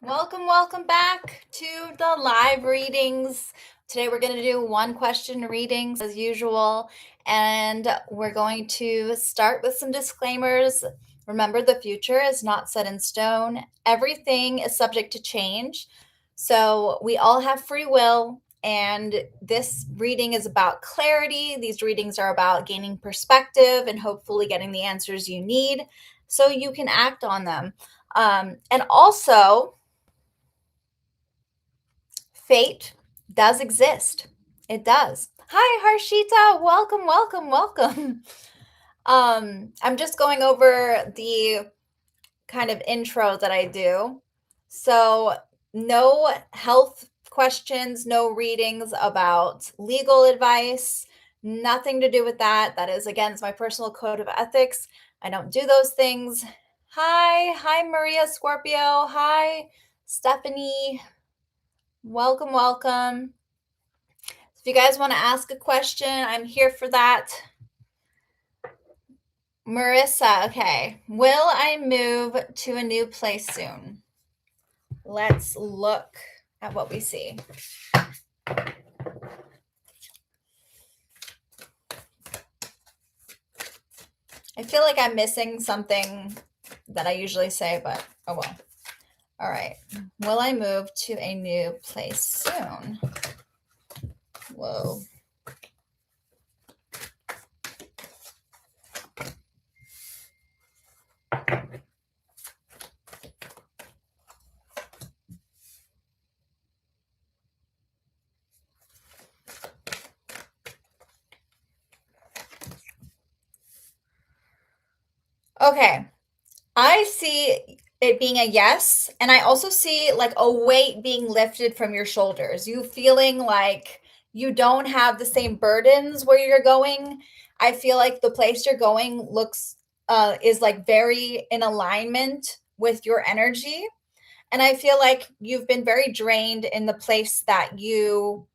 Welcome back to the live readings. Today we're going to do one question readings as usual, and we're going to start with some disclaimers. Remember, the future is not set in stone. Everything is subject to change. So we all have free will, and this reading is about clarity. These readings are about gaining perspective and hopefully getting the answers you need so you can act on them. And also, fate does exist. It does. Hi, Harshita. Welcome. I'm just going over the kind of intro that I do. So, no health questions, no readings about legal advice, nothing to do with that. That is against my personal code of ethics. I don't do those things. Hi, Maria Scorpio. Hi, Stephanie. Welcome. If you guys want to ask a question, I'm here for that. Marissa, okay. Will I move to a new place soon? Let's look at what we see. I feel like I'm missing something that I usually say, but oh well. All right. Will I move to a new place soon? Whoa. Okay. I see it being a yes, and I also see like a weight being lifted from your shoulders. You feeling like you don't have the same burdens where you're going. I feel like the place you're going looks is like very in alignment with your energy. And I feel like you've been very drained in the place that you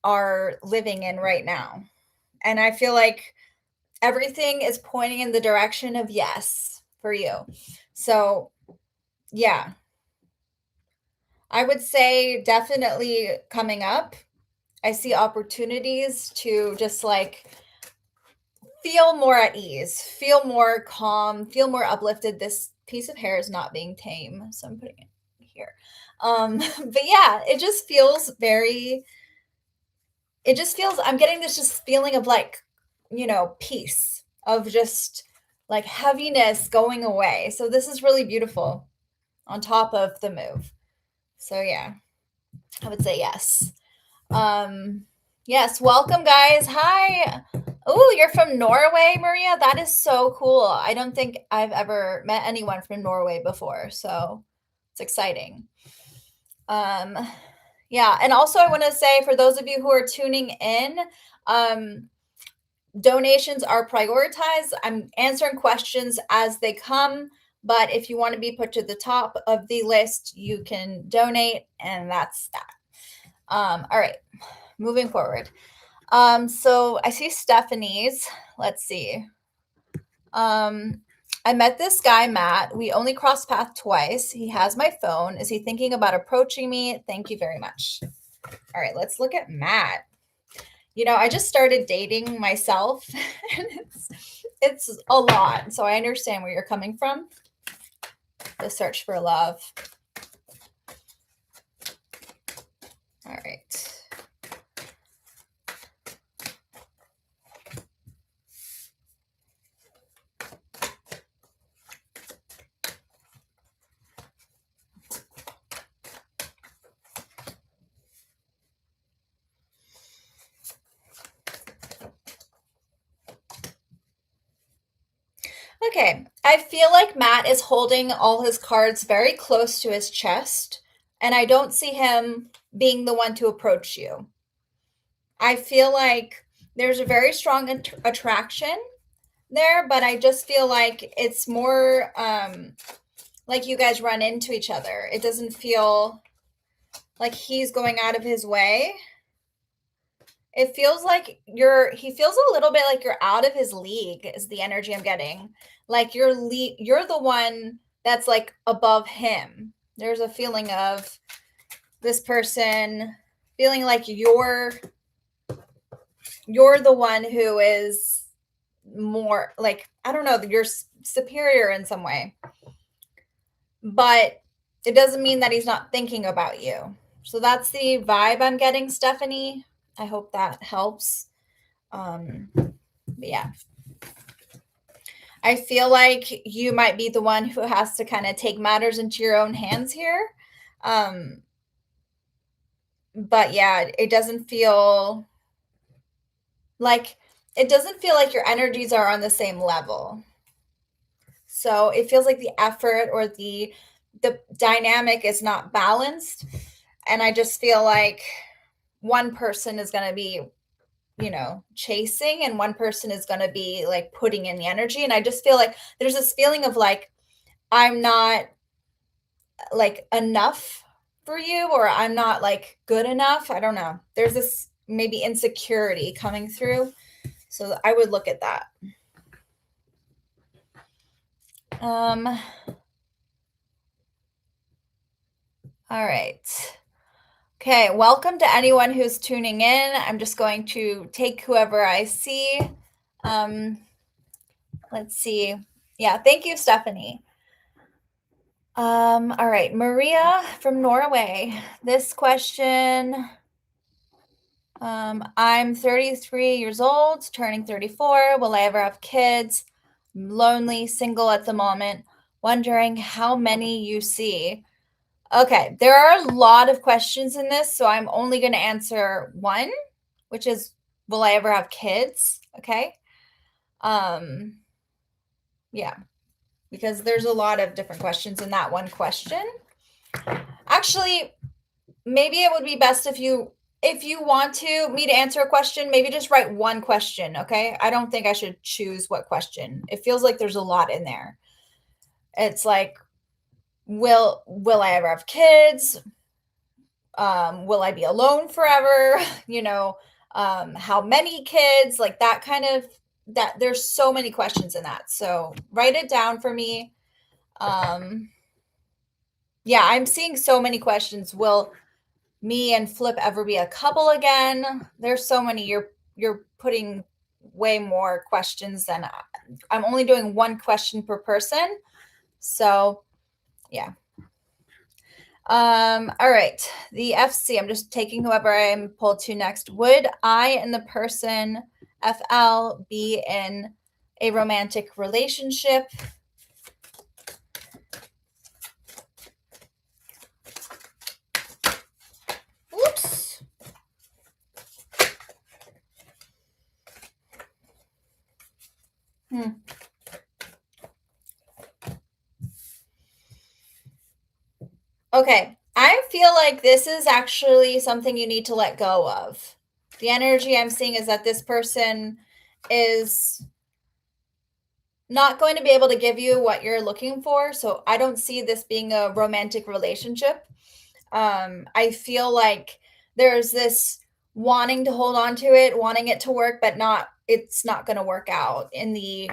are living in right now. And I feel like everything is pointing in the direction of yes for you. So, yeah, I would say definitely coming up. I see opportunities to just like feel more at ease, feel more calm, feel more uplifted. This piece of hair is not being tame, so I'm putting it here. But yeah, it just feels I'm getting this just feeling of like, peace, of just like heaviness going away. So this is really beautiful on top of the move. So yeah, I would say yes. Yes, welcome guys. Hi. Oh, you're from Norway, Maria? That is so cool. I don't think I've ever met anyone from Norway before, so it's exciting. Yeah, and also I want to say for those of you who are tuning in, donations are prioritized. I'm answering questions as they come, but if you want to be put to the top of the list, you can donate, and that's that. All right, moving forward. So I see Stephanie's. Let's see. I met this guy, Matt. We only crossed paths twice. He has my phone. Is he thinking about approaching me? Thank you very much. All right, let's look at Matt. I just started dating myself, and it's a lot. So I understand where you're coming from. The search for love. All right. Okay, I feel like Matt is holding all his cards very close to his chest, and I don't see him being the one to approach you. I feel like there's a very strong attraction there, but I just feel like it's more like you guys run into each other. It doesn't feel like he's going out of his way. It feels like he feels a little bit like you're out of his league is the energy I'm getting. Like you're the one that's like above him. There's a feeling of this person feeling like you're the one who is more like, I don't know, you're superior in some way. But it doesn't mean that he's not thinking about you. So that's the vibe I'm getting, Stephanie. I hope that helps. But yeah. I feel like you might be the one who has to kind of take matters into your own hands here. But yeah, it doesn't feel like your energies are on the same level. So it feels like the effort or the dynamic is not balanced. And I just feel like one person is going to be, chasing, and one person is going to be like putting in the energy. And I just feel like there's this feeling of like, I'm not like enough for you, or I'm not like good enough. I don't know. There's this maybe insecurity coming through. So I would look at that. All right. Okay, welcome to anyone who's tuning in. I'm just going to take whoever I see. Let's see. Yeah, thank you, Stephanie. All right, Maria from Norway. This question, I'm 33 years old, turning 34. Will I ever have kids? I'm lonely, single at the moment. Wondering how many you see. Okay, there are a lot of questions in this, so I'm only going to answer one, which is, will I ever have kids? Okay. Yeah, because there's a lot of different questions in that one question. Actually, maybe it would be best if you want me to answer a question, maybe just write one question, okay? I don't think I should choose what question. It feels like there's a lot in there. It's like, will I ever have kids? Will I be alone forever? How many kids? Like that kind of, that there's so many questions in that. So write it down for me. Yeah, I'm seeing so many questions. Will me and Flip ever be a couple again? There's so many. You're putting way more questions than I'm only doing one question per person. So yeah. All right. The FC, I'm just taking whoever I'm pulled to next. Would I and the person FL be in a romantic relationship? Oops. Okay. I feel like this is actually something you need to let go of. The energy I'm seeing is that this person is not going to be able to give you what you're looking for. So I don't see this being a romantic relationship. I feel like there's this wanting to hold on to it, wanting it to work, but it's not going to work out in the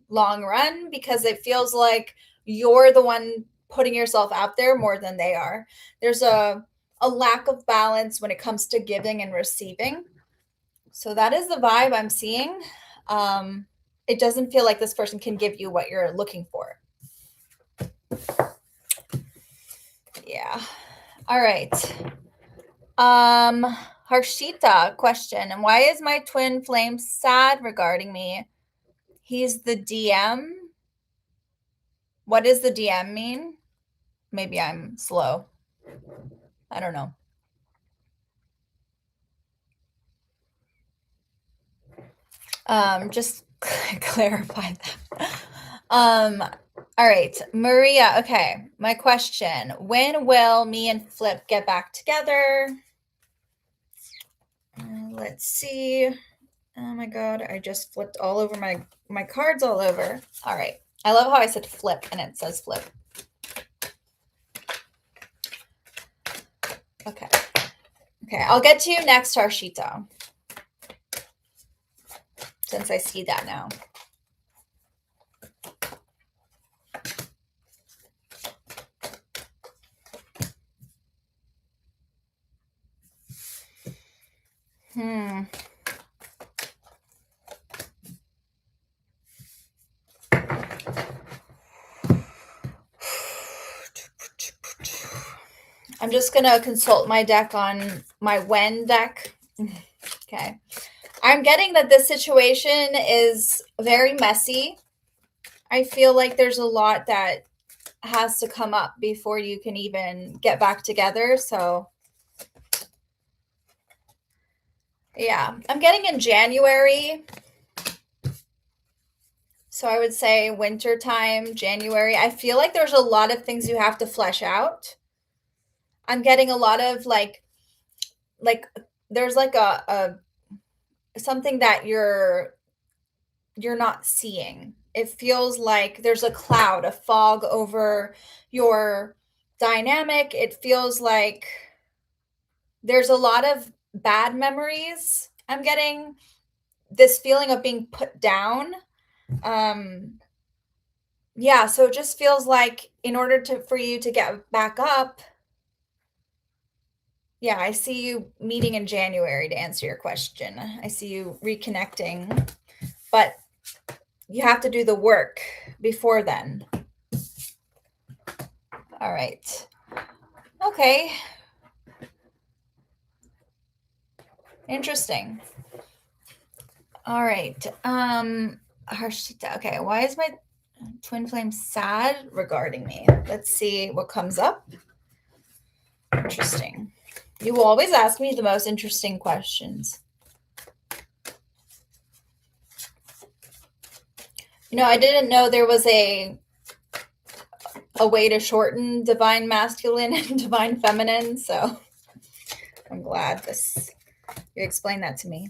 long run, because it feels like you're the one putting yourself out there more than they are. There's a lack of balance when it comes to giving and receiving. So that is the vibe I'm seeing. It doesn't feel like this person can give you what you're looking for. Yeah. All right. Harshita question. And why is my twin flame sad regarding me? He's the DM. What does the DM mean? Maybe I'm slow. I don't know. Just clarify that. All right, Maria. Okay, my question: when will me and Flip get back together? Let's see. Oh my god, I just flipped all over my cards all over. All right, I love how I said flip and it says flip. Okay, I'll get to you next, Harshita, since I see that now. Hmm. I'm just going to consult my deck on my when deck. Okay. I'm getting that this situation is very messy. I feel like there's a lot that has to come up before you can even get back together. So, yeah, I'm getting in January. So I would say winter time, January. I feel like there's a lot of things you have to flesh out. I'm getting a lot of like there's like a something that you're not seeing. It feels like there's a cloud, a fog over your dynamic. It feels like there's a lot of bad memories. I'm getting this feeling of being put down. Um yeah, so it just feels like in order to for you to get back up, yeah, I see you meeting in January to answer your question. I see you reconnecting, but you have to do the work before then. All right. Okay. Interesting. All right. Harshita. Okay, why is my twin flame sad regarding me? Let's see what comes up. Interesting. You will always ask me the most interesting questions. I didn't know there was a way to shorten divine masculine and divine feminine, so I'm glad you explained that to me.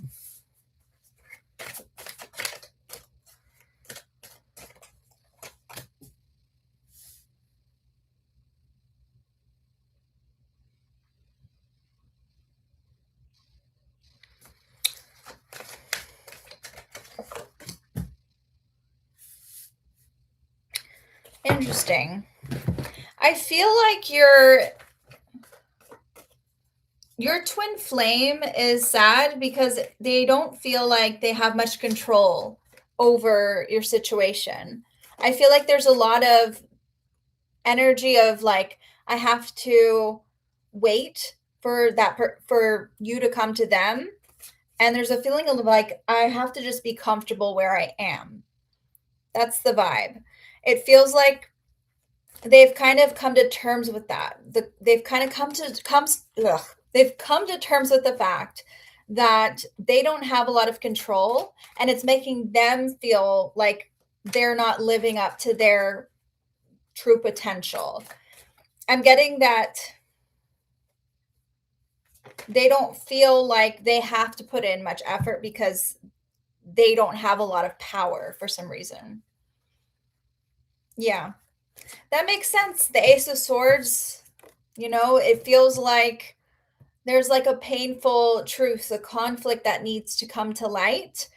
Interesting. I feel like your twin flame is sad because they don't feel like they have much control over your situation. I feel like there's a lot of energy of like I have to wait for for you to come to them, and there's a feeling of like I have to just be comfortable where I am. That's the vibe. It feels like they've kind of come to terms with that. They've kind of they've come to terms with the fact that they don't have a lot of control, and it's making them feel like they're not living up to their true potential. I'm getting that they don't feel like they have to put in much effort because they don't have a lot of power for some reason. Yeah, that makes sense. The Ace of Swords, it feels like there's like a painful truth, a conflict that needs to come to light.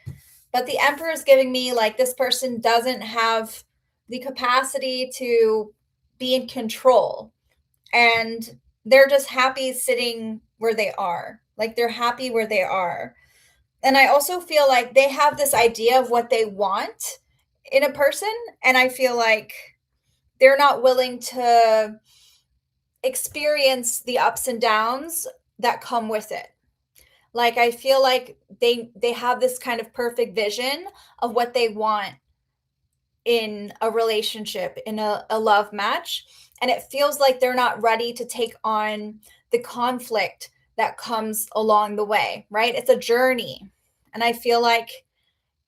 But the Emperor is giving me like this person doesn't have the capacity to be in control, and they're just happy sitting where they are. Like they're happy where they are. And I also feel like they have this idea of what they want in a person. And I feel like they're not willing to experience the ups and downs that come with it. Like I feel like they have this kind of perfect vision of what they want in a relationship, in a love match, and it feels like they're not ready to take on the conflict that comes along the way, right? It's a journey. And I feel like,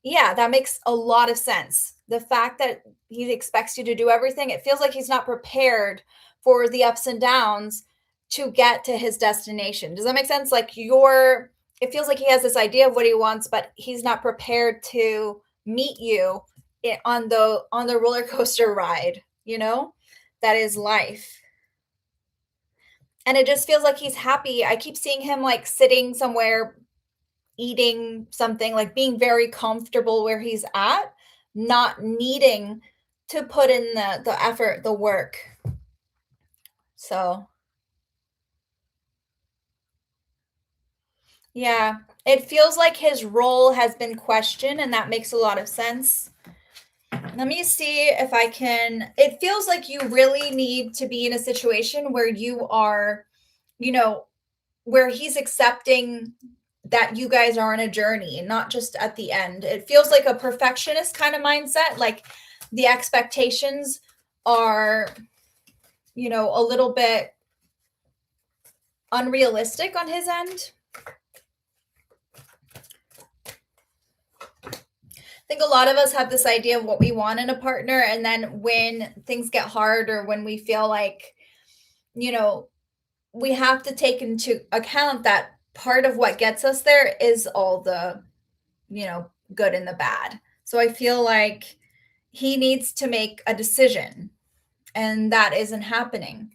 yeah, that makes a lot of sense. The fact that he expects you to do everything, it feels like he's not prepared for the ups and downs to get to his destination. Does that make sense? Like it feels like he has this idea of what he wants, but he's not prepared to meet you on the roller coaster ride, that is life. And it just feels like he's happy. I keep seeing him like sitting somewhere eating something, like being very comfortable where he's at, not needing to put in the effort, the work. So Yeah. It feels like his role has been questioned, and that makes a lot of sense. Let me see if I can. It feels like you really need to be in a situation where you are, you know, where he's accepting that you guys are on a journey, not just at the end. It feels like a perfectionist kind of mindset. Like the expectations are, a little bit unrealistic on his end. I think a lot of us have this idea of what we want in a partner. And then when things get hard or when we feel like, you know, we have to take into account that part of what gets us there is all the, good and the bad. So I feel like he needs to make a decision, and that isn't happening.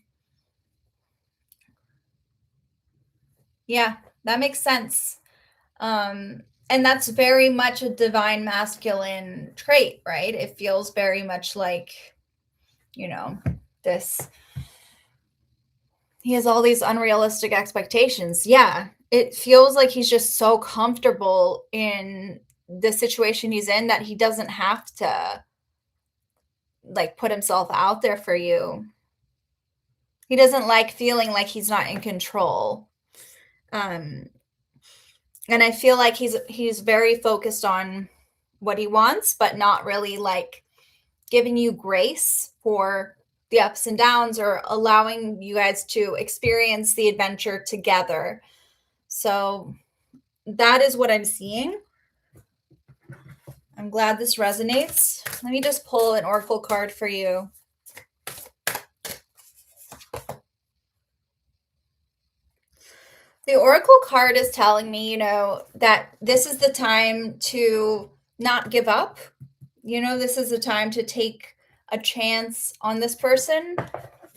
Yeah, that makes sense. And that's very much a divine masculine trait, right? It feels very much like, you know, this he has all these unrealistic expectations. Yeah, it feels like he's just so comfortable in the situation he's in that he doesn't have to like put himself out there for you. He doesn't like feeling like he's not in control. Um and I feel like he's very focused on what he wants, but not really like giving you grace for the ups and downs or allowing you guys to experience the adventure together. So that is what I'm seeing. I'm glad this resonates. Let me just pull an oracle card for you. The oracle card is telling me, that this is the time to not give up. This is the time to take a chance on this person,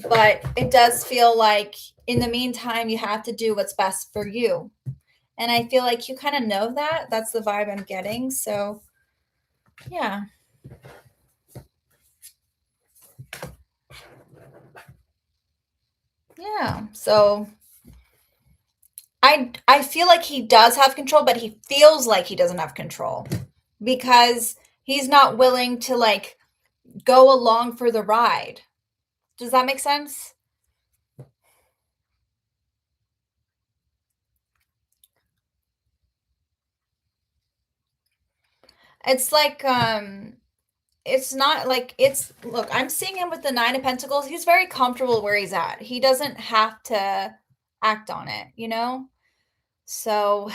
but it does feel like in the meantime, you have to do what's best for you. And I feel like you kind of know that. That's the vibe I'm getting. So, yeah. Yeah. So I feel like he does have control, but he feels like he doesn't have control because he's not willing to like go along for the ride. Does that make sense? It's like it's not like it's look, I'm seeing him with the 9 of pentacles. He's very comfortable where he's at. He doesn't have to act on it. So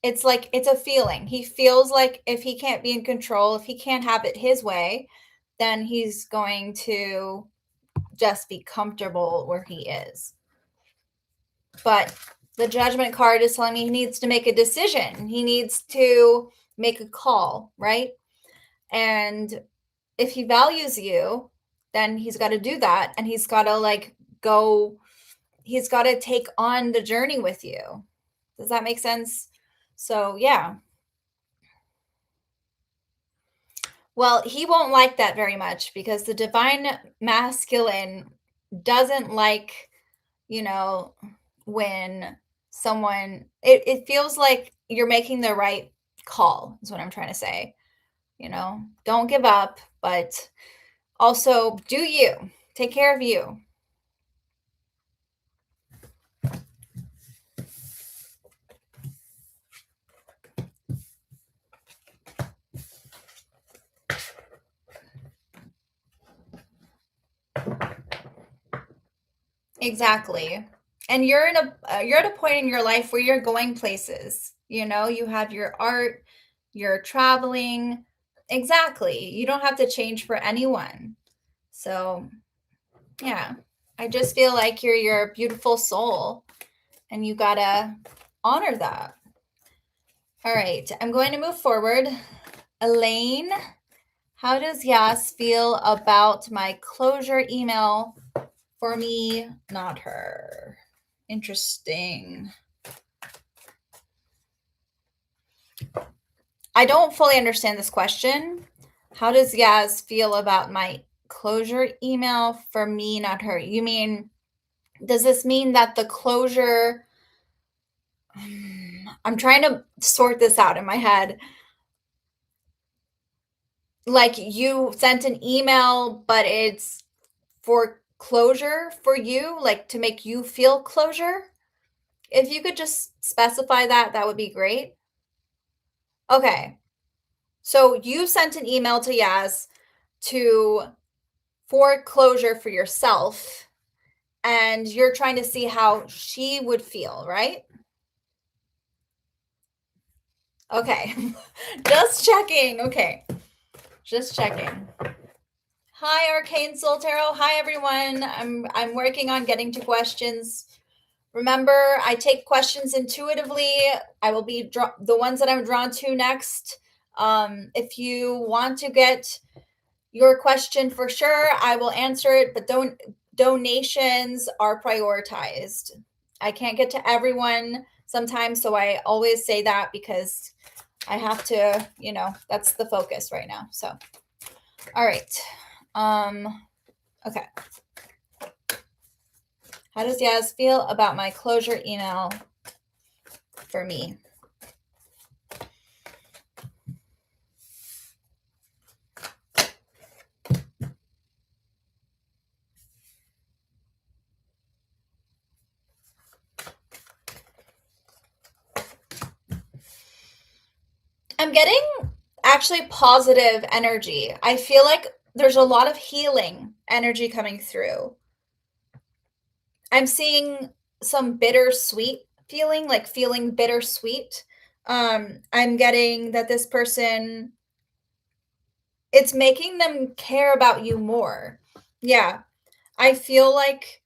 it's like it's a feeling. He feels like if he can't be in control, if he can't have it his way, then he's going to just be comfortable where he is. But the judgment card is telling me he needs to make a decision. He needs to make a call, right? And if he values you, then he's got to do that. And he's got to like go, he's got to take on the journey with you. Does that make sense? So, yeah. Well, he won't like that very much because the divine masculine doesn't like, you know, when it feels like you're making the right call, is what I'm trying to say. Don't give up, but also do you. Take care of you. Exactly. And you're at a point in your life where you're going places. You have your art, you're traveling. Exactly. You don't have to change for anyone. So, yeah. I just feel like you're your beautiful soul and you got to honor that. All right, I'm going to move forward. Elaine, how does Yas feel about my closure email for me, not her? Interesting. I don't fully understand this question. How does Yas feel about my closure email for me, not her? You mean, does this mean that the closure I'm trying to sort this out in my head. Like you sent an email, but it's for closure for you, like to make you feel closure. If you could just specify that, that would be great. Okay. So you sent an email to Yaz to for closure for yourself, and you're trying to see how she would feel, right? Okay. Just checking. Okay. Just checking. Hi, Arcane Soul Tarot. Hi, everyone. I'm working on getting to questions. Remember, I take questions intuitively. I will be the ones that I'm drawn to next. If you want to get your question for sure, I will answer it, but donations are prioritized. I can't get to everyone sometimes, so I always say that because I have to, that's the focus right now. So, all right. Okay. How does Yaz feel about my closure email for me? I'm getting actually positive energy. I feel like there's a lot of healing energy coming through. I'm seeing some bittersweet feeling, like feeling bittersweet. I'm getting that this person, it's making them care about you more. Yeah. I feel like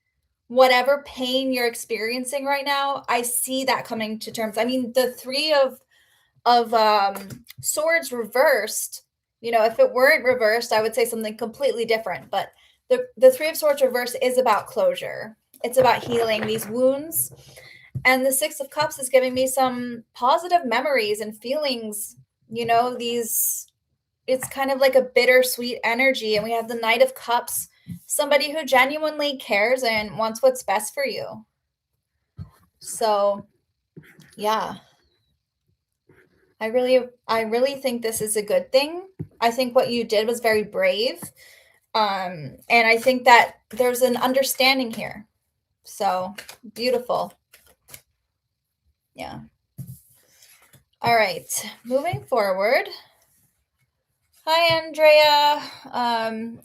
whatever pain you're experiencing right now, I see that coming to terms. I mean, the three of swords reversed, if it weren't reversed, I would say something completely different. But the three of swords reversed is about closure. It's about healing these wounds. And the Six of Cups is giving me some positive memories and feelings, these, it's kind of like a bittersweet energy. And we have the Knight of Cups, somebody who genuinely cares and wants what's best for you. So, yeah. I really think this is a good thing. I think what you did was very brave. And I think that there's an understanding here. So beautiful. Yeah. All right. Moving forward. Hi, Andrea.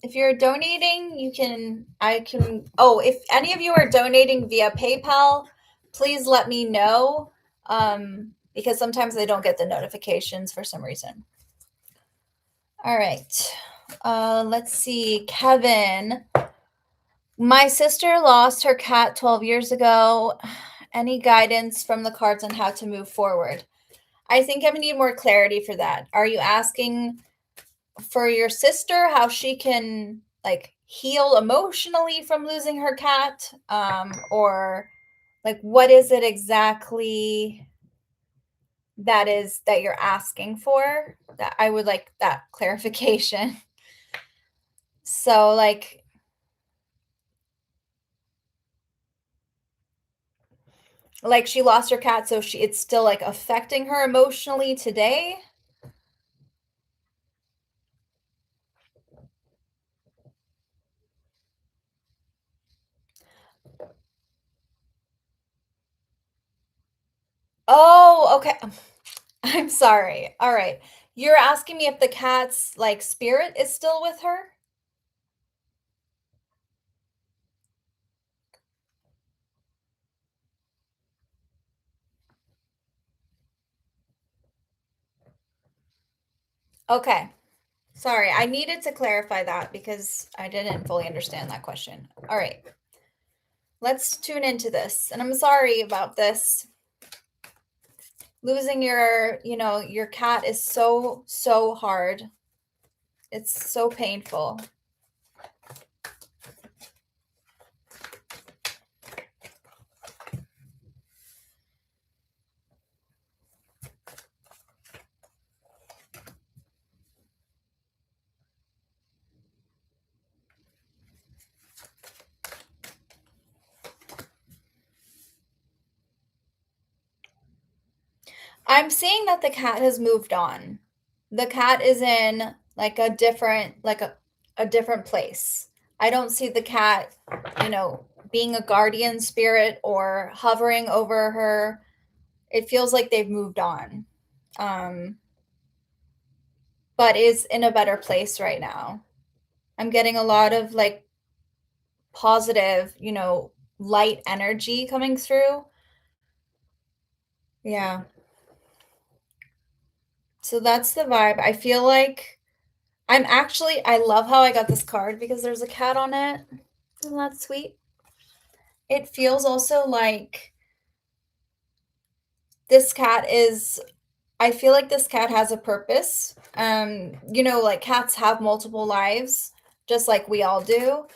If you're donating, if any of you are donating via PayPal, please let me know. Because sometimes I don't get the notifications for some reason. All right. Let's see. Kevin. My sister lost her cat 12 years ago. Any guidance from the cards on how to move forward? I think I need more clarity for that. Are you asking for your sister how she can heal emotionally from losing her cat? Or what is it exactly that you're asking for? That I would like that clarification. So she lost her cat, so it's still affecting her emotionally today. Oh, okay. I'm sorry. All right. You're asking me if the cat's spirit is still with her? Okay. Sorry, I needed to clarify that because I didn't fully understand that question. All right. Let's tune into this. And I'm sorry about this. Losing your cat is so, so hard. It's so painful. I'm seeing that the cat has moved on. The cat is in like a different place. I don't see the cat, being a guardian spirit or hovering over her. It feels like they've moved on. Um, but is in a better place right now. I'm getting a lot of like positive, light energy coming through. Yeah. So that's the vibe. I feel like I love how I got this card because there's a cat on it. Isn't that sweet? It feels also like this cat is, I feel like this cat has a purpose. Like cats have multiple lives, just like we all do.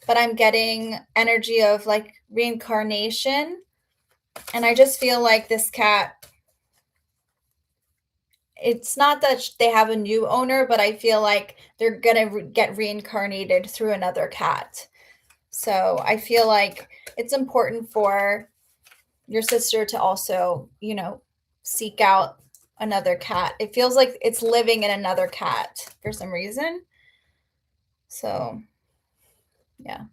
But I'm getting energy of like reincarnation. And I just feel like this cat, it's not that they have a new owner, but I feel like they're going to get reincarnated through another cat. So I feel like it's important for your sister to also, seek out another cat. It feels like it's living in another cat for some reason. So, yeah.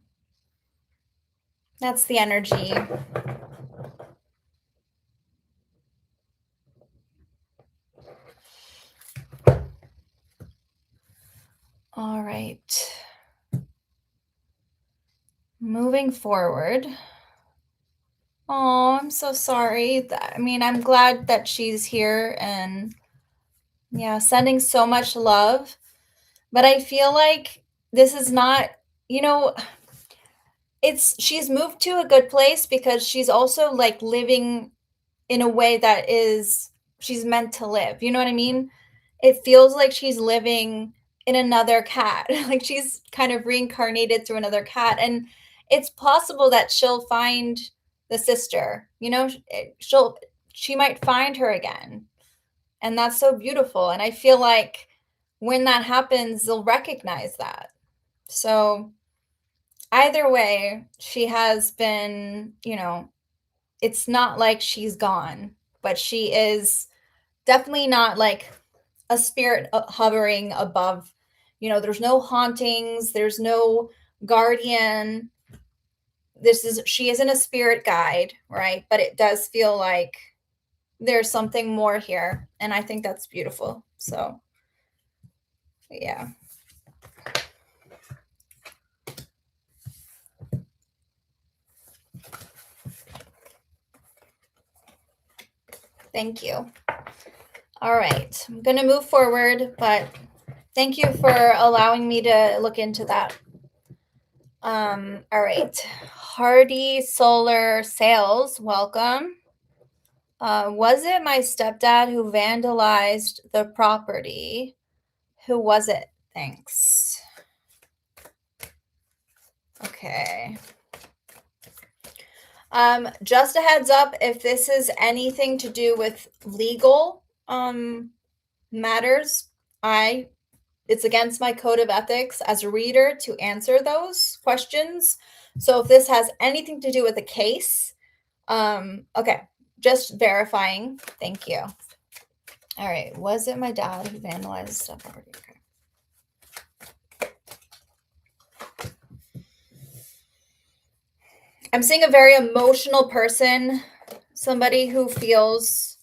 That's the energy. All right. Moving forward. Oh, I'm so sorry. I'm glad that she's here and yeah, sending so much love. But I feel like this is not, you know, she's moved to a good place because she's also like living in a way that is she's meant to live. You know what I mean? It feels like she's living in another cat. Like she's kind of reincarnated through another cat and it's possible that she'll find the sister. She might find her again. And that's so beautiful and I feel like when that happens they'll recognize that. So either way, she has been, it's not like she's gone, but she is definitely not like a spirit hovering above. There's no hauntings, there's no guardian. She isn't a spirit guide, right? But it does feel like there's something more here, and I think that's beautiful. So, yeah. Thank you. All right. I'm going to move forward, but thank you for allowing me to look into that. All right. Hardy Solar Sales, welcome. Was it my stepdad who vandalized the property? Who was it? Thanks. Okay. Just a heads up, if this is anything to do with legal matters, it's against my code of ethics as a reader to answer those questions. So if this has anything to do with a case, okay, just verifying. Thank you. All right. Was it my dad who vandalized stuff? Okay. I'm seeing a very emotional person, somebody who feels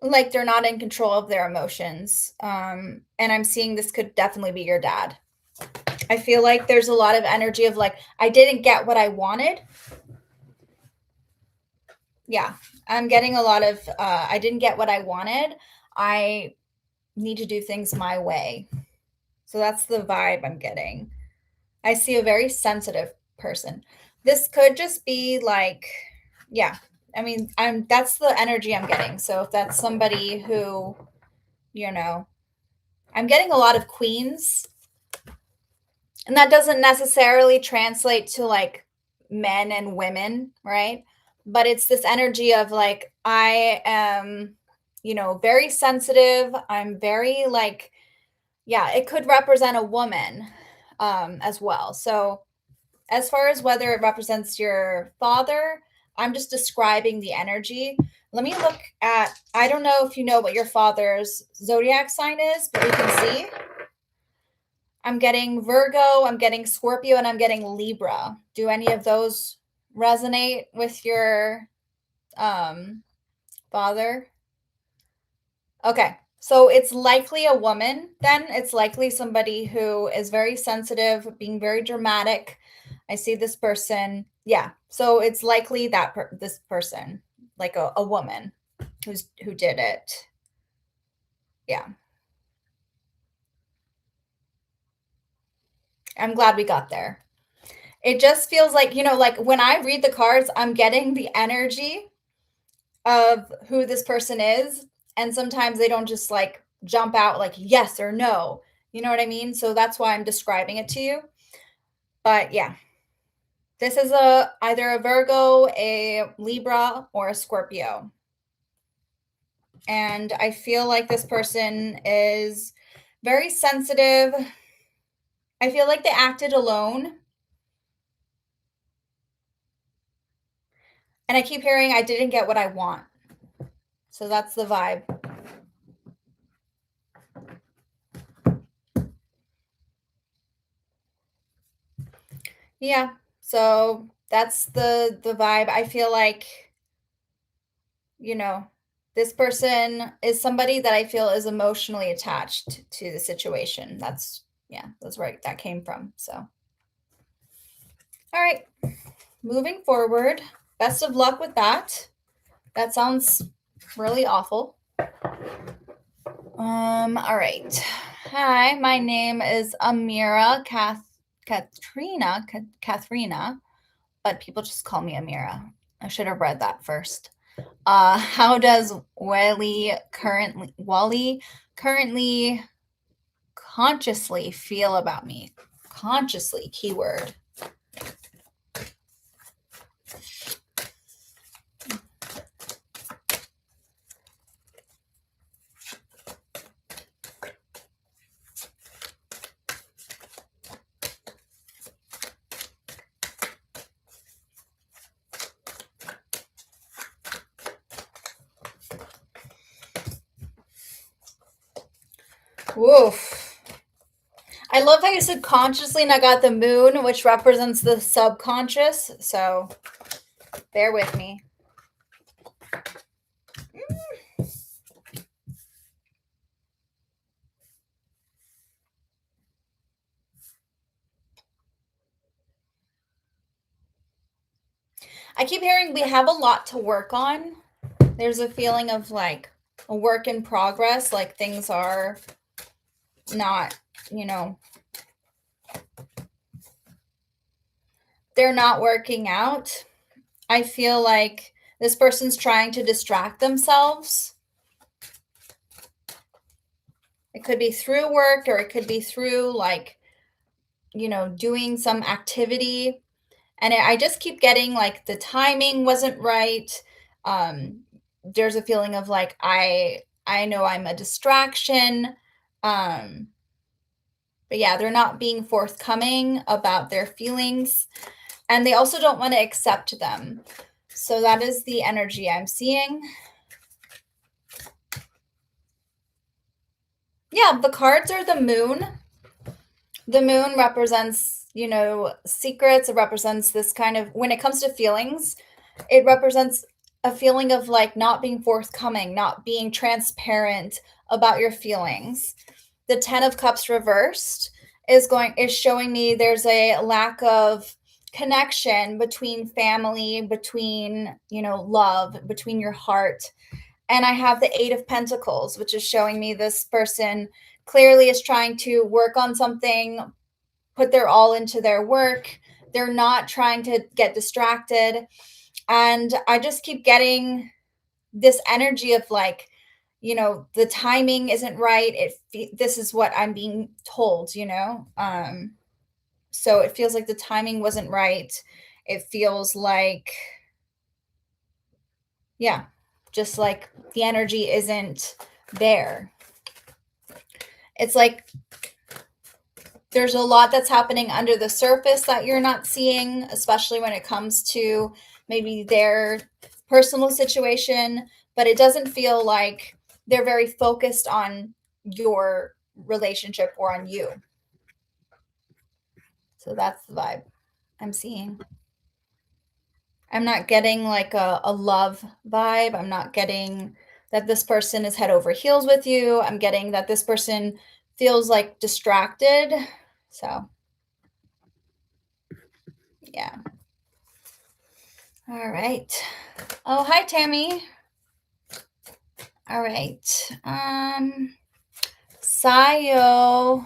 like they're not in control of their emotions. And I'm seeing this could definitely be your dad. I feel like there's a lot of energy of like, I didn't get what I wanted. Yeah, I'm getting a lot of, I didn't get what I wanted. I need to do things my way. So that's the vibe I'm getting. I see a very sensitive person. This could just be like, yeah. That's the energy I'm getting. So if that's somebody who, I'm getting a lot of queens. And that doesn't necessarily translate to like men and women, right? But it's this energy of like, I am, very sensitive. I'm very like, yeah, it could represent a woman as well. So as far as whether it represents your father, I'm just describing the energy. let me look at, I don't know if you know what your father's zodiac sign is, but we can see. I'm getting Virgo, I'm getting Scorpio, and I'm getting Libra. Do any of those resonate with your father? Okay. So it's likely a woman then. It's likely somebody who is very sensitive, being very dramatic. I see this person. Yeah. So it's likely that this person, like a woman who did it. Yeah. I'm glad we got there. It just feels like, like when I read the cards, I'm getting the energy of who this person is. And sometimes they don't just like jump out like yes or no. You know what I mean? So that's why I'm describing it to you. But yeah, this is either a Virgo, a Libra, or a Scorpio. And I feel like this person is very sensitive. I feel like they acted alone. And I keep hearing I didn't get what I want. So that's the vibe. Yeah. So that's the vibe. I feel like, this person is somebody that I feel is emotionally attached to the situation. That's where that came from. So, all right, moving forward. Best of luck with that. That sounds really awful. All right. Hi, my name is Amira Katharina, but people just call me Amira. I should have read that first. How does Wally currently consciously feel about me? Consciously, keyword. Woof. I love how you said consciously and I got the moon, which represents the subconscious. So bear with me. I keep hearing we have a lot to work on. There's a feeling of like a work in progress, like things are not, they're not working out. I feel like this person's trying to distract themselves. It could be through work or it could be through like, doing some activity. And I just keep getting like the timing wasn't right. There's a feeling of like, I know I'm a distraction. But yeah, they're not being forthcoming about their feelings. And they also don't want to accept them. So that is the energy I'm seeing. Yeah, the cards are the moon. The moon represents, secrets. It represents this kind of, when it comes to feelings, it represents a feeling of like not being forthcoming, not being transparent about your feelings. The 10 of Cups reversed is showing me there's a lack of connection between family, between, love, between your heart. And I have the 8 of Pentacles, which is showing me this person clearly is trying to work on something, put their all into their work. They're not trying to get distracted. And I just keep getting this energy of like, the timing isn't right. This is what I'm being told, so it feels like the timing wasn't right. It feels like, yeah, just like the energy isn't there. It's like there's a lot that's happening under the surface that you're not seeing, especially when it comes to maybe their personal situation. but it doesn't feel like they're very focused on your relationship or on you. So that's the vibe I'm seeing. I'm not getting like a love vibe. I'm not getting that this person is head over heels with you. I'm getting that this person feels like distracted. So, yeah. All right. Oh, hi, Tammy. All right. Sayo.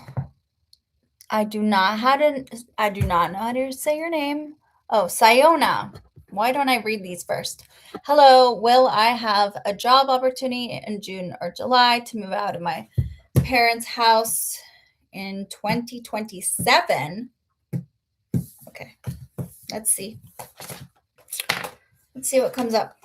I do not know how to say your name. Oh, Sayona. Why don't I read these first? Hello, will I have a job opportunity in June or July to move out of my parents' house in 2027? Okay, let's see. Let's see what comes up.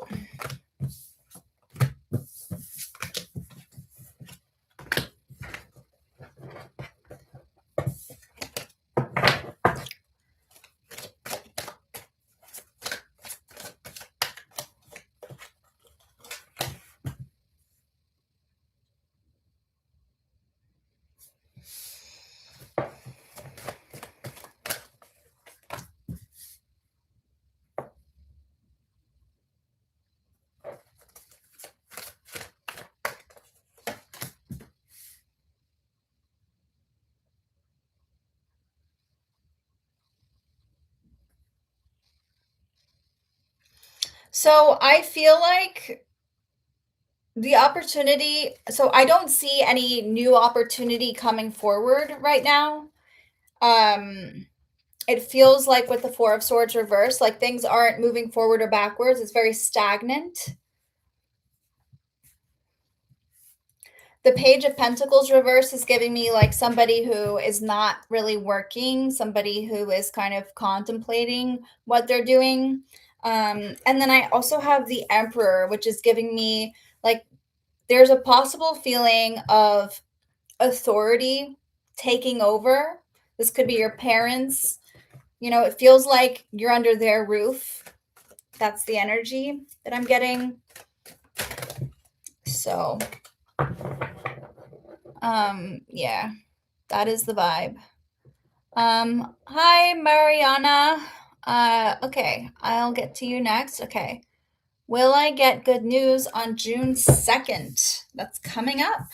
So I feel like the opportunity, so I don't see any new opportunity coming forward right now. It feels like with the Four of Swords reversed, like things aren't moving forward or backwards. It's very stagnant. The Page of Pentacles reverse is giving me like somebody who is not really working, somebody who is kind of contemplating what they're doing. And then I also have the Emperor, which is giving me like there's a possible feeling of authority taking over. This could be your parents. You know, it feels like you're under their roof. That's the energy that I'm getting. So, yeah, that is the vibe. Hi, Mariana. Okay, I'll get to you next. Okay. Will I get good news on June 2nd? That's coming up.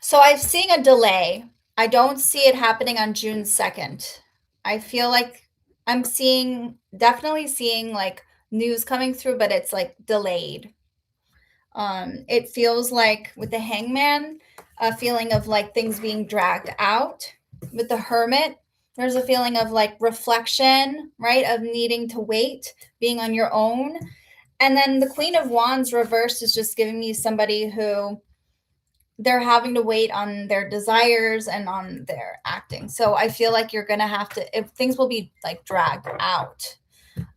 So I'm seeing a delay. I don't see it happening on June 2nd. I feel like I'm definitely seeing like news coming through, but it's like delayed. It feels like with the Hangman, a feeling of like things being dragged out. With the Hermit, there's a feeling of like reflection, right? Of needing to wait, being on your own. And then the Queen of Wands reversed is just giving me somebody who they're having to wait on their desires and on their acting. So I feel like you're going to have to, if things will be like dragged out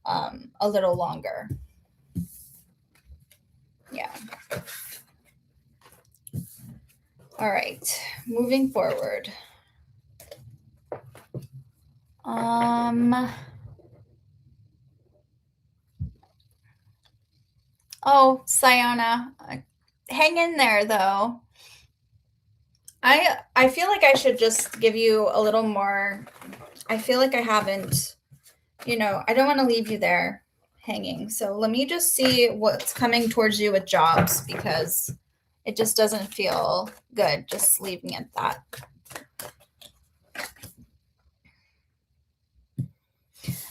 a little longer. Yeah. All right. Moving forward. Oh, Sayana, hang in there though. I feel like I should just give you a little more. I feel like I haven't, I don't want to leave you there hanging. So let me just see what's coming towards you with jobs because it just doesn't feel good just leaving it at that.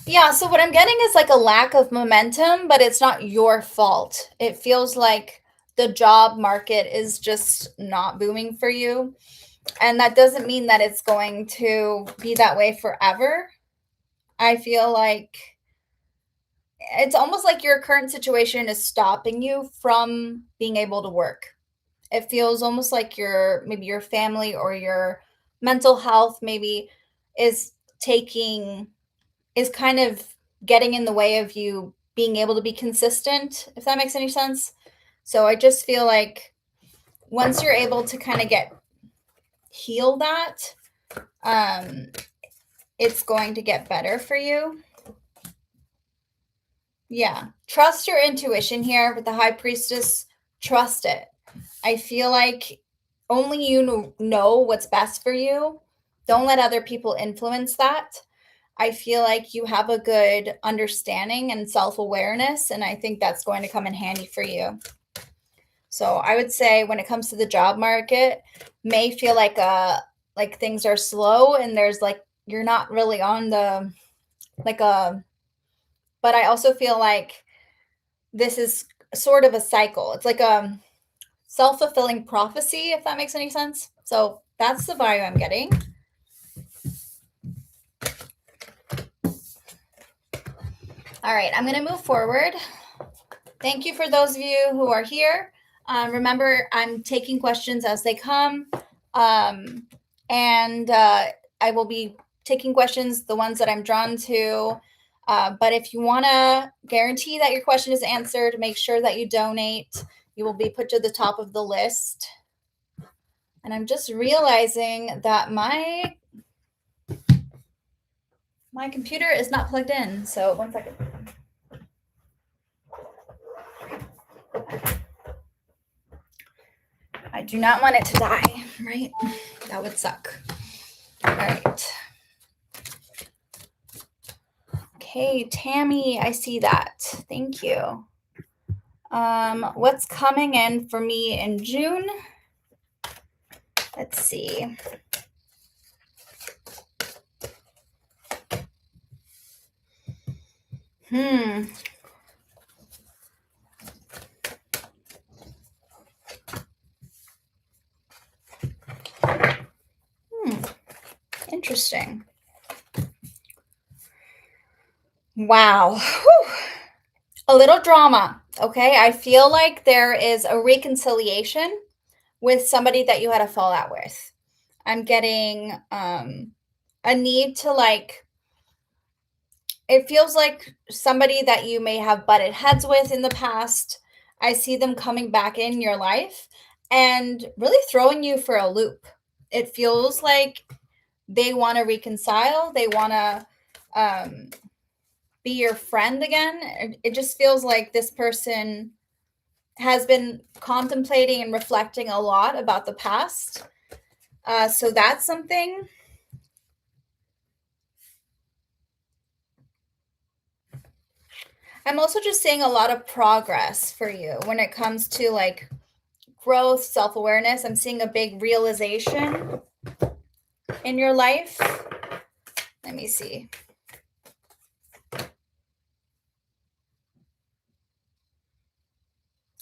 Yeah, so what I'm getting is like a lack of momentum, but it's not your fault. It feels like the job market is just not booming for you. And that doesn't mean that it's going to be that way forever. I feel like it's almost like your current situation is stopping you from being able to work. It feels almost like maybe your family or your mental health maybe is kind of getting in the way of you being able to be consistent, if that makes any sense. So I just feel like once you're able to kind of heal that, it's going to get better for you. Yeah. Trust your intuition here with the High Priestess. Trust it. I feel like only you know what's best for you. Don't let other people influence that. I feel like you have a good understanding and self-awareness, and I think that's going to come in handy for you. So I would say when it comes to the job market, may feel like things are slow and there's like you're not really on the but I also feel like this is sort of a cycle. It's like a self-fulfilling prophecy, if that makes any sense. So that's the vibe I'm getting. All right, I'm going to move forward. Thank you for those of you who are here. Remember, I'm taking questions as they come. And I will be taking questions, the ones that I'm drawn to. But if you want to guarantee that your question is answered, make sure that you donate. You will be put to the top of the list. And I'm just realizing that my computer is not plugged in. So 1 second. I do not want it to die, right? That would suck. All right. Okay, Tammy, I see that. Thank you. What's coming in for me in June? Let's see. Interesting. Wow. Whew. A little drama. Okay. I feel like there is a reconciliation with somebody that you had a fallout with. I'm getting a need to it feels like somebody that you may have butted heads with in the past. I see them coming back in your life and really throwing you for a loop. It feels like they want to reconcile. They want to be your friend again. It just feels like this person has been contemplating and reflecting a lot about the past. So that's something. I'm also just seeing a lot of progress for you when it comes to growth, self-awareness. I'm seeing a big realization in your life. Let me see.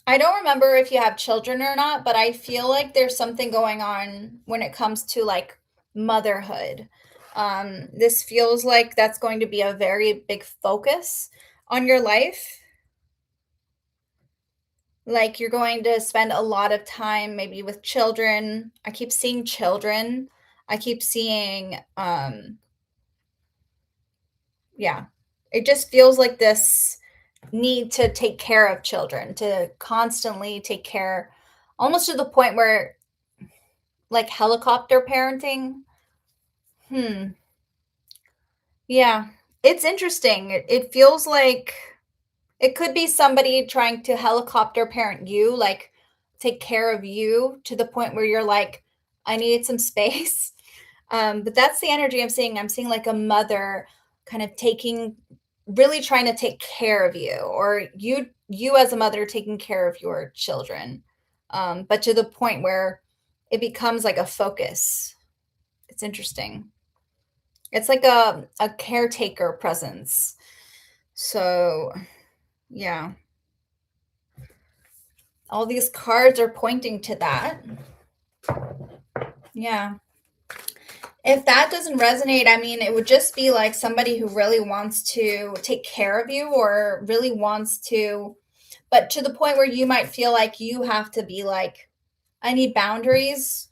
I don't remember if you have children or not, but I feel like there's something going on when it comes to motherhood. This feels like that's going to be a very big focus on your life. Like you're going to spend a lot of time maybe with children. I keep seeing children. I keep seeing yeah. It just feels like this need to take care of children, to constantly take care, almost to the point where helicopter parenting. Yeah. It's interesting. It feels like it could be somebody trying to helicopter parent you, take care of you to the point where you're like, I need some space. But that's the energy I'm seeing. I'm seeing like a mother kind of really trying to take care of you, or you as a mother taking care of your children. But to the point where it becomes like a focus. It's interesting. It's like a caretaker presence. So yeah. All these cards are pointing to that. Yeah. If that doesn't resonate, I mean, it would just be like somebody who really wants to take care of you, or really wants to, but to the point where you might feel like you have to be like, I need boundaries.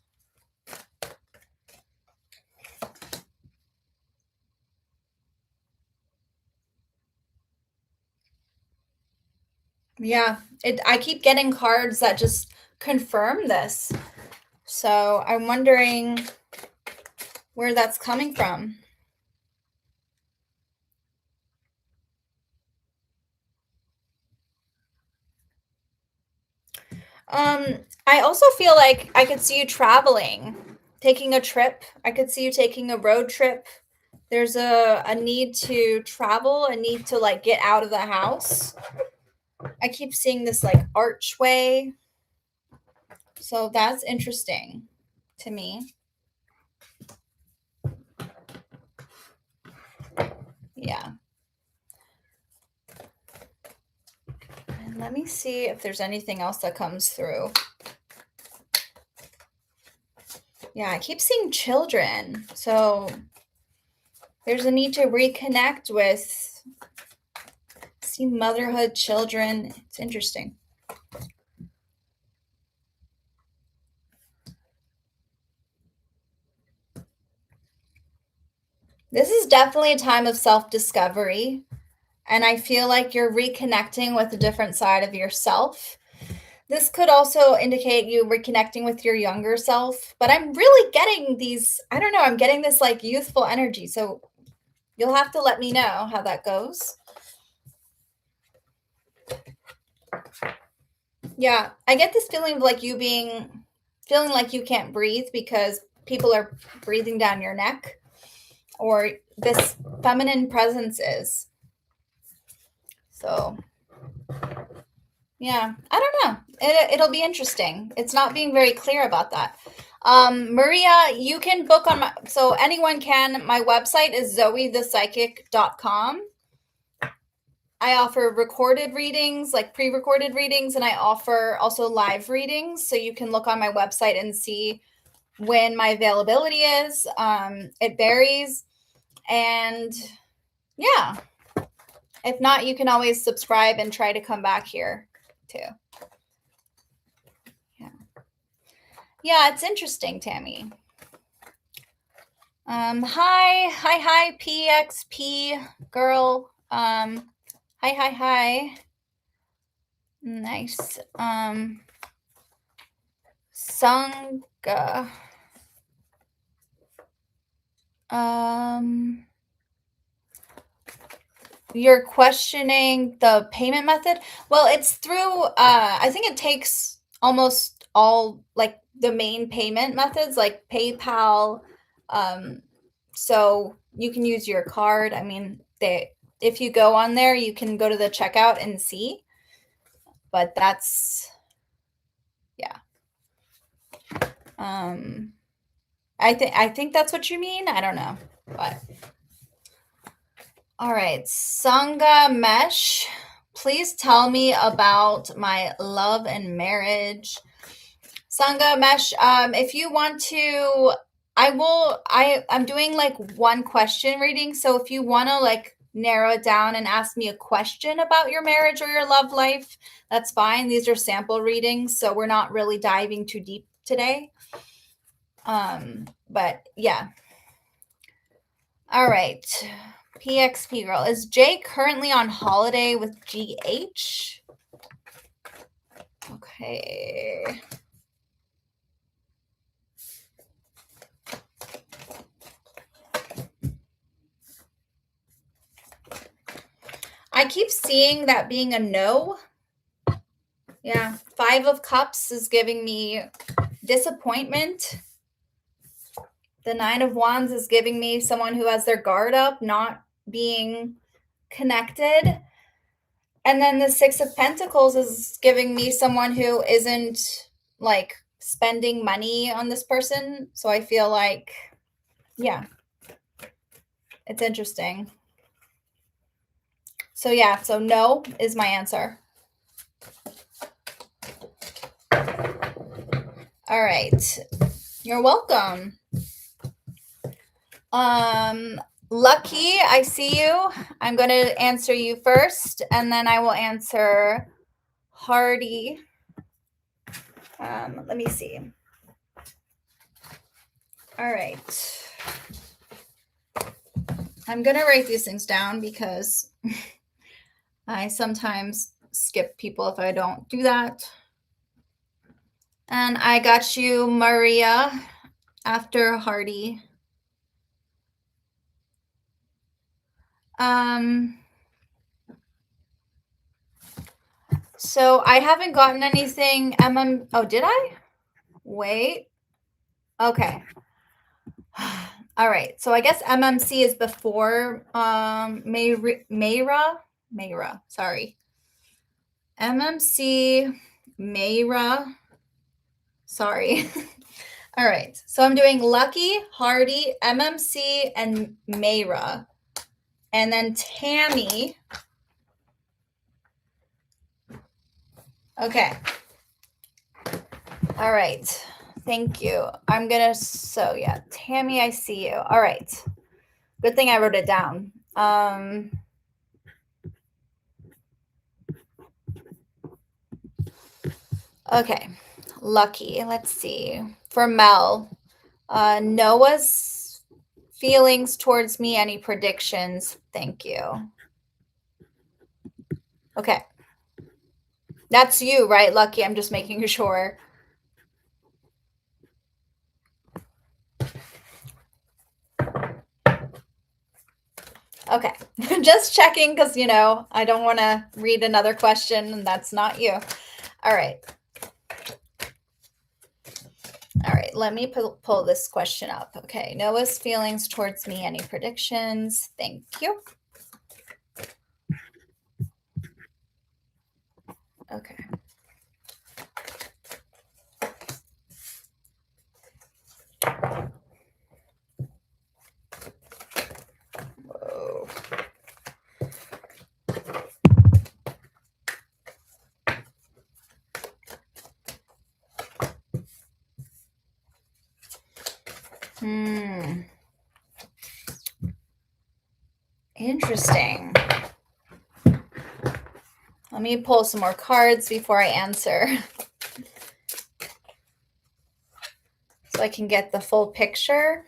Yeah, I keep getting cards that just confirm this. So I'm wondering where that's coming from. I also feel like I could see you traveling, taking a trip. I could see you taking a road trip. There's a need to travel, a need to like get out of the house. I keep seeing this like archway. So that's interesting to me. Yeah. And let me see if there's anything else that comes through. Yeah, I keep seeing children. So there's a need to reconnect with, see motherhood, children. It's interesting. This is definitely a time of self-discovery, and I feel like you're reconnecting with a different side of yourself. This could also indicate you reconnecting with your younger self, but I'm really getting these, I don't know, I'm getting this like youthful energy. So you'll have to let me know how that goes. Yeah, I get this feeling of like you feeling like you can't breathe because people are breathing down your neck, or this feminine presence is. So, yeah, I don't know. It'll be interesting. It's not being very clear about that. Maria, you can book on so anyone can. My website is zoethepsychic.com. I offer recorded readings, like pre-recorded readings, and I offer also live readings. So you can look on my website and see when my availability is. It varies. And yeah, if not, you can always subscribe and try to come back here too. Yeah. Yeah, it's interesting, Tammy. Hi, PXP girl. Hi. Nice. Sangha. You're questioning the payment method? Well, it's through I think it takes almost all like the main payment methods like PayPal. So you can use your card. I mean, if you go on there, you can go to the checkout and see. But that's yeah. I think that's what you mean. I don't know. But all right, Sangha Mesh, please tell me about my love and marriage. Sangha Mesh, if you want to, I'm doing like one question reading. So if you want to like narrow it down and ask me a question about your marriage or your love life, that's fine. These are sample readings, so we're not really diving too deep today. But yeah. All right. PXP girl. Is Jay currently on holiday with GH? Okay. I keep seeing that being a no. Yeah. 5 of Cups is giving me disappointment. The 9 of Wands is giving me someone who has their guard up, not being connected. And then the 6 of Pentacles is giving me someone who isn't like spending money on this person. So I feel like, yeah, it's interesting. So yeah, so no is my answer. All right. You're welcome. Lucky, I see you. I'm going to answer you first, and then I will answer Hardy. Let me see. All right. I'm going to write these things down because I sometimes skip people if I don't do that. And I got you Maria after Hardy. So I haven't gotten anything oh, did I? Wait. Okay. All right. So I guess MMC is before Mayra. Sorry. MMC Mayra. Sorry. All right. So I'm doing Lucky, Hardy, MMC, and Mayra. And then Tammy. Okay. All right. Thank you. I'm going to, so yeah, Tammy, I see you. All right. Good thing I wrote it down. Okay. Lucky. Let's see. For Mel, Noah's feelings towards me, any predictions? Thank you. Okay. That's you, right, Lucky? I'm just making sure. Okay. Just checking because, I don't want to read another question and that's not you. All right. All right. Let me pull this question up. Okay. Noah's feelings towards me. Any predictions? Thank you. Okay. Whoa. Interesting. Let me pull some more cards before I answer so I can get the full picture.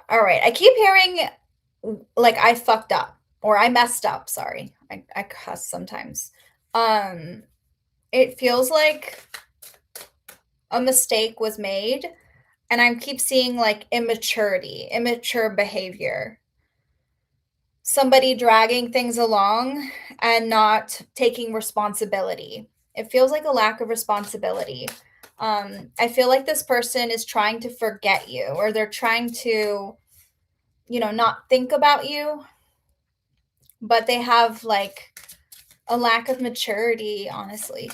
All right. I keep hearing like I fucked up or I messed up. Sorry. I cuss sometimes. It feels like a mistake was made and I keep seeing like immature behavior. Somebody dragging things along and not taking responsibility. It feels like a lack of responsibility. I feel like this person is trying to forget you or they're trying to, not think about you, but they have like a lack of maturity, honestly.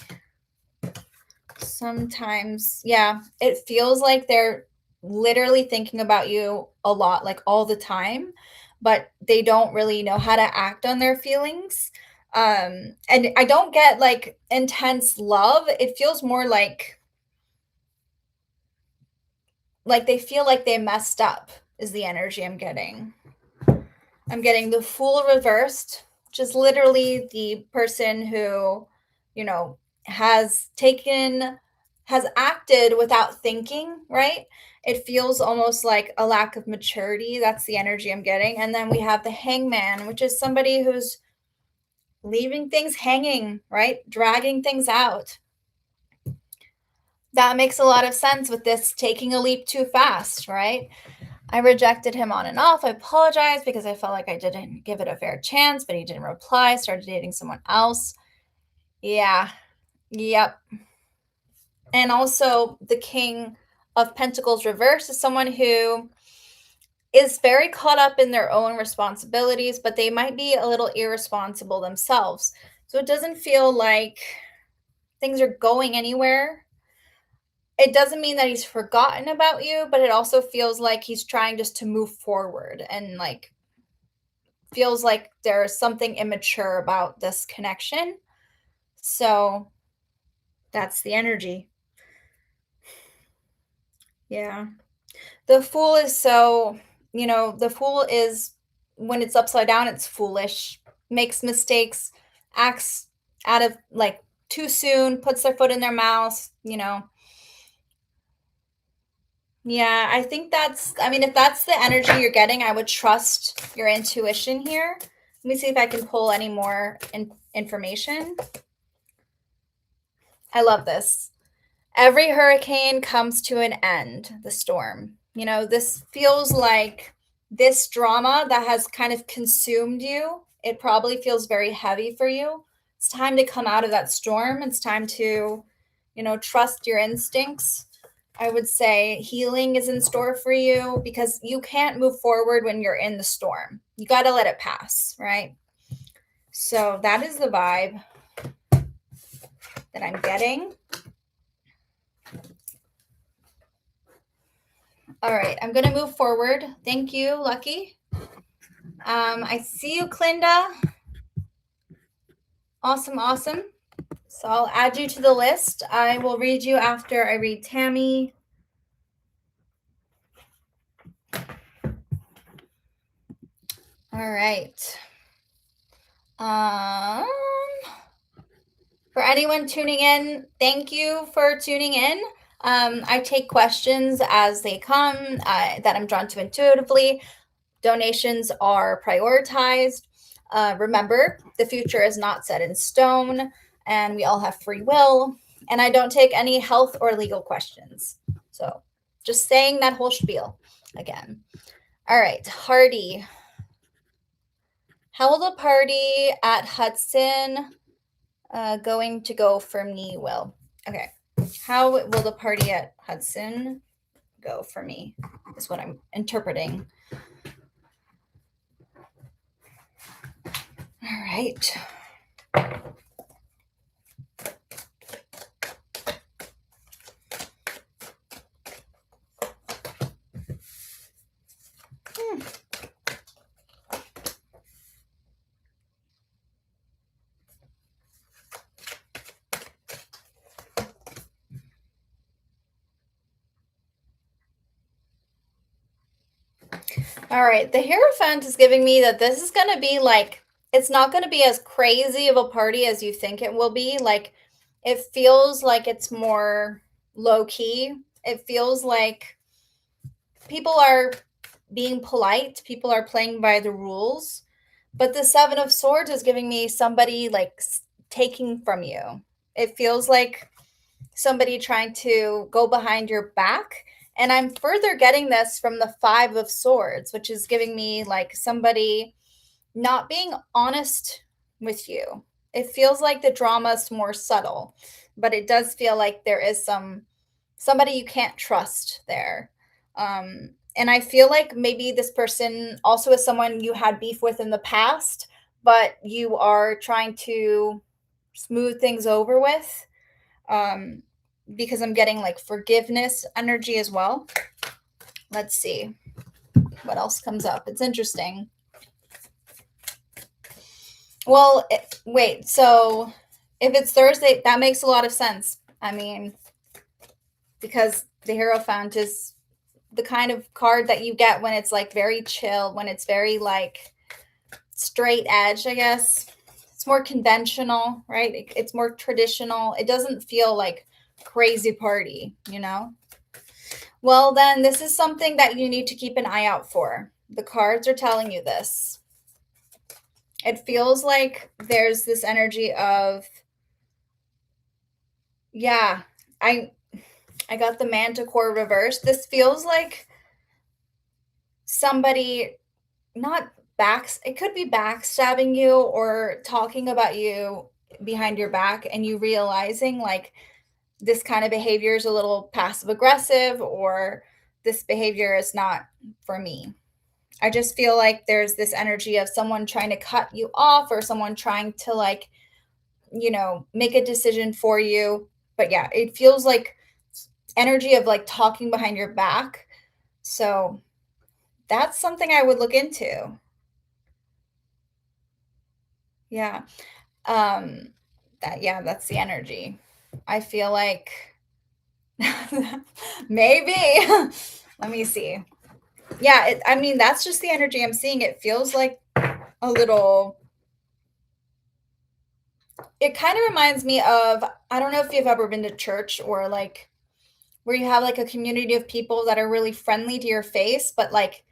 Sometimes, yeah, it feels like they're literally thinking about you a lot, like all the time, but they don't really know how to act on their feelings. And I don't get like intense love. It feels more like they feel like they messed up is the energy I'm getting. I'm getting the Fool reversed, which is literally the person who, has acted without thinking, right? It feels almost like a lack of maturity. That's the energy I'm getting. And then we have the Hangman, which is somebody who's leaving things hanging, right? Dragging things out. That makes a lot of sense with this taking a leap too fast, right? I rejected him on and off. I apologized because I felt like I didn't give it a fair chance, but he didn't reply. Started dating someone else. Yeah. Yep. And also the King of Pentacles reverse is someone who is very caught up in their own responsibilities, but they might be a little irresponsible themselves. So it doesn't feel like things are going anywhere. It doesn't mean that he's forgotten about you, but it also feels like he's trying just to move forward and like feels like there's something immature about this connection. So that's the energy. Yeah. The Fool is so, the Fool is when it's upside down, it's foolish, makes mistakes, acts out of like too soon, puts their foot in their mouth, Yeah, I think if that's the energy you're getting, I would trust your intuition here. Let me see if I can pull any more information. I love this. Every hurricane comes to an end, the storm. This feels like this drama that has kind of consumed you. It probably feels very heavy for you. It's time to come out of that storm. It's time to, trust your instincts. I would say healing is in store for you because you can't move forward when you're in the storm. You got to let it pass, right? So that is the vibe that I'm getting. All right, I'm going to move forward. Thank you, Lucky. I see you, Clinda. Awesome, awesome. So I'll add you to the list. I will read you after I read Tammy. All right. For anyone tuning in, thank you for tuning in. I take questions as they come that I'm drawn to intuitively. Donations are prioritized. Remember, the future is not set in stone, and we all have free will. And I don't take any health or legal questions. So just saying that whole spiel again. All right, Hardy. How will the party at Hudson going to go for me, Will? Okay. How will the party at Hudson go for me is what I'm interpreting. All right. All right, the Hierophant is giving me that this is going to be like, it's not going to be as crazy of a party as you think it will be. Like, it feels like it's more low key. It feels like people are being polite, people are playing by the rules. But the Seven of Swords is giving me somebody like taking from you. It feels like somebody trying to go behind your back. And I'm further getting this from the Five of Swords, which is giving me like somebody not being honest with you. It feels like the drama is more subtle, but it does feel like there is somebody you can't trust there. And I feel like maybe this person also is someone you had beef with in the past, but you are trying to smooth things over with. Because I'm getting like forgiveness energy as well. Let's see what else comes up. It's interesting. Well, wait, so if it's Thursday, that makes a lot of sense. I mean, because the Hierophant is the kind of card that you get when it's like very chill, when it's very like straight edge, I guess. It's more conventional, right? It's more traditional. It doesn't feel like crazy party, Well, then this is something that you need to keep an eye out for. The cards are telling you this. It feels like there's this energy of, yeah, I got the Manticore reversed. This feels like somebody not it could be backstabbing you or talking about you behind your back, and you realizing like this kind of behavior is a little passive aggressive, or this behavior is not for me. I just feel like there's this energy of someone trying to cut you off, or someone trying to like, make a decision for you. But yeah, it feels like energy of like talking behind your back. So that's something I would look into. Yeah. That's the energy. I feel like maybe. Let me see. Yeah, that's just the energy I'm seeing. It feels like a little, it kind of reminds me of, I don't know if you've ever been to church or like where you have like a community of people that are really friendly to your face, but like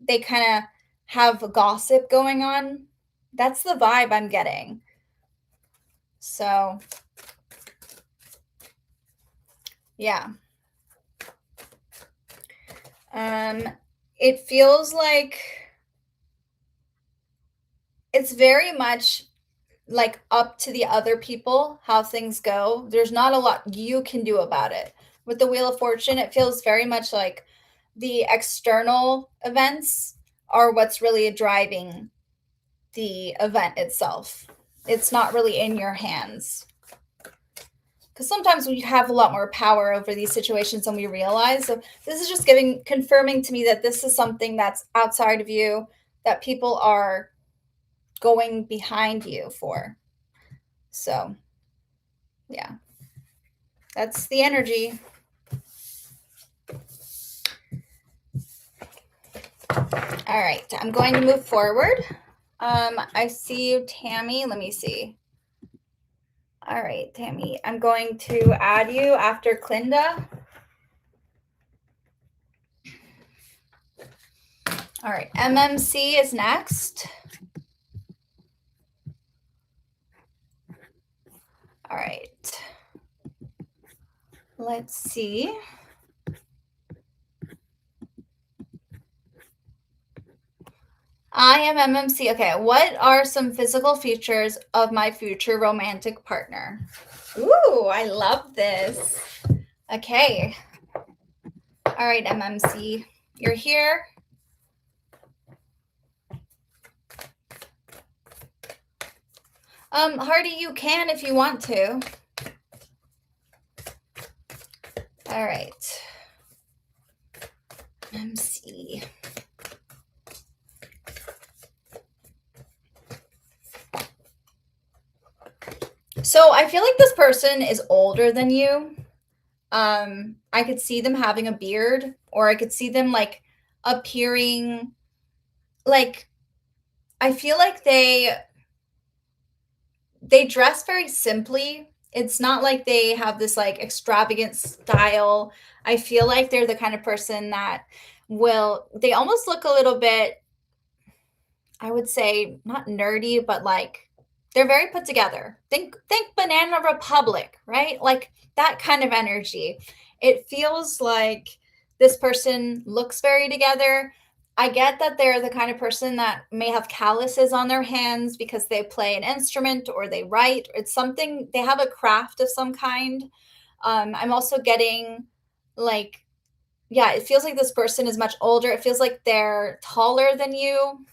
they kind of have gossip going on. That's the vibe I'm getting. So, yeah. It feels like it's very much like up to the other people how things go. There's not a lot you can do about it. With the Wheel of Fortune, it feels very much like the external events are what's really driving the event itself. It's not really in your hands. Because sometimes we have a lot more power over these situations than we realize. So this is just confirming to me that this is something that's outside of you, that people are going behind you for. So, yeah, that's the energy. All right, I'm going to move forward. I see you, Tammy. Let me see. All right, Tammy, I'm going to add you after Clinda. All right, MMC is next. All right. Let's see. I am MMC. Okay, what are some physical features of my future romantic partner? Ooh, I love this. Okay. All right, MMC, you're here. Hardy, you can if you want to. All right. MMC. So I feel like this person is older than you. I could see them having a beard, or I could see them like appearing like, I feel like they dress very simply. It's not like they have this like extravagant style. I feel like they're the kind of person that they almost look a little bit, I would say, not nerdy, but like they're very put together. Think Banana Republic, right? Like that kind of energy. It feels like this person looks very together. I get that they're the kind of person that may have calluses on their hands because they play an instrument or they write. It's something, they have a craft of some kind. I'm also getting like, yeah, it feels like this person is much older. It feels like they're taller than you.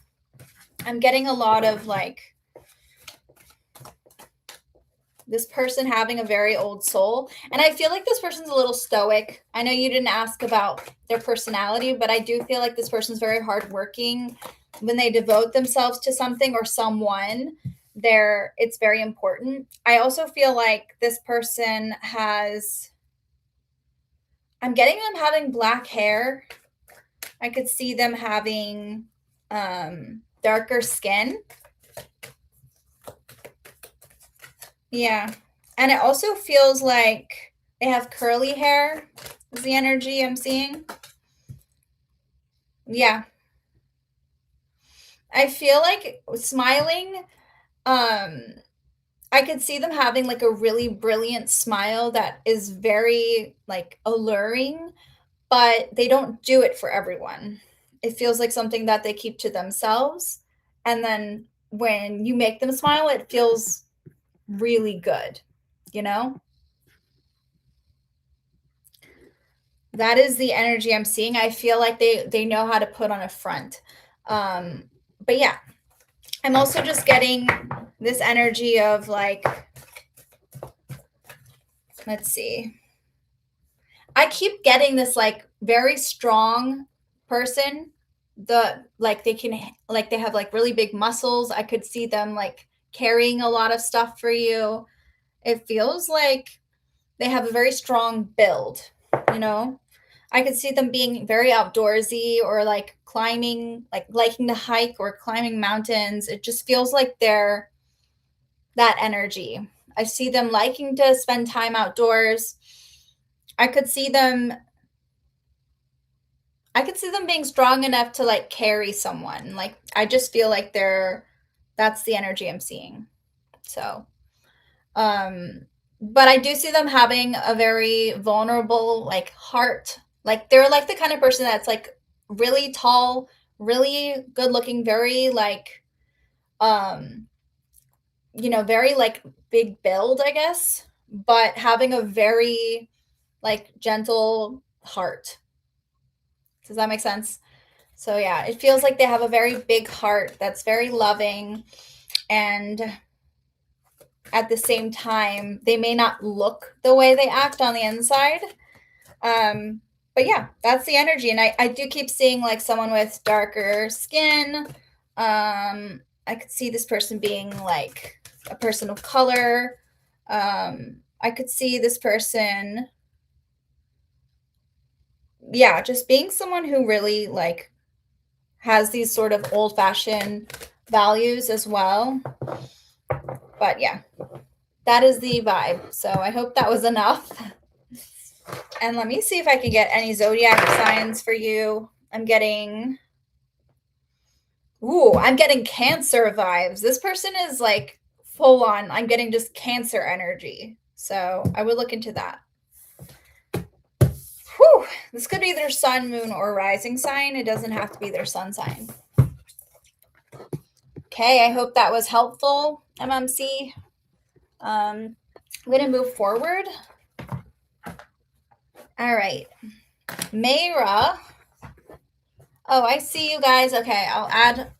I'm getting a lot of like this person having a very old soul. And I feel like this person's a little stoic. I know you didn't ask about their personality, but I do feel like this person's very hardworking. When they devote themselves to something or someone, it's very important. I also feel like this person I'm getting them having black hair. I could see them having darker skin. Yeah. And it also feels like they have curly hair, is the energy I'm seeing. Yeah. I feel like smiling, I could see them having like a really brilliant smile that is very like alluring, but they don't do it for everyone. It feels like something that they keep to themselves. And then when you make them smile, it feels really good, you know? That is the energy I'm seeing. I feel like they know how to put on a front. But yeah, I'm also just getting this energy of like, let's see. I keep getting this like very strong person. They have like really big muscles. I could see them like carrying a lot of stuff for you. It feels like they have a very strong build, you know? I could see them being very outdoorsy or like climbing, like liking to hike or climbing mountains. It just feels like they're that energy. I see them liking to spend time outdoors. I could see them being strong enough to like carry someone. Like I just feel like that's the energy I'm seeing. So, um but I do see them having a very vulnerable like heart. Like they're like the kind of person that's like really tall, really good looking, very like very like big build, I guess, but having a very like gentle heart. Does that make sense? So yeah, it feels like they have a very big heart that's very loving, and at the same time, they may not look the way they act on the inside. Um, but yeah, that's the energy. And I do keep seeing like someone with darker skin. I could see this person being like a person of color. I could see this person, yeah, just being someone who really like has these sort of old fashioned values as well. But yeah, that is the vibe. So I hope that was enough. And let me see if I can get any zodiac signs for you. I'm getting Cancer vibes. This person is like full on. I'm getting just Cancer energy. So I would look into that. Whew. This could be their sun, moon, or rising sign. It doesn't have to be their sun sign. Okay, I hope that was helpful, MMC. I'm going to move forward. All right. Mayra. Oh, I see you guys. Okay, I'll add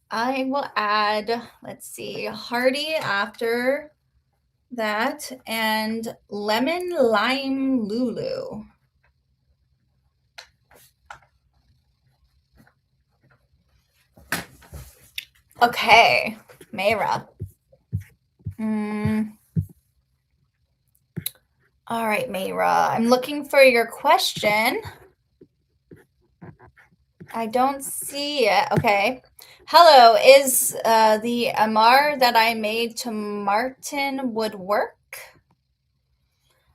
I will add, let's see, Hardy after that, and Lemon Lime Lulu. Okay, Mayra. All right, Mayra. I'm looking for your question. I don't see it. Okay. Hello, is the Amar that I made to Martin would work?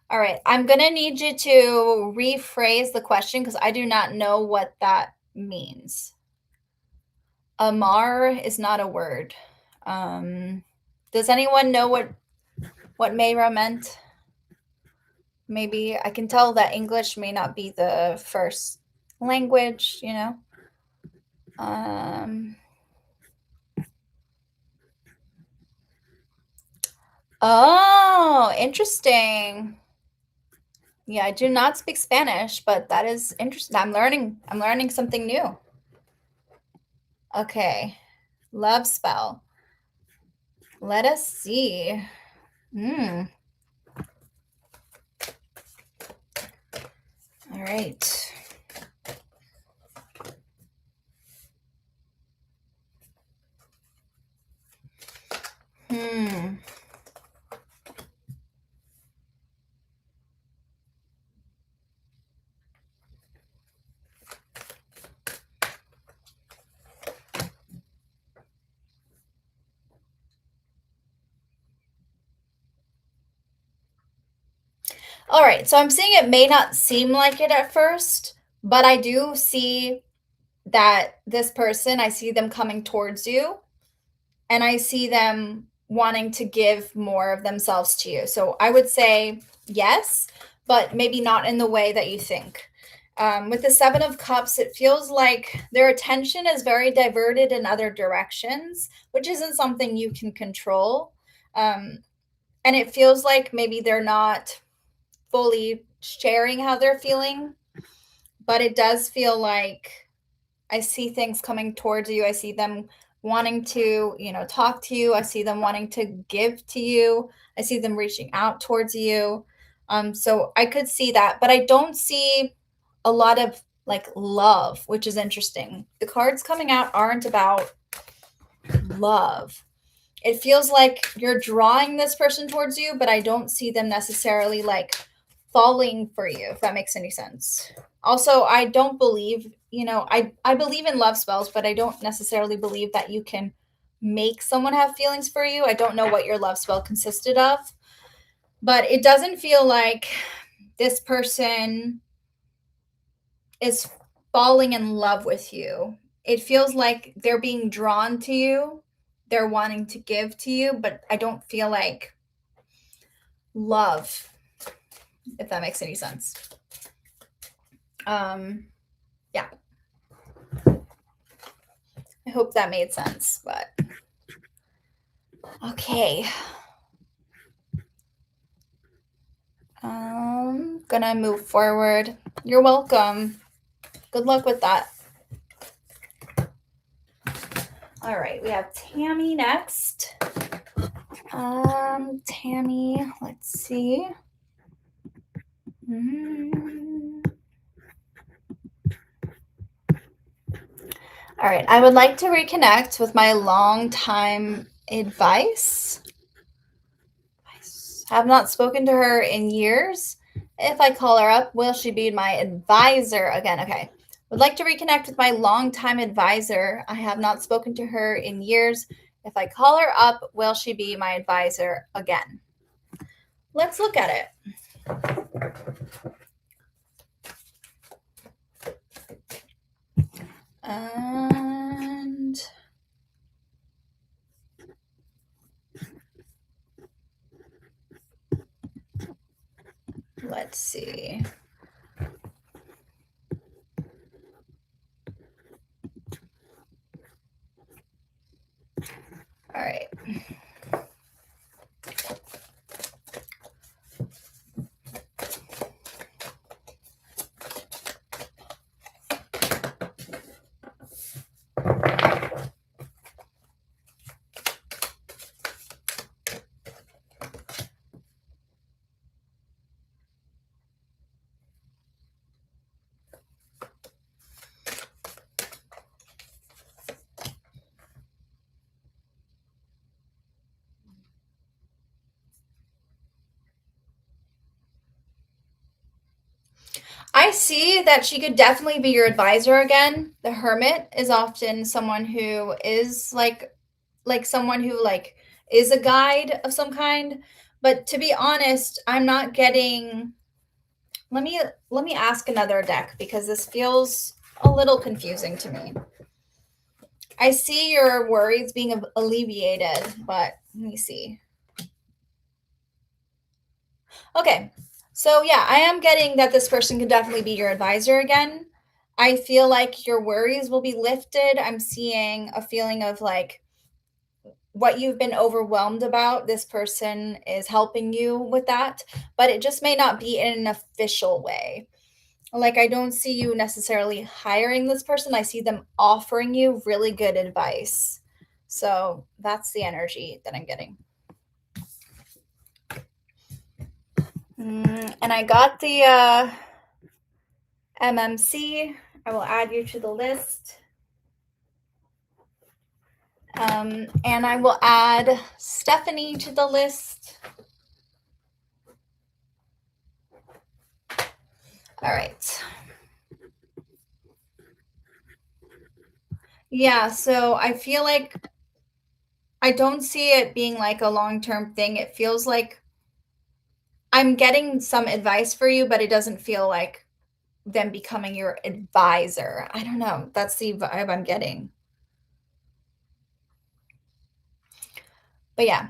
All right. I'm going to need you to rephrase the question because I do not know what that means. Amar is not a word. Does anyone know what Mayra meant? Maybe I can tell that English may not be the first language, you know? Oh, interesting. Yeah, I do not speak Spanish, but that is interesting. I'm learning something new. Okay. Love spell. Let us see. All right. All right, so I'm seeing it may not seem like it at first, but I do see that this person, I see them coming towards you, and I see them wanting to give more of themselves to you. So I would say yes, but maybe not in the way that you think. With the Seven of Cups, it feels like their attention is very diverted in other directions, which isn't something you can control. And it feels like maybe they're not fully sharing how they're feeling, but it does feel like I see things coming towards you. I see them wanting to, talk to you. I see them wanting to give to you. I see them reaching out towards you. So I could see that, but I don't see a lot of like love, which is interesting. The cards coming out aren't about love. It feels like you're drawing this person towards you, but I don't see them necessarily like falling for you, if that makes any sense. Also, I don't believe, I believe in love spells, but I don't necessarily believe that you can make someone have feelings for you. I don't know what your love spell consisted of. But it doesn't feel like this person is falling in love with you. It feels like they're being drawn to you. They're wanting to give to you, but I don't feel like love, if that makes any sense. Yeah. I hope that made sense, but okay. Gonna move forward. You're welcome. Good luck with that. All right, we have Tammy next. Tammy, let's see. All right, I would like to reconnect with my longtime advice. I have not spoken to her in years. If I call her up, will she be my advisor again? Okay. Would like to reconnect with my longtime advisor. I have not spoken to her in years. If I call her up, will she be my advisor again? Let's look at it. And let's see. All right. I see that she could definitely be your advisor again. The hermit is often someone who is like someone who like is a guide of some kind. But to be honest, I'm not getting. Let me ask another deck because this feels a little confusing to me. I see your worries being alleviated, but let me see. Okay. So yeah, I am getting that this person can definitely be your advisor again. I feel like your worries will be lifted. I'm seeing a feeling of like what you've been overwhelmed about. This person is helping you with that, but it just may not be in an official way. Like, I don't see you necessarily hiring this person. I see them offering you really good advice. So that's the energy that I'm getting. And I got the MMC. I will add you to the list. And I will add Stephanie to the list. All right. Yeah, so I feel like I don't see it being like a long-term thing. It feels like I'm getting some advice for you, but it doesn't feel like them becoming your advisor. I don't know. That's the vibe I'm getting. But yeah.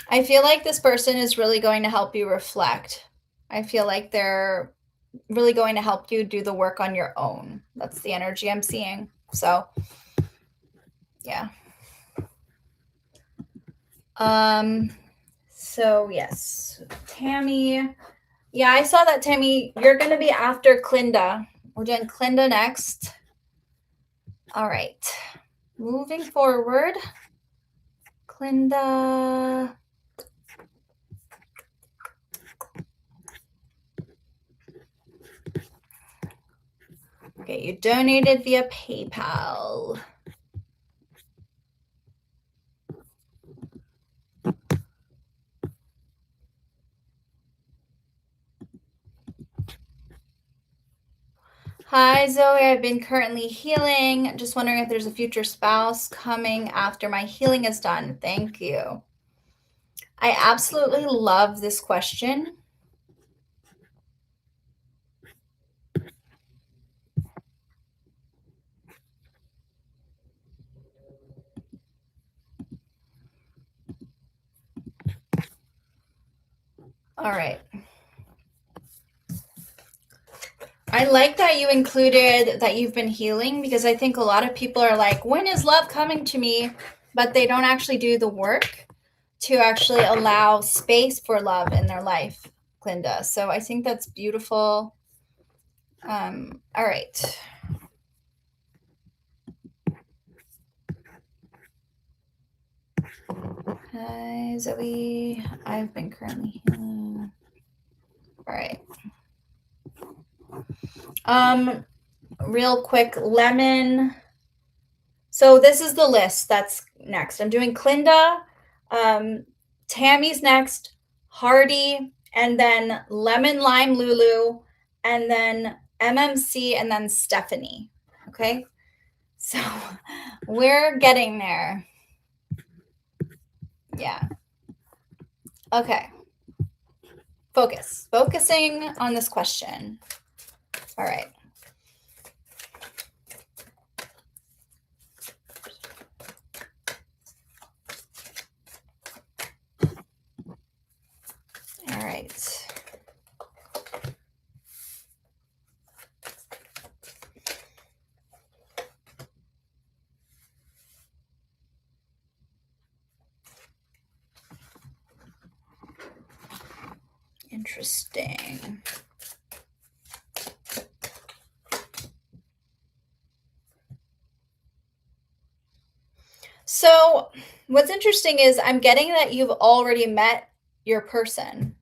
I feel like this person is really going to help you reflect. I feel like they're really going to help you do the work on your own. That's the energy I'm seeing. So, yeah. So yes, Tammy. Yeah, I saw that, Tammy. You're going to be after Clinda. We're doing Clinda next. All right. Moving forward. Clinda. Okay, you donated via PayPal. Hi, Zoe. I've been currently healing. Just wondering if there's a future spouse coming after my healing is done. Thank you. I absolutely love this question. All right. I like that you included that you've been healing, because I think a lot of people are like, when is love coming to me? But they don't actually do the work to actually allow space for love in their life, Glinda. So I think that's beautiful. All right. Hi, Zoe. I've been currently healing. All right. Real quick, Lemon. So this is the list that's next. I'm doing Clinda, Tammy's next, Hardy, and then Lemon Lime Lulu, and then MMC, and then Stephanie. Okay. So we're getting there. Yeah. Okay. Focusing on this question. All right. All right. Interesting. So what's interesting is I'm getting that you've already met your person.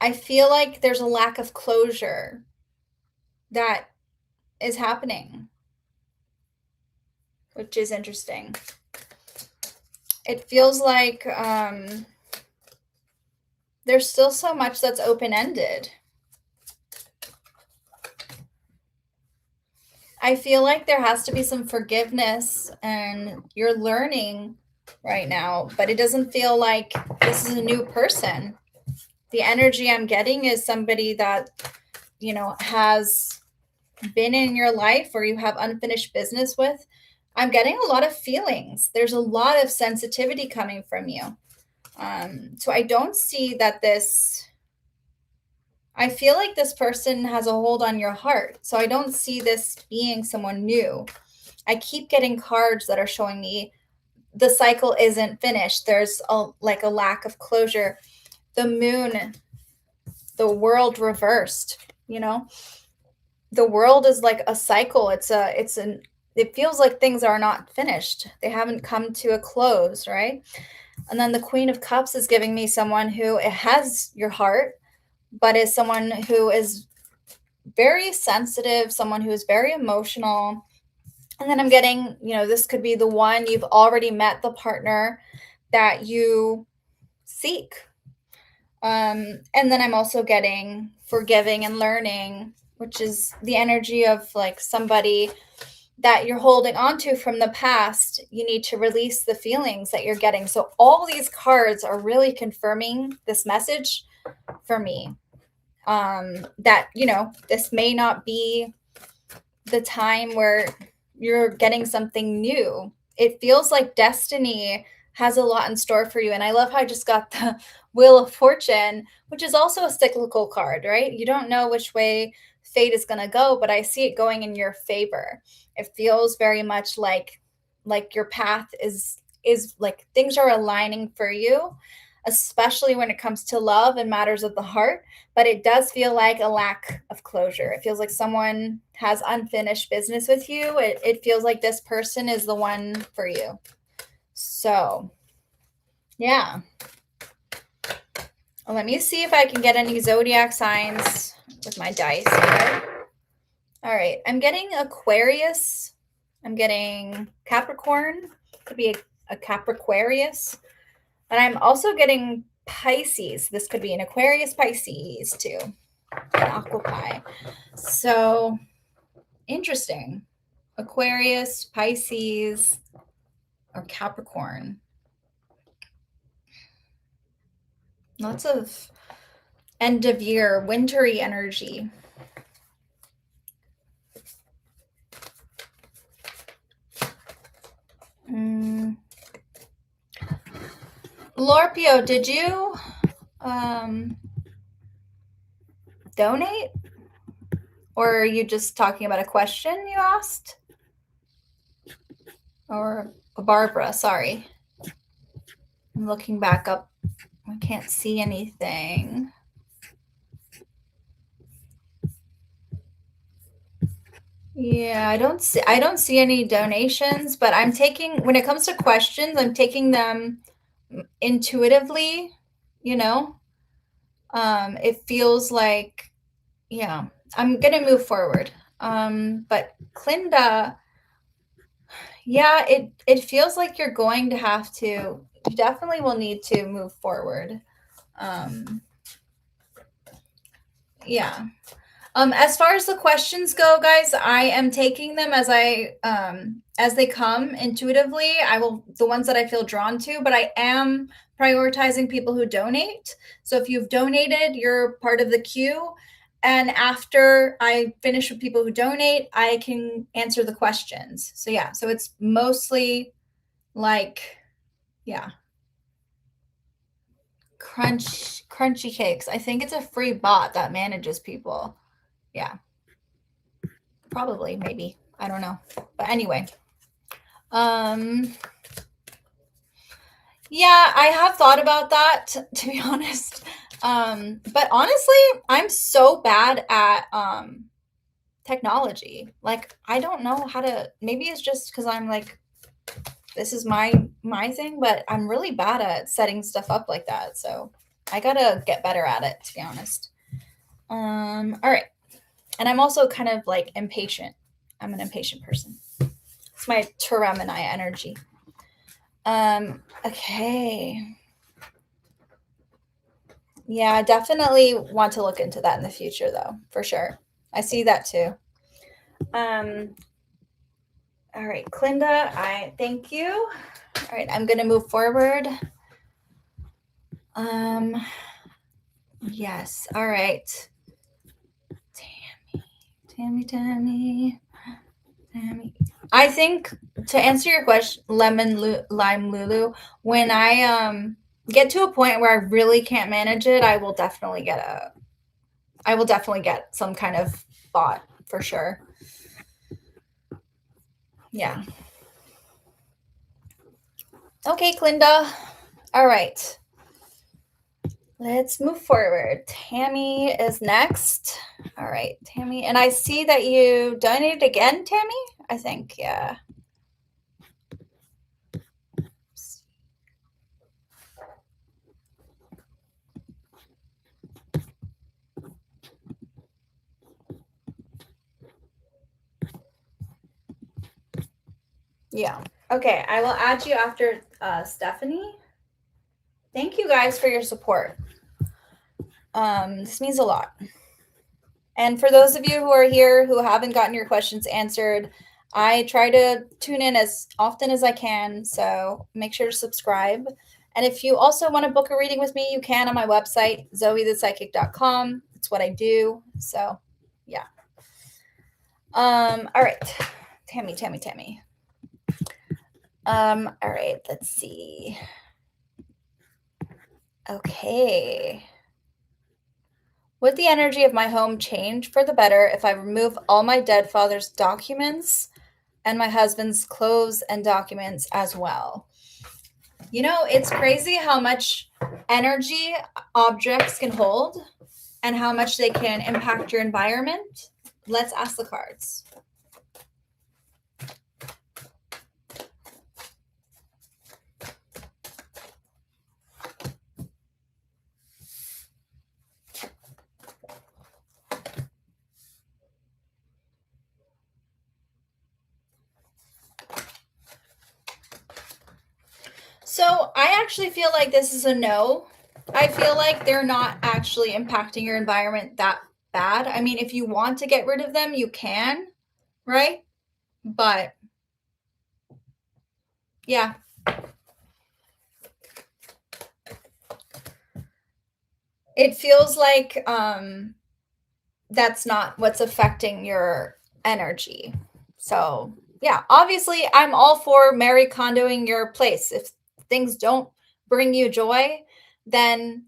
I feel like there's a lack of closure that is happening, which is interesting. It feels like there's still so much that's open-ended. I feel like there has to be some forgiveness, and you're learning right now, but it doesn't feel like this is a new person. The energy I'm getting is somebody that, you know, has been in your life or you have unfinished business with. I'm getting a lot of feelings. There's a lot of sensitivity coming from you. So I don't see that I feel like this person has a hold on your heart. So I don't see this being someone new. I keep getting cards that are showing me the cycle isn't finished. There's a lack of closure. The moon, the world reversed, you know? The world is like a cycle. It feels like things are not finished. They haven't come to a close, right? And then the Queen of Cups is giving me someone who has your heart, but is someone who is very sensitive, someone who is very emotional. And then I'm getting, this could be the one you've already met, the partner that you seek. And then I'm also getting forgiving and learning, which is the energy of like somebody that you're holding on to from the past. You need to release the feelings that you're getting. So all these cards are really confirming this message for me, that, this may not be the time where you're getting something new. It feels like destiny has a lot in store for you. And I love how I just got the Wheel of Fortune, which is also a cyclical card, right? You don't know which way fate is going to go, but I see it going in your favor. It feels very much like your path is like things are aligning for you, especially when it comes to love and matters of the heart. But it does feel like a lack of closure. It feels like someone has unfinished business with you. It feels like this person is the one for you. So, yeah. Let me see if I can get any zodiac signs with my dice here. All right. I'm getting Aquarius. I'm getting Capricorn. Could be a Capricornius. And I'm also getting Pisces. This could be an Aquarius Pisces too. Octopi. So interesting. Aquarius, Pisces, or Capricorn. Lots of end of year, wintry energy. Lorpio, did you donate? Or are you just talking about a question you asked? Or Barbara, sorry. I'm looking back up. I can't see anything. Yeah, I don't see any donations, but I'm taking, when it comes to questions, I'm taking them intuitively, you know. It feels like, yeah, I'm gonna move forward. But Clinda, yeah, it feels like you're going to have to, you definitely will need to move forward. Yeah. As far as the questions go, guys, I am taking them as they come intuitively. The ones that I feel drawn to, but I am prioritizing people who donate. So if you've donated, you're part of the queue. And after I finish with people who donate, I can answer the questions. So yeah, so it's mostly like, yeah. Crunchy Cakes. I think it's a free bot that manages people. Yeah. Probably, maybe. I don't know. But anyway. Yeah, I have thought about that, to be honest. But honestly, I'm so bad at technology. Like, I don't know how to, maybe it's just because I'm like, this is my thing, but I'm really bad at setting stuff up like that. So I gotta get better at it, to be honest. All right. And I'm also kind of like impatient. I'm an impatient person. It's my Gemini energy. Okay. Yeah, I definitely want to look into that in the future, though, for sure. I see that too. All right, Clinda, I thank you. All right, I'm gonna move forward. Yes. All right. Tammy. I think to answer your question, lime Lulu, when I get to a point where I really can't manage it, I will definitely get some kind of bot for sure. Yeah. Okay, Clinda. All right. Let's move forward. Tammy is next. All right, Tammy. And I see that you donated again, Tammy? I think, yeah. Yeah. Okay, I will add you after Stephanie. Thank you guys for your support. This means a lot. And for those of you who are here who haven't gotten your questions answered, I try to tune in as often as I can. So make sure to subscribe. And if you also want to book a reading with me, you can on my website, zoethepsychic.com. That's what I do. So yeah. All right. Tammy. All right, let's see. Okay. Would the energy of my home change for the better if I remove all my dead father's documents and my husband's clothes and documents as well? You know, it's crazy how much energy objects can hold and how much they can impact your environment. Let's ask the cards. So I actually feel like this is a no. I feel like they're not actually impacting your environment that bad. I mean, if you want to get rid of them, you can, right? But yeah. It feels like that's not what's affecting your energy. So, yeah, obviously I'm all for Mary Kondoing your place. If things don't bring you joy, then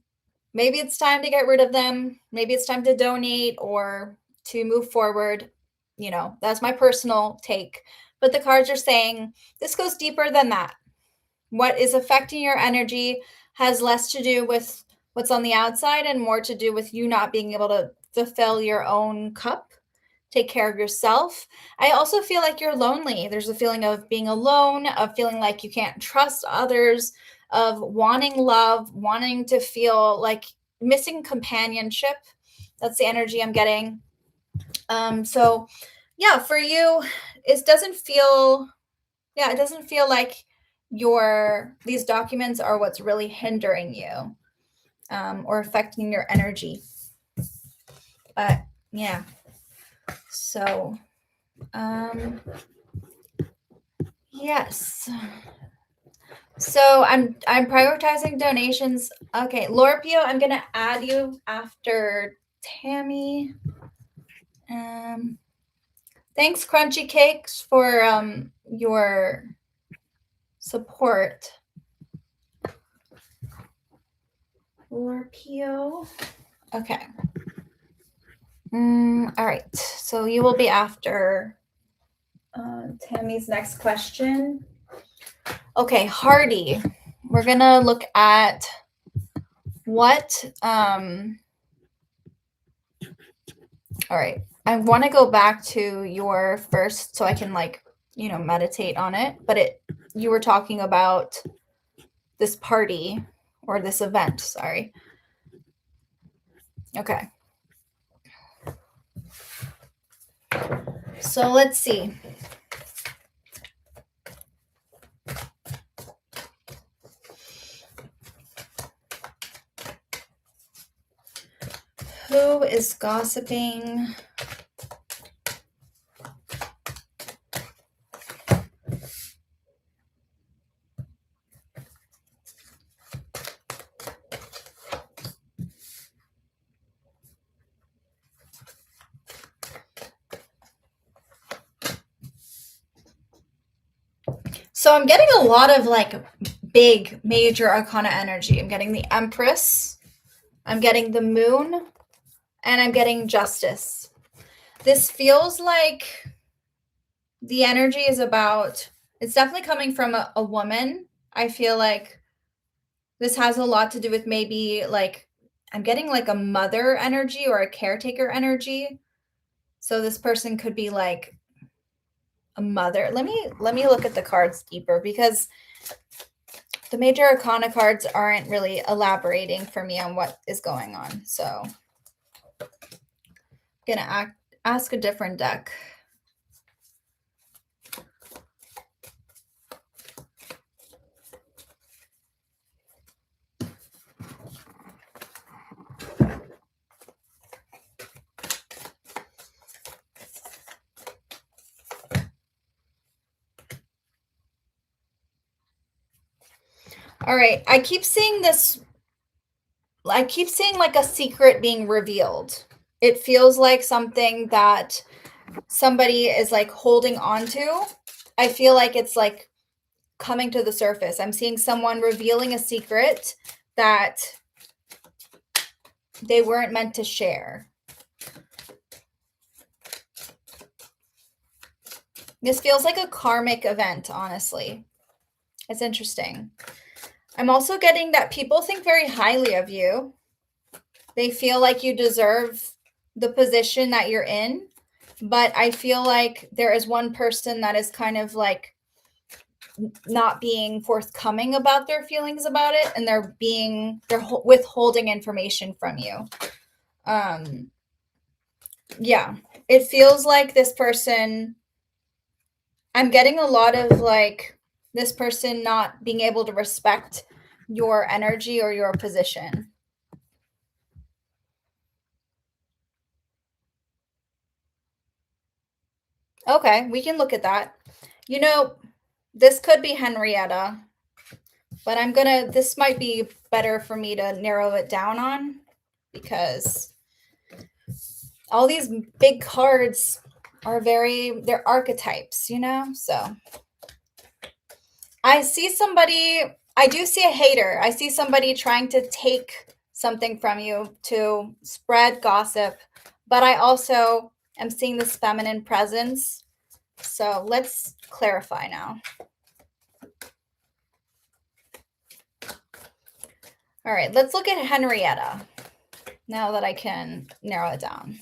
maybe it's time to get rid of them. Maybe it's time to donate or to move forward. You know, that's my personal take. But the cards are saying this goes deeper than that. What is affecting your energy has less to do with what's on the outside and more to do with you not being able to fulfill your own cup, take care of yourself. I also feel like you're lonely. There's a feeling of being alone, of feeling like you can't trust others, of wanting love, wanting to feel like missing companionship. That's the energy I'm getting. So yeah, for you, it doesn't feel it doesn't feel like these documents are what's really hindering you or affecting your energy. But yeah, so yes. So I'm prioritizing donations. Okay, Lorpio, I'm gonna add you after Tammy. Thanks, Crunchy Cakes, for your support. Lorpio. Okay. All right. So you will be after Tammy's next question. Okay, Hardy. We're gonna look at what. All right. I want to go back to your first, so I can meditate on it. But you were talking about this party or this event. Sorry. Okay. So let's see. Who is gossiping? So I'm getting a lot of big major arcana energy. I'm getting the Empress, I'm getting the Moon, and I'm getting Justice. This feels like the energy is it's definitely coming from a woman. I feel like this has a lot to do with maybe I'm getting a mother energy or a caretaker energy. So this person could be like a mother. Let me look at the cards deeper because the major arcana cards aren't really elaborating for me on what is going on. So I'm gonna ask a different deck. All right, I keep seeing this. I keep seeing a secret being revealed. It feels like something that somebody is holding on to. I feel like it's coming to the surface. I'm seeing someone revealing a secret that they weren't meant to share. This feels like a karmic event, honestly. It's interesting. I'm also getting that people think very highly of you. They feel like you deserve the position that you're in. But I feel like there is one person that is kind of not being forthcoming about their feelings about it, and they're withholding information from you. Yeah, it feels like this person, I'm getting a lot of this person not being able to respect your energy or your position. Okay, we can look at that. You know, this could be Henrietta, but this might be better for me to narrow it down on because all these big cards are they're archetypes, So I do see a hater. I see somebody trying to take something from you to spread gossip, but I also am seeing this feminine presence. So let's clarify now. All right, let's look at Henrietta now that I can narrow it down.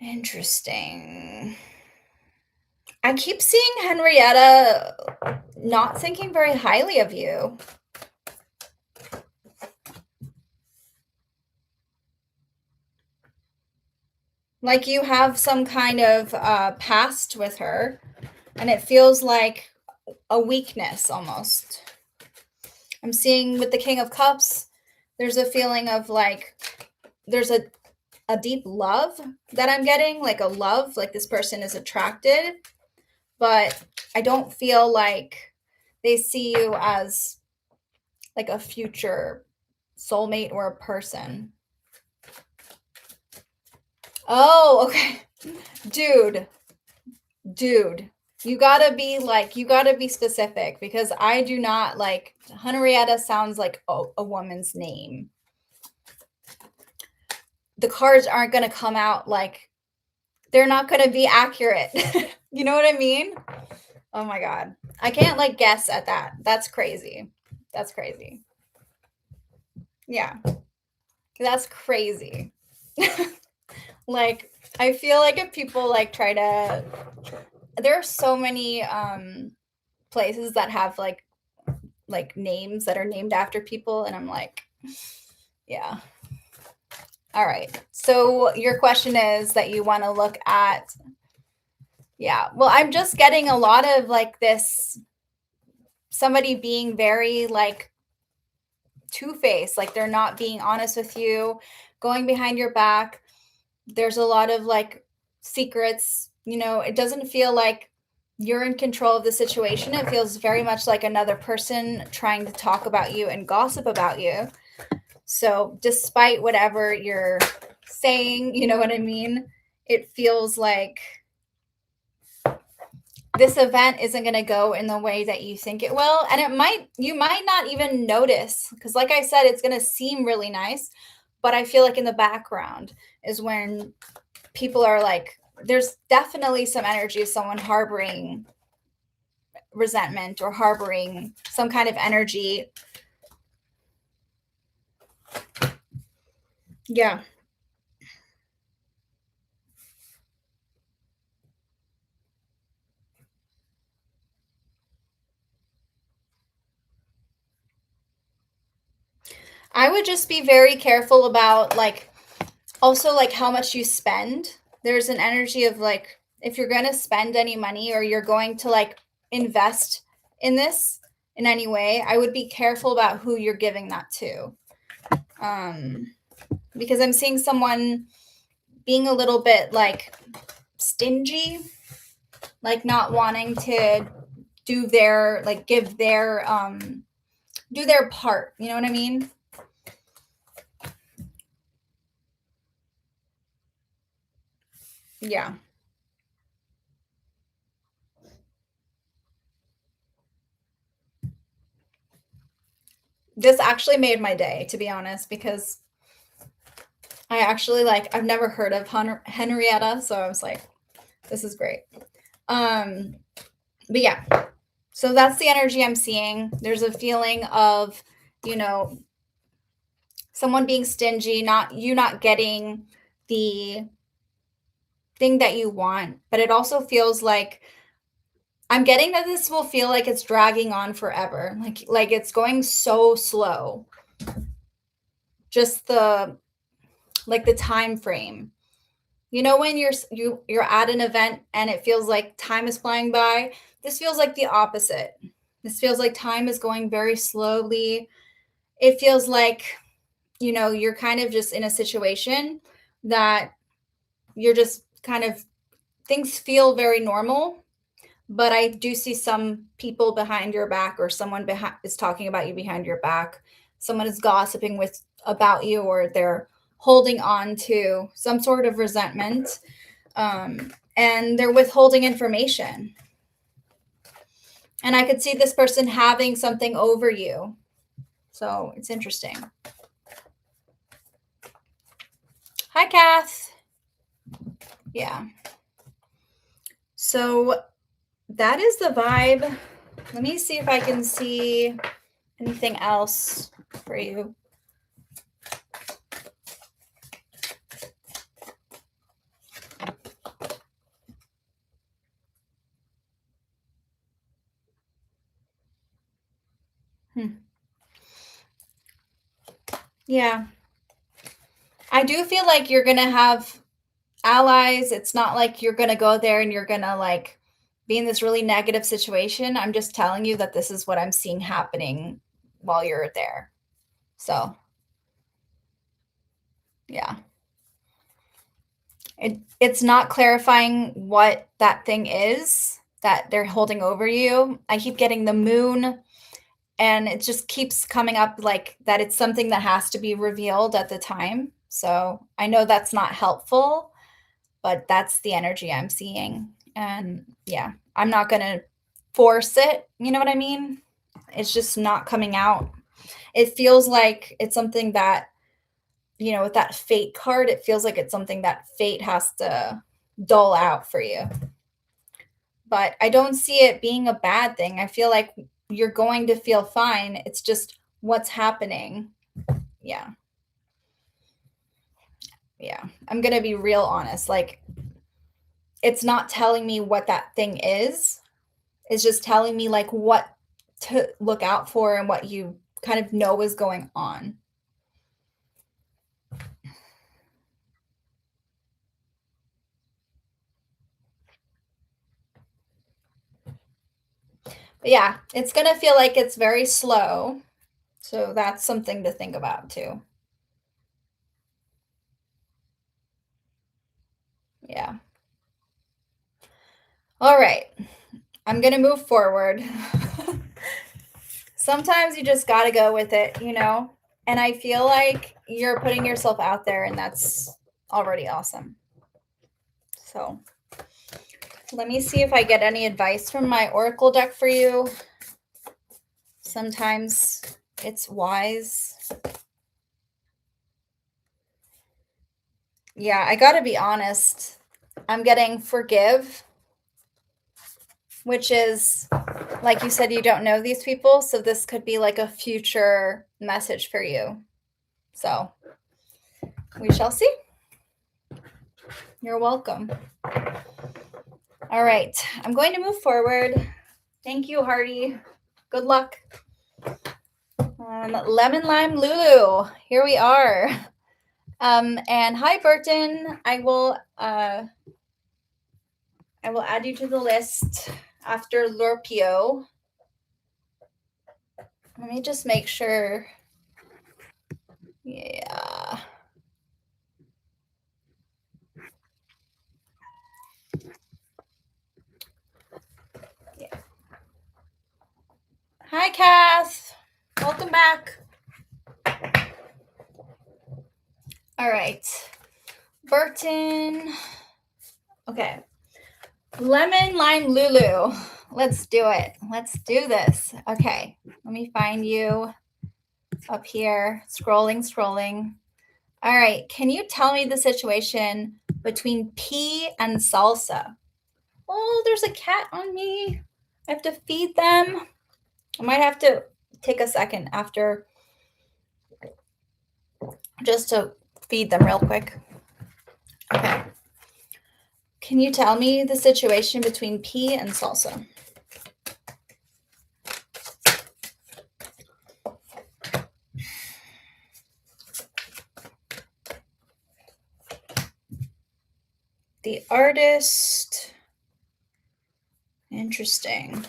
Interesting. I keep seeing Henrietta not thinking very highly of you. Like you have some kind of past with her, and it feels like a weakness almost. I'm seeing with the King of Cups, there's a feeling of like there's a deep love that I'm getting, like a love, like this person is attracted, but I don't feel like they see you as like a future soulmate or a person. Oh, okay. Dude, you gotta be specific because I do not like Henrietta sounds like a woman's name. The cards aren't gonna come out like they're not gonna be accurate. You know what I mean? Oh my God. I can't like guess at that. That's crazy. That's crazy. Yeah. That's crazy. Like, I feel like if people like try to, there are so many places that have like names that are named after people, and I'm like, yeah. All right. So your question is that you want to look at, yeah. Well, I'm just getting a lot of like this somebody being very like two-faced, like they're not being honest with you, going behind your back. There's a lot of like secrets, it doesn't feel like you're in control of the situation. It feels very much like another person trying to talk about you and gossip about you. So despite whatever you're saying, you know what I mean? It feels like this event isn't going to go in the way that you think it will. And you might not even notice because like I said, it's going to seem really nice, but I feel like in the background is when people are like, there's definitely some energy of someone harboring resentment or harboring some kind of energy. Yeah. I would just be very careful about like also like how much you spend. There's an energy of like if you're going to spend any money or you're going to like invest in this in any way, I would be careful about who you're giving that to. Because I'm seeing someone being a little bit like stingy, like not wanting to do their like give their do their part, you know what I mean? Yeah. This actually made my day, to be honest, because I actually like I've never heard of Henrietta, so I was like, this is great. But yeah, so that's the energy I'm seeing. There's a feeling of, someone being stingy, not getting the thing that you want, but it also feels like I'm getting that this will feel like it's dragging on forever. Like it's going so slow. Just the time frame. When you're at an event and it feels like time is flying by, this feels like the opposite. This feels like time is going very slowly. It feels like, you're kind of just in a situation that you're just kind of, things feel very normal, but I do see some people behind your back, or someone is talking about you behind your back. Someone is gossiping about you, or they're holding on to some sort of resentment, and they're withholding information. And I could see this person having something over you. So it's interesting. Hi, Kath. Yeah. So that is the vibe. Let me see if I can see anything else for you. Yeah. I do feel like you're going to have allies. It's not like you're going to go there and you're going to like be in this really negative situation. I'm just telling you that this is what I'm seeing happening while you're there. So, yeah. It's not clarifying what that thing is that they're holding over you. I keep getting the moon, and it just keeps coming up like that it's something that has to be revealed at the time. So I know that's not helpful, but that's the energy I'm seeing. And yeah, I'm not going to force it. You know what I mean? It's just not coming out. It feels like it's something that, with that fate card, it feels like it's something that fate has to dole out for you. But I don't see it being a bad thing. I feel like you're going to feel fine. It's just what's happening. Yeah. Yeah. I'm going to be real honest. Like, it's not telling me what that thing is. It's just telling me like what to look out for and what you kind of know is going on. But yeah, it's going to feel like it's very slow. So that's something to think about too. Yeah. All right. I'm going to move forward. Sometimes you just got to go with it, And I feel like you're putting yourself out there, and that's already awesome. So let me see if I get any advice from my oracle deck for you. Sometimes it's wise. Yeah, I got to be honest. I'm getting forgive, which is, like you said, you don't know these people. So this could be like a future message for you. So we shall see. You're welcome. All right. I'm going to move forward. Thank you, Hardy. Good luck. Lemon Lime Lulu. Here we are. And hi, Burton. I will add you to the list after Lorpio. Let me just make sure. Yeah. Hi, Kath. Welcome back. All right. Burton. Okay. Lemon Lime Lulu. Let's do it. Let's do this. Okay. Let me find you up here. Scrolling. All right. Can you tell me the situation between pea and salsa? Oh, there's a cat on me. I have to feed them. I might have to take a second after just to feed them real quick. Okay. Can you tell me the situation between pea and salsa? The artist. Interesting.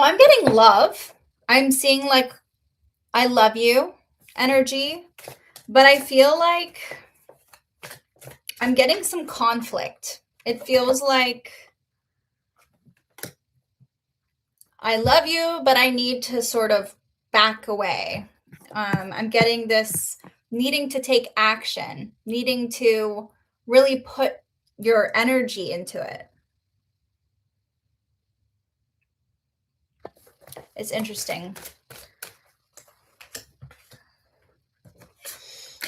So I'm getting love. I'm seeing like I love you energy, but I feel like I'm getting some conflict. It feels like I love you, but I need to sort of back away. I'm getting this needing to take action, needing to really put your energy into it. It's interesting.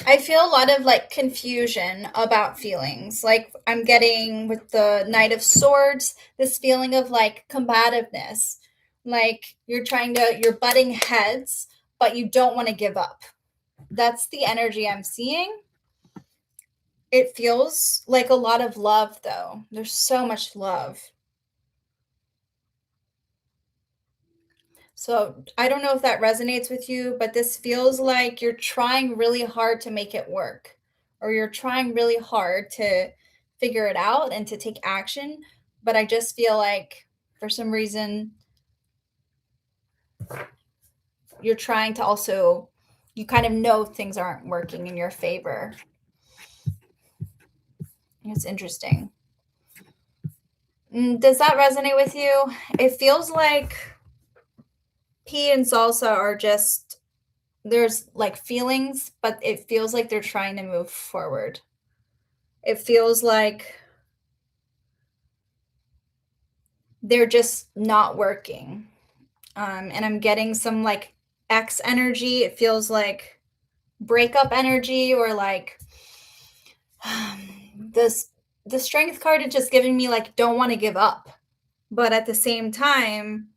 I feel a lot of like confusion about feelings. Like I'm getting with the Knight of Swords, this feeling of like combativeness. Like you're butting heads, but you don't want to give up. That's the energy I'm seeing. It feels like a lot of love, though. There's so much love. So I don't know if that resonates with you, but this feels like you're trying really hard to make it work, or you're trying really hard to figure it out and to take action. But I just feel like for some reason, you're trying to also, you kind of know things aren't working in your favor. It's interesting. Does that resonate with you? It feels like P and salsa are just there's like feelings, but it feels like they're trying to move forward. It feels like they're just not working. And I'm getting some like X energy. It feels like breakup energy or like this the strength card is just giving me like don't want to give up. But at the same time,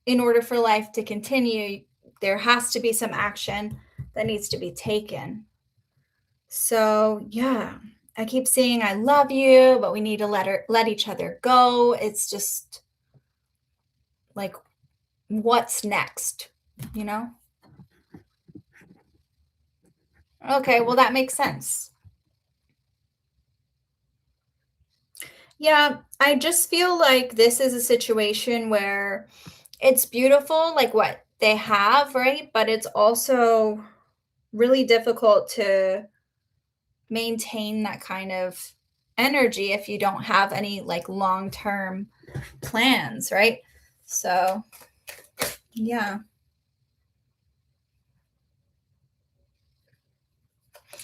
in order for life to continue, there has to be some action that needs to be taken. So, yeah, I keep saying I love you, but we need to let each other go. It's just like what's next, you know? Okay, well that makes sense. Yeah, I just feel like this is a situation where it's beautiful like what they have, right? But it's also really difficult to maintain that kind of energy if you don't have any like long-term plans, right? So, yeah.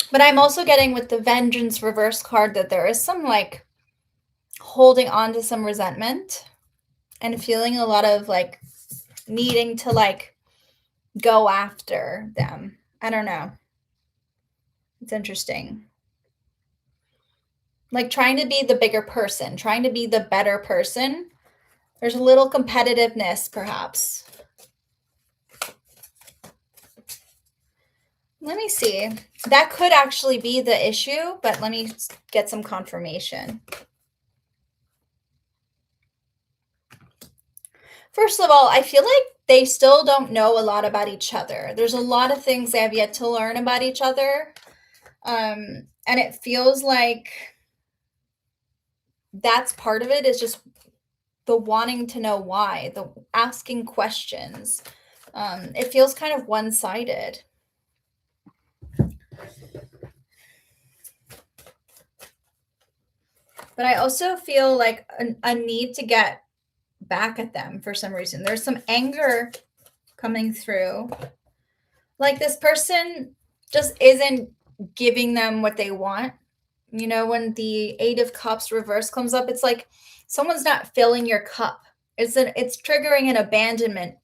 But I'm also getting with the vengeance reverse card that there is some like holding on to some resentment and feeling a lot of like needing to like go after them. I don't know. It's interesting. Like trying to be the bigger person, trying to be the better person. There's a little competitiveness, perhaps. Let me see. That could actually be the issue, but let me get some confirmation. First of all, I feel like they still don't know a lot about each other. There's a lot of things they have yet to learn about each other. And it feels like that's part of it is just the wanting to know why, the asking questions. It feels kind of one sided. But I also feel like a need to get back at them for some reason. There's some anger coming through. Like this person just isn't giving them what they want. You know, when the Eight of Cups reverse comes up, it's like someone's not filling your cup. It's triggering an abandonment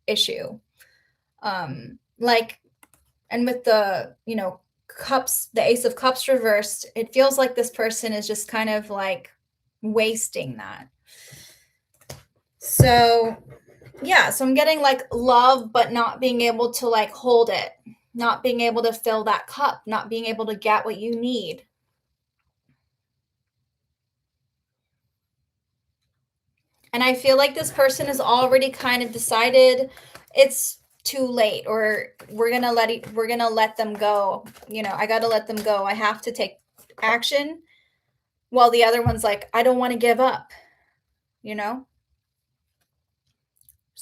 issue. Like and with the, cups, the Ace of Cups reversed, it feels like this person is just kind of like wasting that. So, yeah, so I'm getting like love, but not being able to like hold it, not being able to fill that cup, not being able to get what you need. And I feel like this person has already kind of decided it's too late or we're going to let them go. I got to let them go. I have to take action while the other one's like I don't want to give up, you know?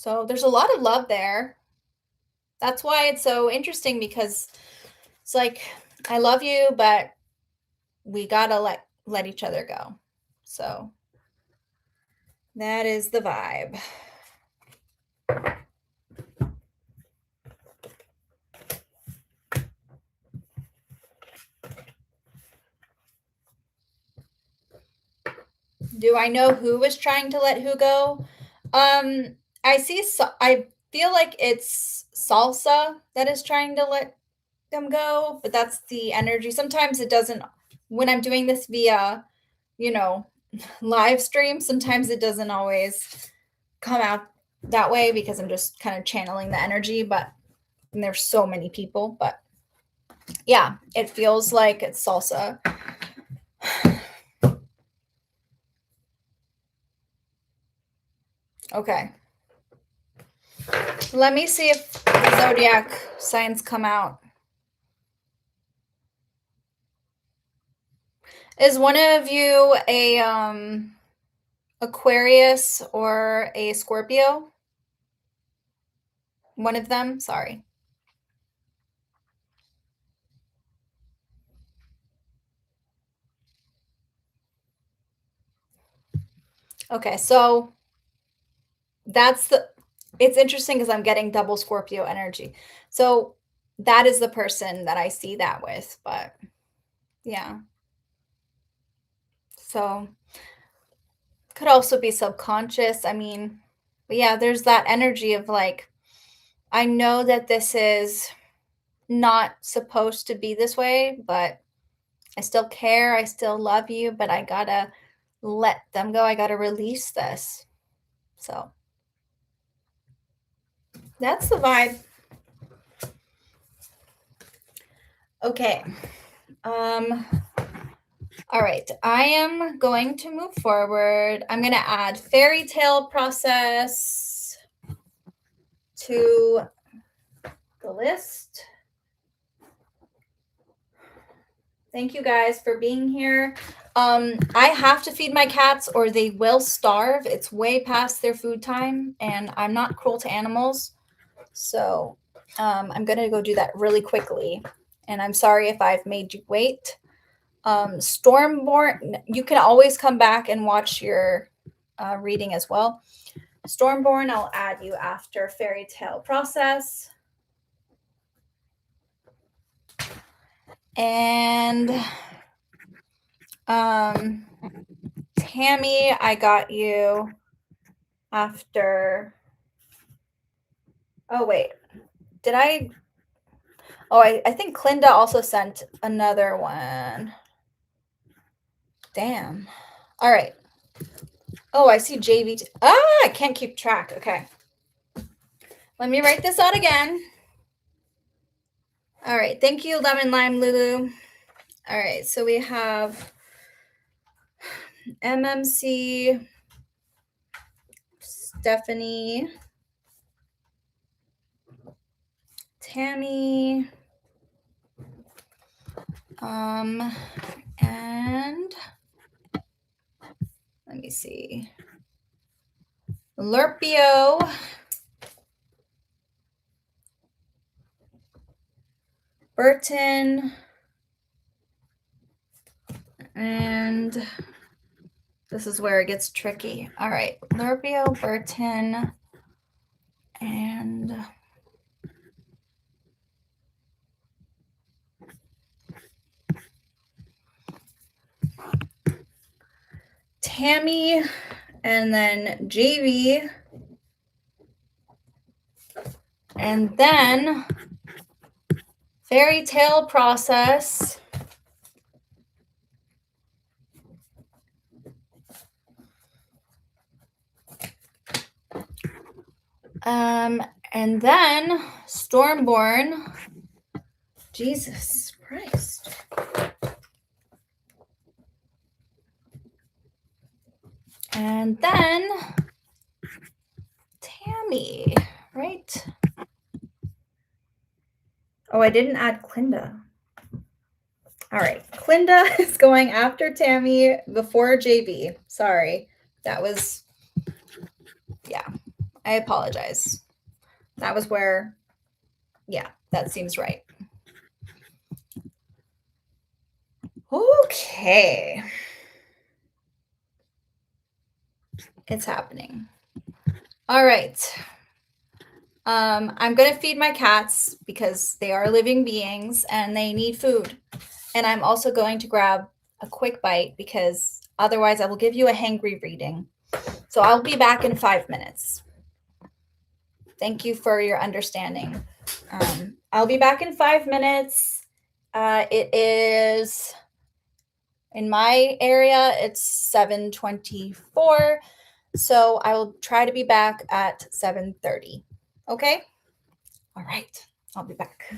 So there's a lot of love there. That's why it's so interesting, because it's like, I love you, but we gotta let each other go. So that is the vibe. Do I know who is trying to let who go? I feel like it's Salsa that is trying to let them go, but that's the energy. Sometimes it doesn't, when I'm doing this via, you know, live stream, sometimes it doesn't always come out that way because I'm just kind of channeling the energy, but and there's so many people, but yeah, it feels like it's Salsa. Okay. Let me see if the zodiac signs come out. Is one of you a Aquarius or a Scorpio? One of them? Sorry. Okay, so it's interesting because I'm getting double Scorpio energy. So that is the person that I see that with, but yeah. So could also be subconscious. I mean, but yeah, there's that energy of like, I know that this is not supposed to be this way, but I still care. I still love you, but I gotta let them go. I gotta release this. So that's the vibe. Okay. Um, all right. I am going to move forward. I'm gonna add fairy tale process to the list. Thank you guys for being here. I have to feed my cats or they will starve. It's way past their food time, and I'm not cruel to animals. So I'm going to go do that really quickly. And I'm sorry if I've made you wait. Stormborn, you can always come back and watch your reading as well. Stormborn, I'll add you after fairy tale process. And Tammy, I got you after. Oh, wait. Did I? Oh, I think Clinda also sent another one. Damn. All right. Oh, I see JV. I can't keep track. Okay. Let me write this out again. All right. Thank you, Lemon Lime Lulu. All right. So we have MMC, Stephanie, Tammy, and let me see. Lurpio, Burton, and this is where it gets tricky. All right, Lurpio, Burton, and Tammy, and then JV, and then fairy tale process. And then Stormborn. Jesus Christ. And then Tammy, right? Oh, I didn't add Clinda. All right. Clinda is going after Tammy before JB. Sorry. That was, yeah. I apologize. That was where, yeah, that seems right. Okay. It's happening. All right. I'm going to feed my cats because they are living beings and they need food. And I'm also going to grab a quick bite because otherwise I will give you a hangry reading. So I'll be back in 5 minutes. Thank you for your understanding. I'll be back in 5 minutes. It is in my area, it's 7:24. So I will try to be back at 7:30. Okay? All right. I'll be back.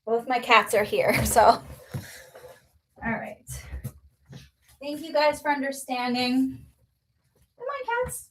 Both my cats are here. So, all right. Thank you guys for understanding. Come on, cats.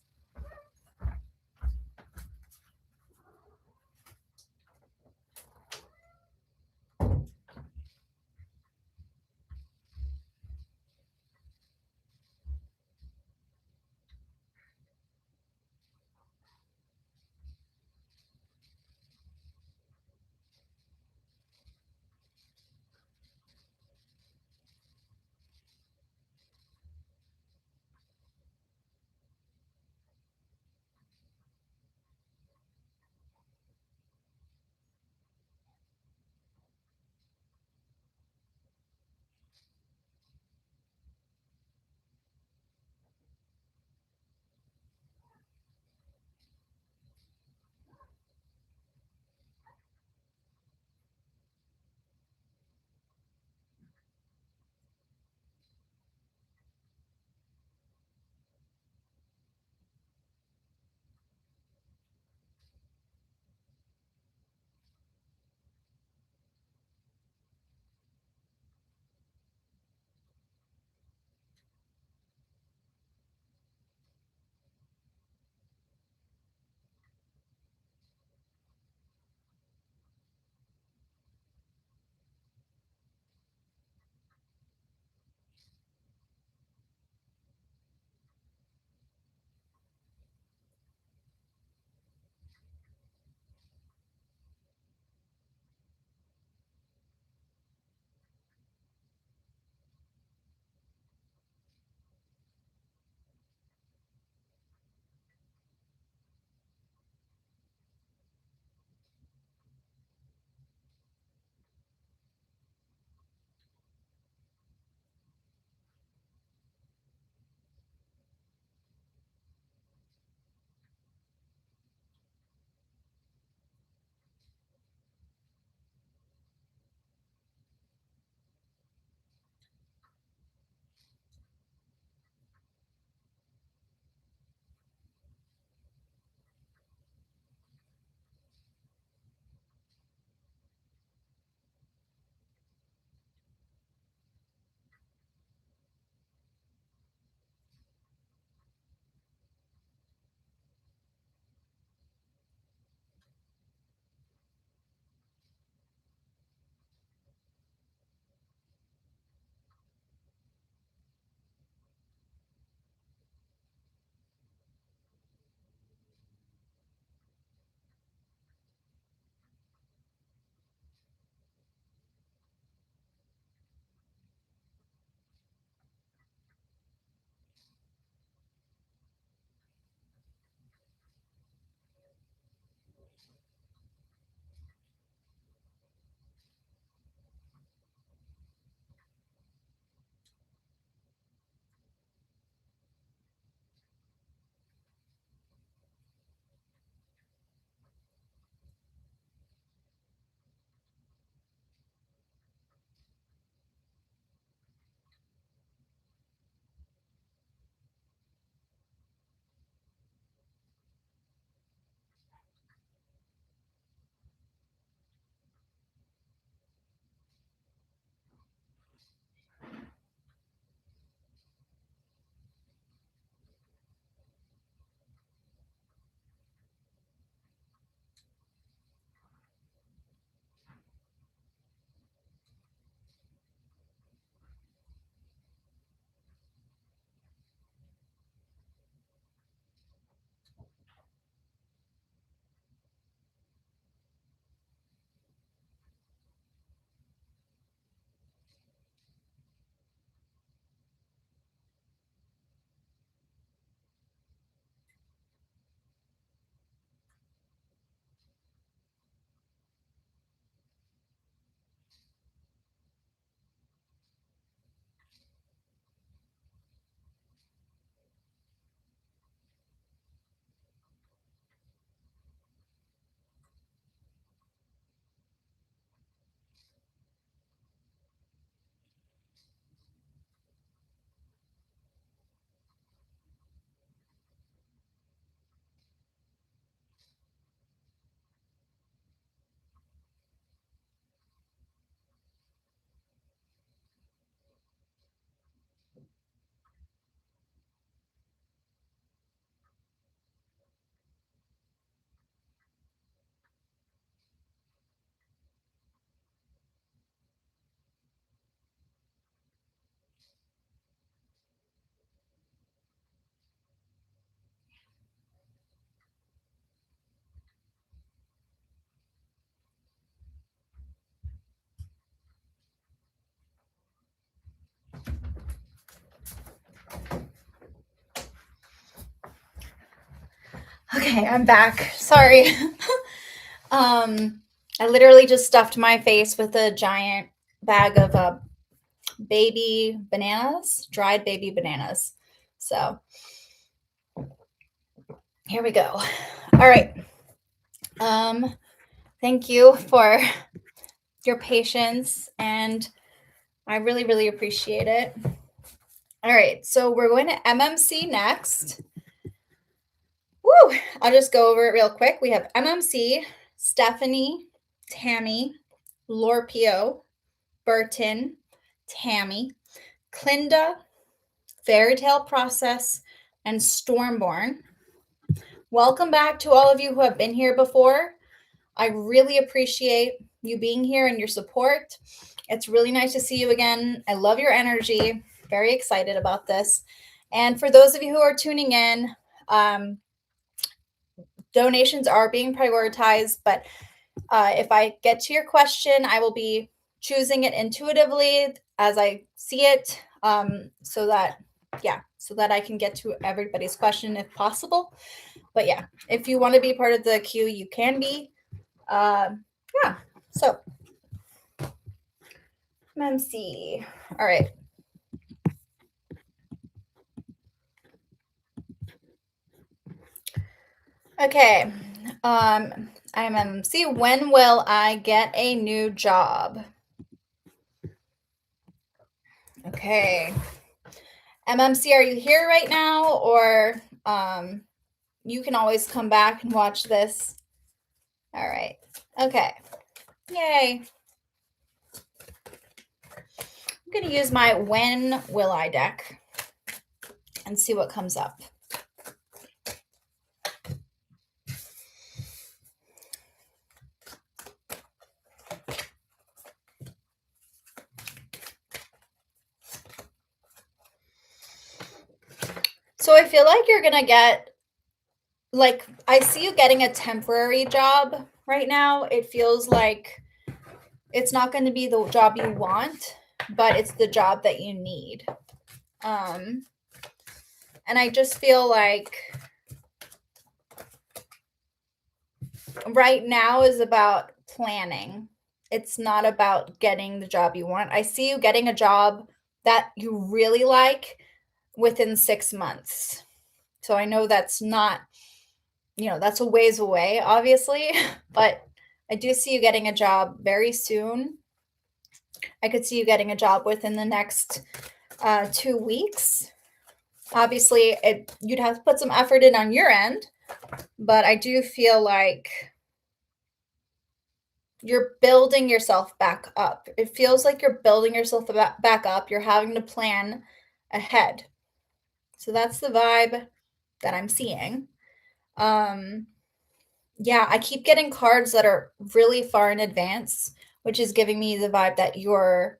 Okay, I'm back. Sorry. I literally just stuffed my face with a giant bag of baby bananas, dried baby bananas. So here we go. All right. Thank you for your patience, and I really, really appreciate it. All right, so we're going to MMC next. Woo! I'll just go over it real quick. We have MMC, Stephanie, Tammy, Lorpio, Burton, Tammy, Clinda, Fairy Tale Process, and Stormborn. Welcome back to all of you who have been here before. I really appreciate you being here and your support. It's really nice to see you again. I love your energy. Very excited about this. And for those of you who are tuning in, donations are being prioritized, but if I get to your question, I will be choosing it intuitively as I see it, so that I can get to everybody's question if possible. But yeah, if you want to be part of the queue, you can be. So MMC. All right. Okay. I'm MMC. When will I get a new job? Okay. MMC, are you here right now, or you can always come back and watch this? All right. Okay. Yay. I'm going to use my When Will I deck and see what comes up. So I feel like you're going to get, like, I see you getting a temporary job right now. It feels like it's not going to be the job you want, but it's the job that you need. And I just feel like right now is about planning. It's not about getting the job you want. I see you getting a job that you really like within 6 months. So I know that's not, that's a ways away, obviously, but I do see you getting a job very soon. I could see you getting a job within the next 2 weeks. Obviously, you'd have to put some effort in on your end, but I do feel like you're building yourself back up. It feels like you're building yourself back up. You're having to plan ahead. So that's the vibe that I'm seeing. Yeah, I keep getting cards that are really far in advance, which is giving me the vibe that you're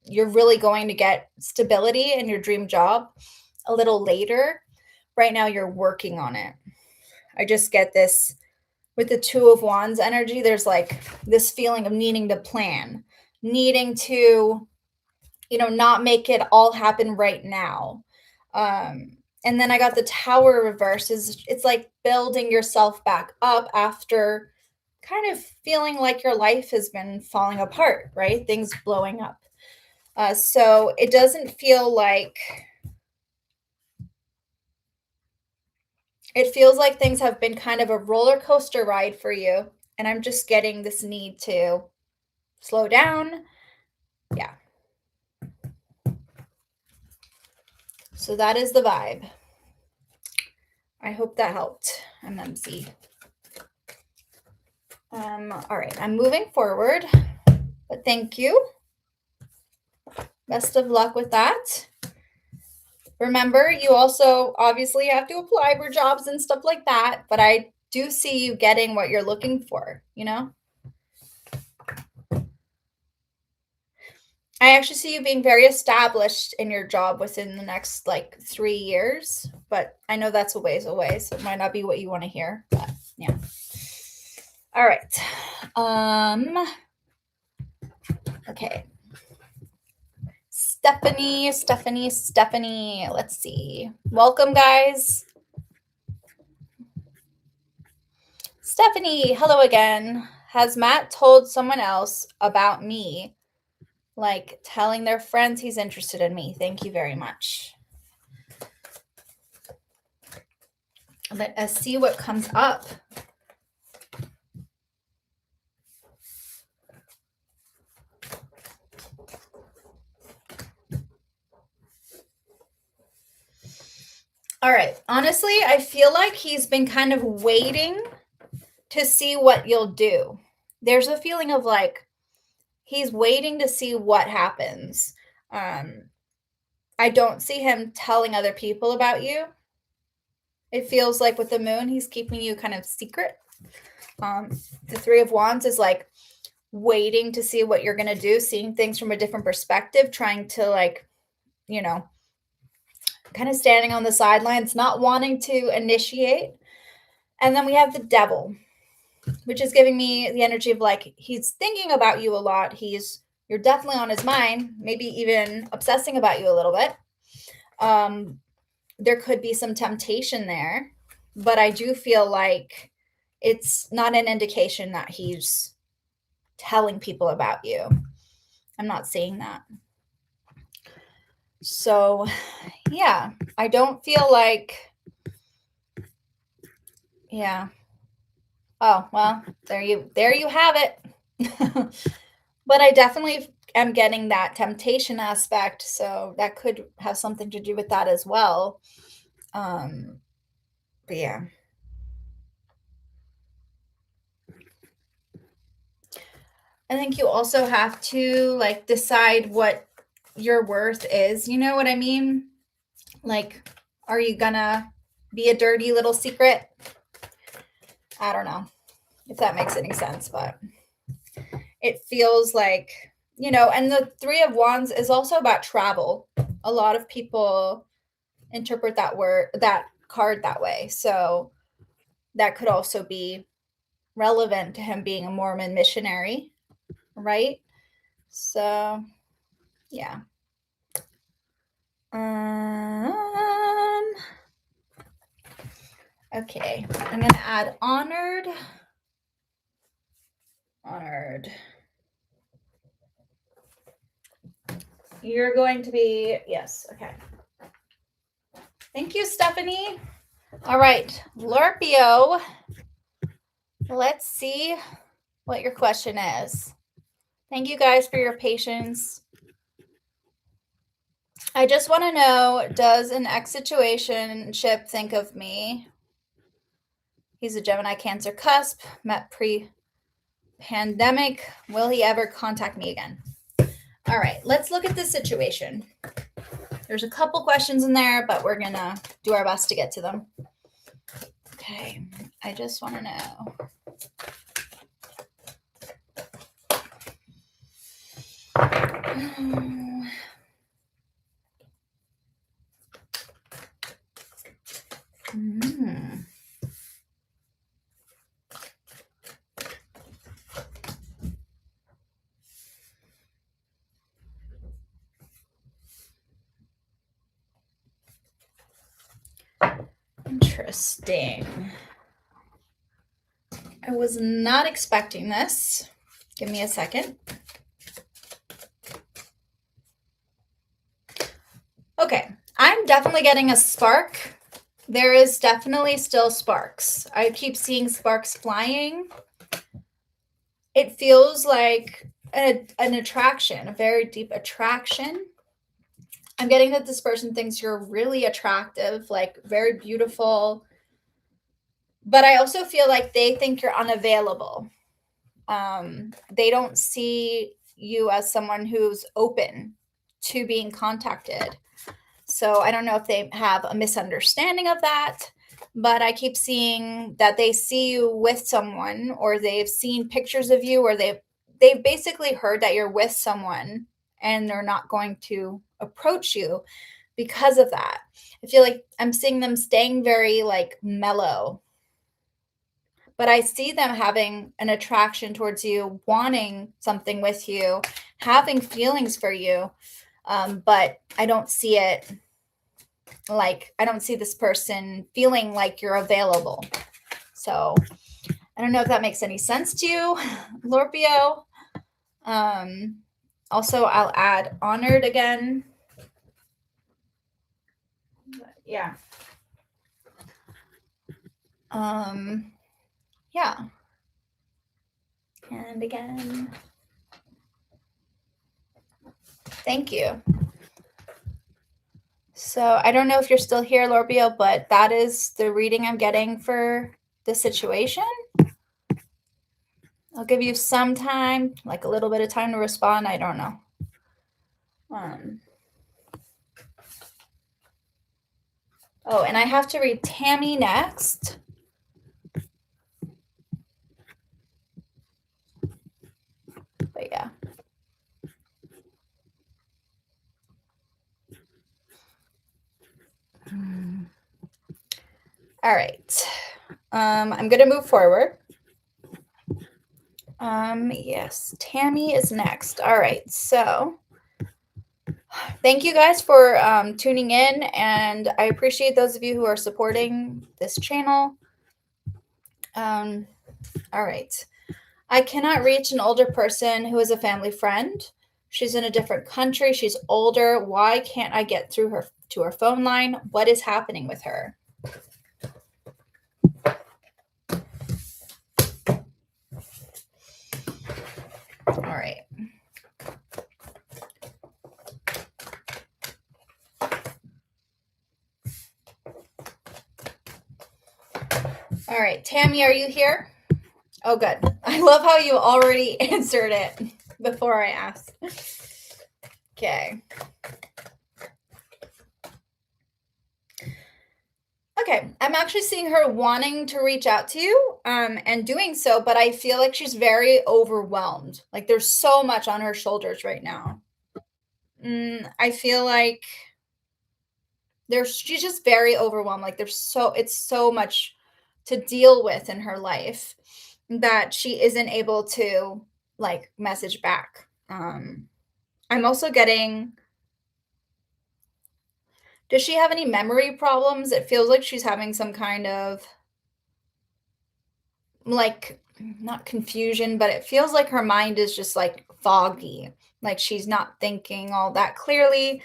really going to get stability in your dream job a little later. Right now you're working on it. I just get this with the Two of Wands energy. There's like this feeling of needing to plan, needing to, not make it all happen right now. And then I got the Tower reverse. It's like building yourself back up after kind of feeling like your life has been falling apart, right? Things blowing up. So it doesn't feel like, it feels like things have been kind of a roller coaster ride for you. And I'm just getting this need to slow down. Yeah. So that is the vibe. I hope that helped, MMC. All right, I'm moving forward, but thank you. Best of luck with that. Remember, you also obviously have to apply for jobs and stuff like that, but I do see you getting what you're looking for, I actually see you being very established in your job within the next 3 years, but I know that's a ways away, so it might not be what you want to hear, but yeah. All right. Okay. Stephanie. Let's see. Welcome, guys. Stephanie, hello again. Has Matt told someone else about me, like telling their friends he's interested in me? Thank you very much. Let us see what comes up. All right. Honestly, I feel like he's been kind of waiting to see what you'll do. There's a feeling of like he's waiting to see what happens. I don't see him telling other people about you. It feels like with the moon, he's keeping you kind of secret. The Three of Wands is like waiting to see what you're going to do, seeing things from a different perspective, trying to like, you know, kind of standing on the sidelines, not wanting to initiate. And then we have the Devil, which is giving me the energy of like he's thinking about you a lot. You're definitely on his mind, maybe even obsessing about you a little bit. There could be some temptation there, but I do feel like it's not an indication that he's telling people about you. I'm not seeing that. So, yeah, I don't feel like, yeah. Oh, well, there you have it. But I definitely am getting that temptation aspect, so that could have something to do with that as well. But yeah. I think you also have to like decide what your worth is. You know what I mean? Like, are you gonna be a dirty little secret? I don't know if that makes any sense, but it feels like, and the Three of Wands is also about travel. A lot of people interpret that card that way. So that could also be relevant to him being a Mormon missionary, right? So, yeah. Okay, I'm going to add honored. You're going to be, yes, okay. Thank you, Stephanie. All right, Lorpio. Let's see what your question is. Thank you guys for your patience. I just want to know, does an ex situationship think of me? He's a Gemini Cancer cusp, met pre-pandemic. Will he ever contact me again? All right, let's look at this situation. There's a couple questions in there, but we're going to do our best to get to them. Okay, I just want to know. Interesting. I was not expecting this. Give me a second. Okay, I'm definitely getting a spark. There is definitely still sparks. I keep seeing sparks flying. It feels like an attraction, a very deep attraction. I'm getting that this person thinks you're really attractive, like very beautiful. But I also feel like they think you're unavailable. They don't see you as someone who's open to being contacted. So I don't know if they have a misunderstanding of that, but I keep seeing that they see you with someone, or they've seen pictures of you, or they've basically heard that you're with someone and they're not going to approach you because of that. I feel like I'm seeing them staying very like mellow, but I see them having an attraction towards you, wanting something with you, having feelings for you. But I don't see it like, I don't see this person feeling like you're available. So I don't know if that makes any sense to you, Lorpio. Also, I'll add honored again. Yeah. Yeah. And again. Thank you. So I don't know if you're still here, Lorpio, but that is the reading I'm getting for the situation. I'll give you some time, like a little bit of time to respond. I don't know. Oh, and I have to read Tammy next. But yeah. All right. I'm going to move forward. Yes, Tammy is next. All right. So thank you guys for tuning in, and I appreciate those of you who are supporting this channel. All right. I cannot reach an older person who is a family friend. She's in a different country. She's older. Why can't I get through her to her phone line? What is happening with her? All right. All right, Tammy, are you here? Oh, good. I love how you already answered it before I asked. Okay. Okay, I'm actually seeing her wanting to reach out to you and doing so, but I feel like she's very overwhelmed. Like there's so much on her shoulders right now. I feel like she's just very overwhelmed. Like it's so much to deal with in her life that she isn't able to like message back. I'm also getting, does she have any memory problems? It feels like she's having some kind of like not confusion, but it feels like her mind is just like foggy. Like she's not thinking all that clearly.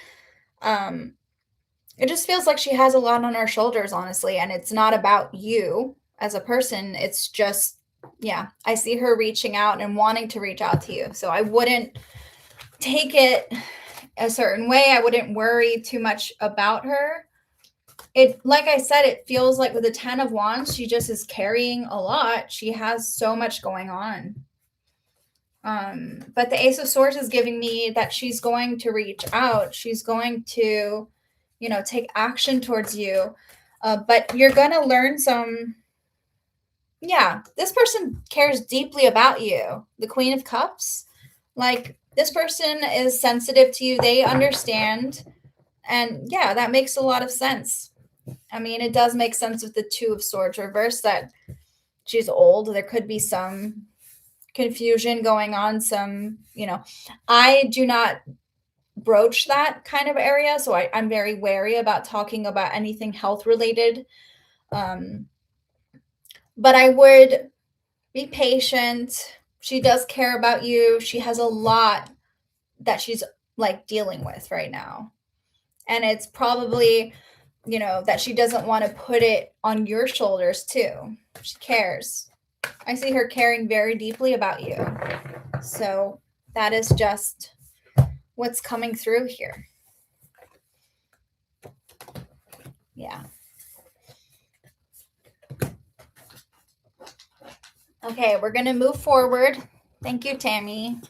It just feels like she has a lot on her shoulders, honestly, and it's not about you as a person. It's just, yeah, I see her reaching out and wanting to reach out to you. So I wouldn't take it a certain way. I wouldn't worry too much about her. It, like I said, it feels like with the 10 of Wands, she just is carrying a lot. She has so much going on. But the Ace of Swords is giving me that she's going to reach out. She's going to, take action towards you. But you're going to learn this person cares deeply about you. The Queen of Cups, like this person is sensitive to you. They understand. And yeah, that makes a lot of sense. I mean, it does make sense with the Two of Swords reversed that she's old. There could be some confusion going on. I do not broach that kind of area. So I'm very wary about talking about anything health related. But I would be patient. She does care about you. She has a lot that she's like dealing with right now. And it's probably, that she doesn't want to put it on your shoulders too. She cares. I see her caring very deeply about you. So that is just what's coming through here. Yeah. Okay, we're going to move forward. Thank you, Tammy.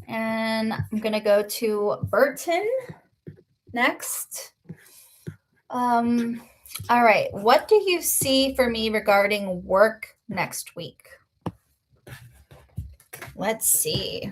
And I'm going to go to Burton next. All right. What do you see for me regarding work next week? Let's see.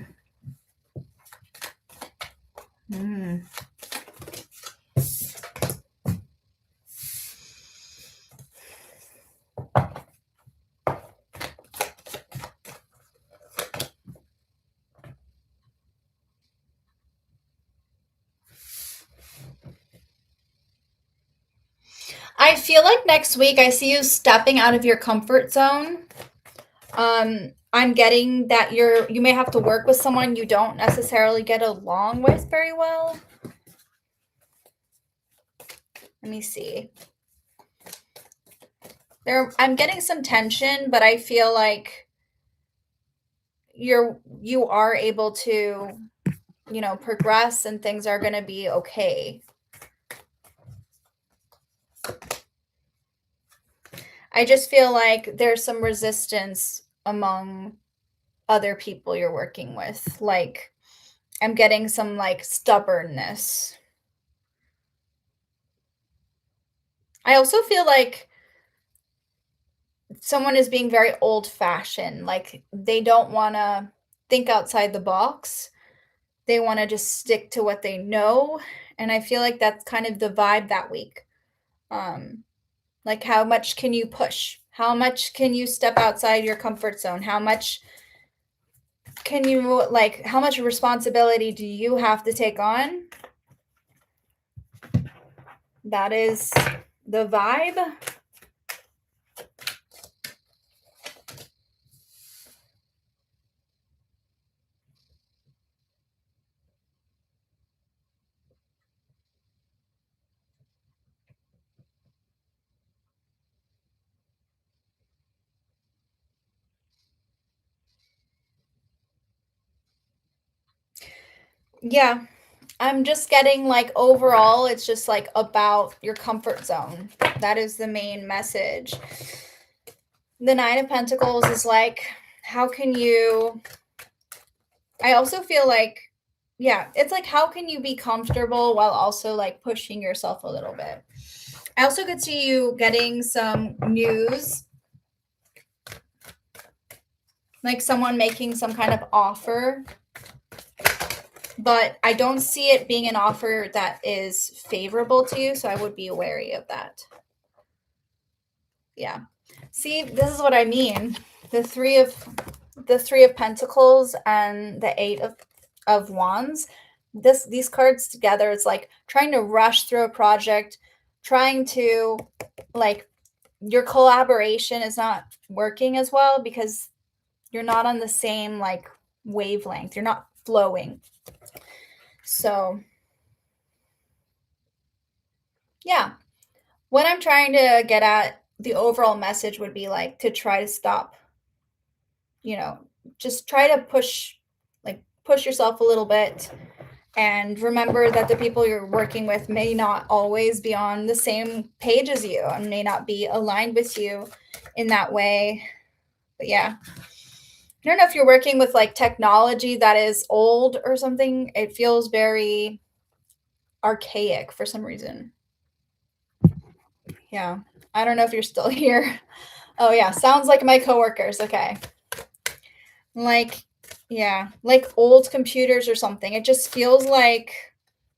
I feel like next week I see you stepping out of your comfort zone. I'm getting that you may have to work with someone you don't necessarily get along with very well. Let me see. I'm getting some tension, but I feel like you are able to, progress and things are going to be okay. I just feel like there's some resistance among other people you're working with. Like, I'm getting some like stubbornness. I also feel like someone is being very old fashioned. Like, they don't want to think outside the box. They want to just stick to what they know. And I feel like that's kind of the vibe that week. Like, how much can you push? How much can you step outside your comfort zone? How much can you, like, how much responsibility do you have to take on? That is the vibe. Yeah. I'm just getting like overall, it's just like about your comfort zone. That is the main message. The Nine of Pentacles is like, how can you? I also feel like, yeah, it's like, how can you be comfortable while also like pushing yourself a little bit? I also could see you getting some news, like someone making some kind of offer, but I don't see it being an offer that is favorable to you, so I would be wary of that. Yeah. See, this is what I mean. The three of Pentacles and the Eight of Wands. These cards together, it's like trying to rush through a project, trying to, like, your collaboration is not working as well because you're not on the same like wavelength. You're not flowing. So, yeah. What I'm trying to get at, the overall message would be like to try to stop, just try to push yourself a little bit, and remember that the people you're working with may not always be on the same page as you and may not be aligned with you in that way. But yeah, I don't know if you're working with like technology that is old or something. It feels very archaic for some reason. Yeah. I don't know if you're still here. Oh yeah, sounds like my coworkers. Okay. Like, yeah, like old computers or something. It just feels like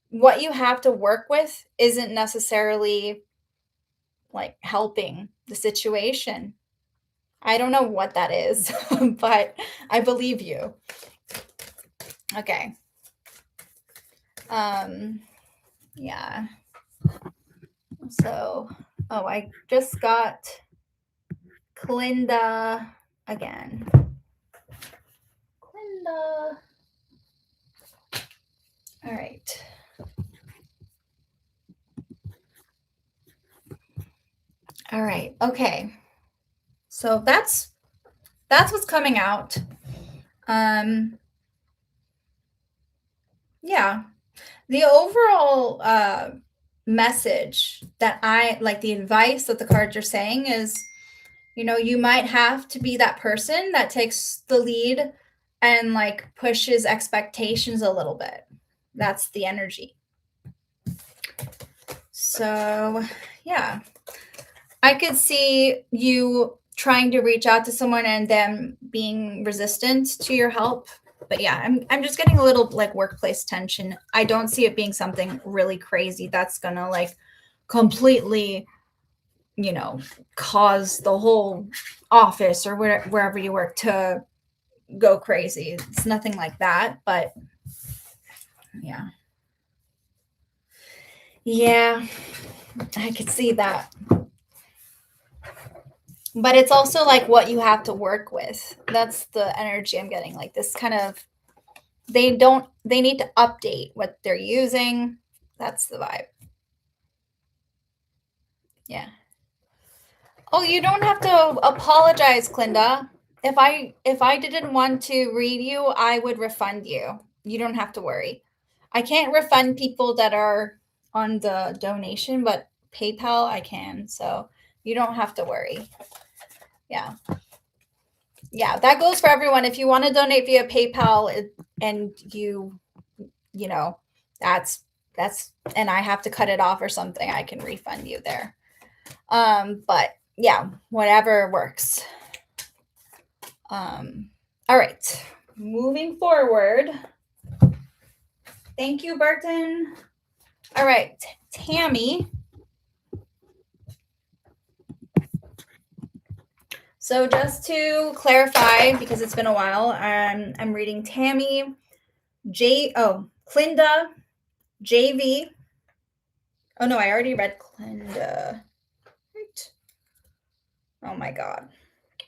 what you have to work with isn't necessarily like helping the situation. I don't know what that is, but I believe you. Okay. Yeah. So, oh, I just got Clinda again. Clinda. All right. All right. Okay. So that's what's coming out. Yeah. The overall message that I like, the advice that the cards are saying is, you might have to be that person that takes the lead and like pushes expectations a little bit. That's the energy. So, yeah. I could see you trying to reach out to someone and them being resistant to your help. But yeah, I'm just getting a little like workplace tension. I don't see it being something really crazy that's gonna like completely, cause the whole office or wherever you work to go crazy. It's nothing like that, but yeah. Yeah, I could see that. But it's also like what you have to work with. That's the energy I'm getting. Like this kind of, they need to update what they're using. That's the vibe. Yeah. Oh, you don't have to apologize, Clinda. If I didn't want to read you, I would refund you. You don't have to worry. I can't refund people that are on the donation, but PayPal I can. So you don't have to worry. Yeah. Yeah, that goes for everyone. If you want to donate via PayPal and you know, that's and I have to cut it off or something, I can refund you there. But yeah, whatever works. All right, moving forward. Thank you, Burton. All right, Tammy. So just to clarify, because it's been a while, I'm reading Tammy, Clinda, JV. Oh no, I already read Clinda. Right. Oh my God.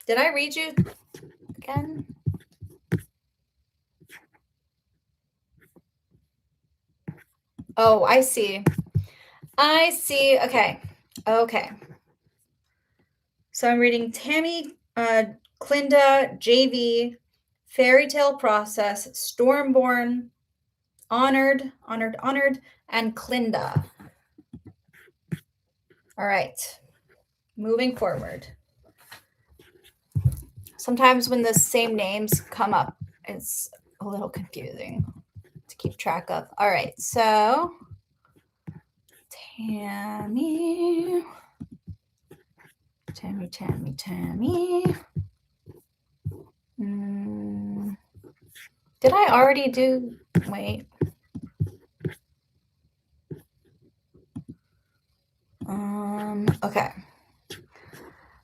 Did I read you again? Oh, I see. I see. Okay. Okay. So I'm reading Tammy, Clinda, JV, Fairy Tale Process, Stormborn, Honored, and Clinda. All right. Moving forward. Sometimes when the same names come up, it's a little confusing to keep track of. All right. So Tammy. Did I already do? Wait. Okay.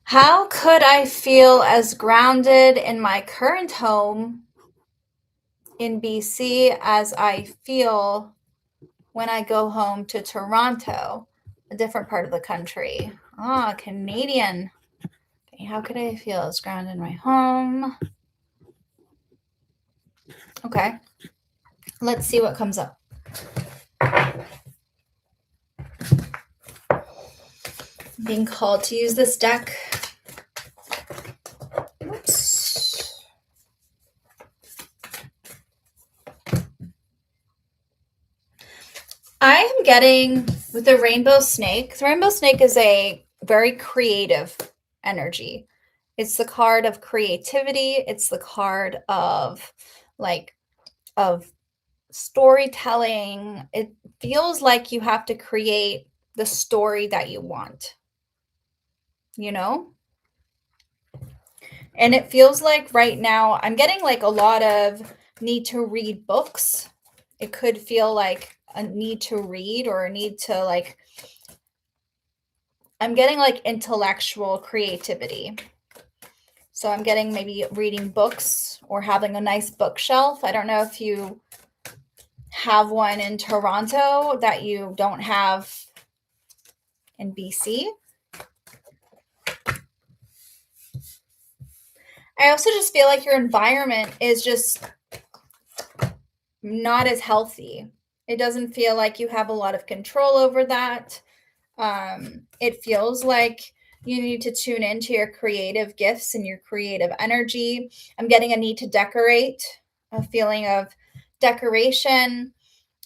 How could I feel as grounded in my current home in BC as I feel when I go home to Toronto, a different part of the country? Canadian. Okay, how could I feel as grounded in my home? Okay. Let's see what comes up. Being called to use this deck. Oops. I am getting with the rainbow snake. The rainbow snake is a very creative energy. It's the card of creativity. It's the card of storytelling. It feels like you have to create the story that you want, you know? And it feels like right now I'm getting like a lot of need to read books. It could feel like a need to read or a need to like, I'm getting like intellectual creativity. So I'm getting maybe reading books or having a nice bookshelf. I don't know if you have one in Toronto that you don't have in BC. I also just feel like your environment is just not as healthy. It doesn't feel like you have a lot of control over that. It feels like you need to tune into your creative gifts and your creative energy. I'm getting a need to decorate, a feeling of decoration,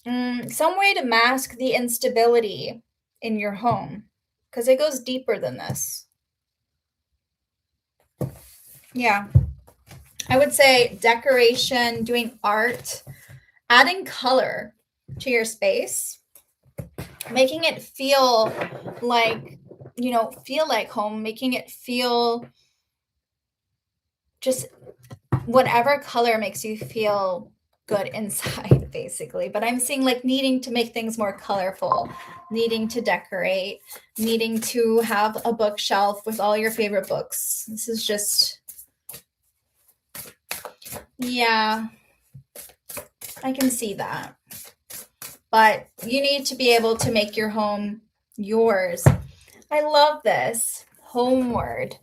some way to mask the instability in your home because it goes deeper than this. Yeah. I would say decoration, doing art, adding color to your space, making it feel like, feel like home, making it feel just whatever color makes you feel good inside, basically. But I'm seeing like needing to make things more colorful, needing to decorate, needing to have a bookshelf with all your favorite books. This is just, yeah, I can see that. But you need to be able to make your home yours. I love this. homeward.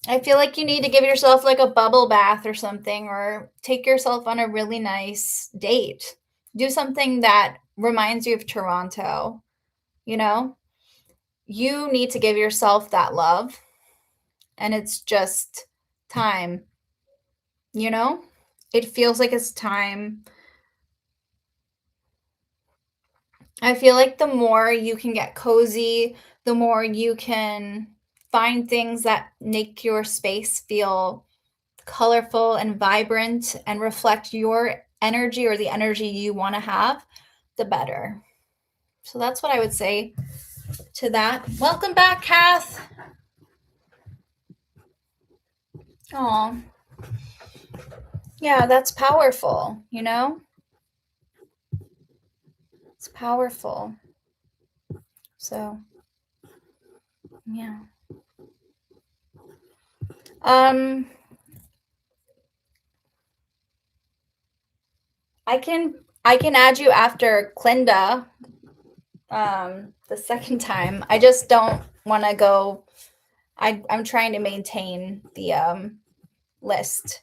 I feel like you need to give yourself like a bubble bath or something, or take yourself on a really nice date. Do something that reminds you of Toronto, you know? You need to give yourself that love, and it's just time, you know? It feels like it's time. I feel like the more you can get cozy, the more you can find things that make your space feel colorful and vibrant and reflect your energy or the energy you want to have, the better. So that's what I would say to that. Welcome back, Kath. Oh, yeah, that's powerful, you know? It's powerful. So, yeah. Um, I can add you after Clinda, the second time. I just don't want to go. I'm trying to maintain the list.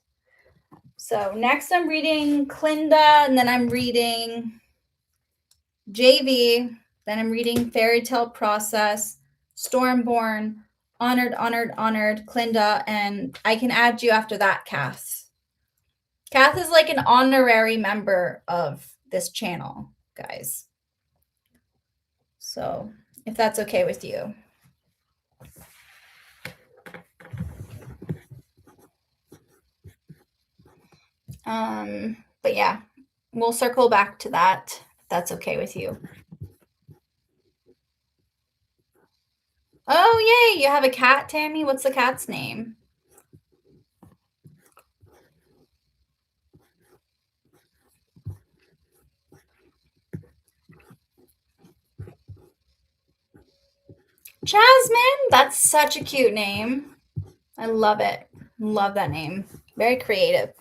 So next I'm reading Clinda, and then I'm reading JV, then I'm reading Fairy Tale Process, Stormborn, Honored, Honored, Honored, Clinda, and I can add you after that, Kath. Kath is like an honorary member of this channel, guys. So if that's okay with you. But yeah, we'll circle back to that if that's okay with you. Oh, yay, you have a cat, Tammy? What's the cat's name? Jasmine? That's such a cute name. I love it. Love that name. Very creative.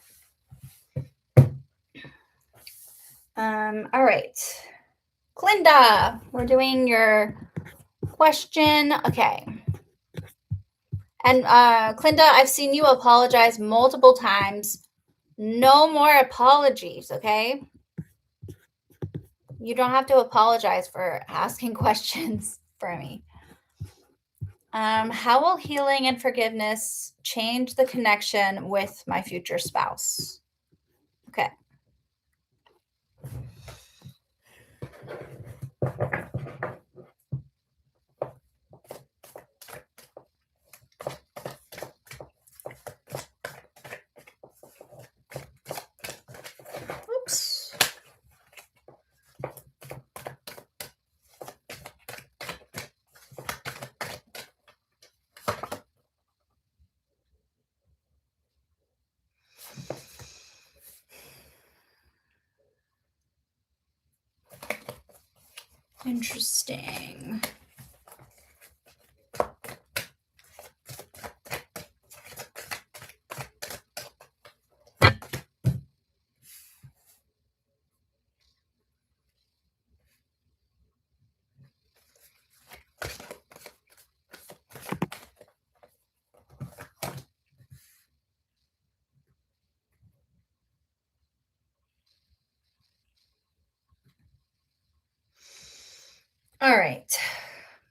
All right. Clinda, we're doing your question. Okay. And Clinda, I've seen you apologize multiple times. No more apologies, okay? You don't have to apologize for asking questions for me. How will healing and forgiveness change the connection with my future spouse? Okay. Oops. Interesting. All right.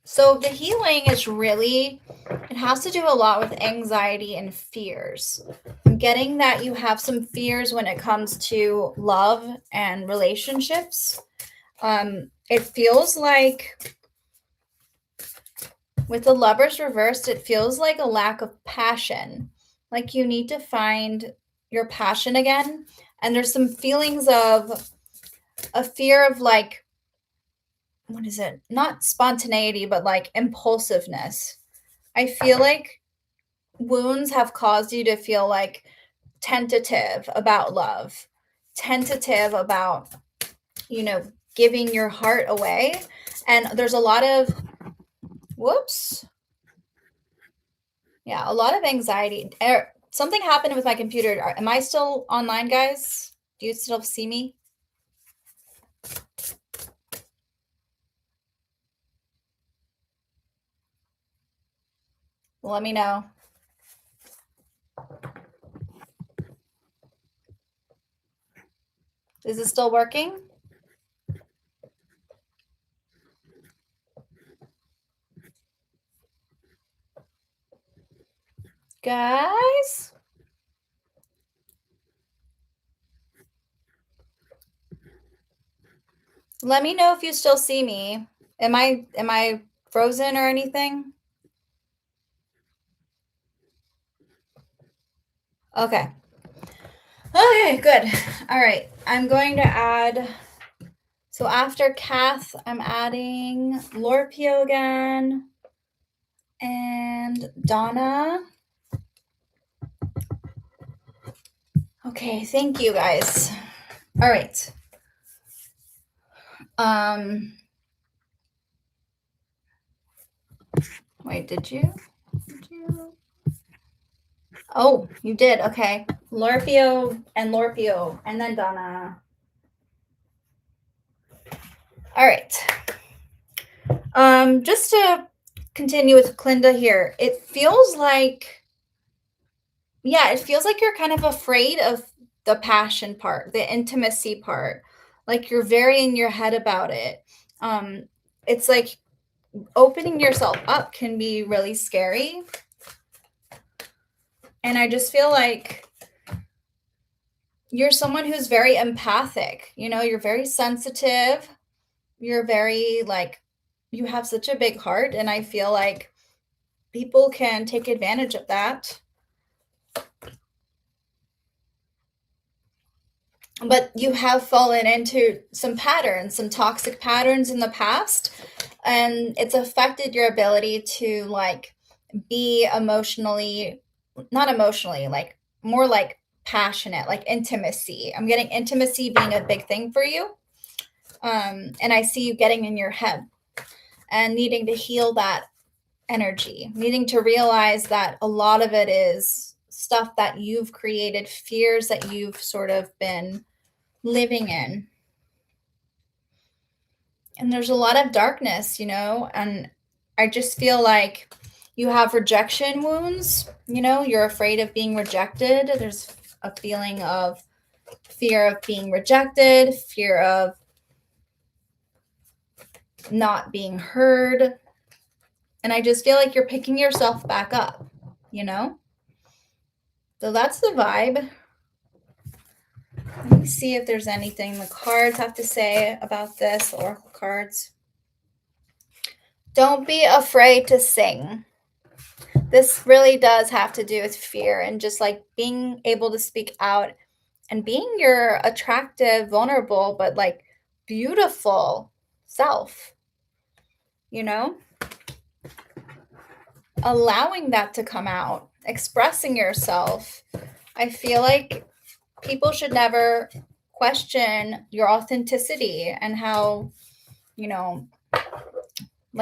So the healing is really, it has to do a lot with anxiety and fears. I'm getting that you have some fears when it comes to love and relationships. It feels like with the Lovers reversed, it feels like a lack of passion. Like you need to find your passion again. And there's some feelings of a fear of like, what is it? Not spontaneity, but like impulsiveness. I feel like wounds have caused you to feel like tentative about love, tentative about, giving your heart away. And there's a lot of, whoops. Yeah, a lot of anxiety. Something happened with my computer. Am I still online, guys? Do you still see me? Let me know. Is it still working? Guys? Let me know if you still see me. Am I frozen or anything? Okay. Okay, good. All right. I'm going to add, so after Kath, I'm adding Lorpio again and Donna. Okay, thank you guys. All right. Wait, did you? Oh, you did. Okay. Lorpio, and then Donna. All right. Just to continue with Clinda here, it feels like you're kind of afraid of the passion part, the intimacy part. Like you're very in your head about it. It's like opening yourself up can be really scary. And I just feel like you're someone who's very empathic. You're very sensitive. You're very you have such a big heart. And I feel like people can take advantage of that. But you have fallen into some patterns, some toxic patterns in the past. And it's affected your ability to be emotionally, not emotionally, more passionate, like intimacy. I'm getting intimacy being a big thing for you. And I see you getting in your head and needing to heal that energy, needing to realize that a lot of it is stuff that you've created, fears that you've sort of been living in. And there's a lot of darkness, and I just feel like you have rejection wounds. You're afraid of being rejected. There's a feeling of fear of being rejected, fear of not being heard. And I just feel like you're picking yourself back up, So that's the vibe. Let me see if there's anything the cards have to say about this, oracle cards. Don't be afraid to sing. This really does have to do with fear and just being able to speak out and being your attractive, vulnerable, but beautiful self, allowing that to come out, expressing yourself. I feel like people should never question your authenticity and how,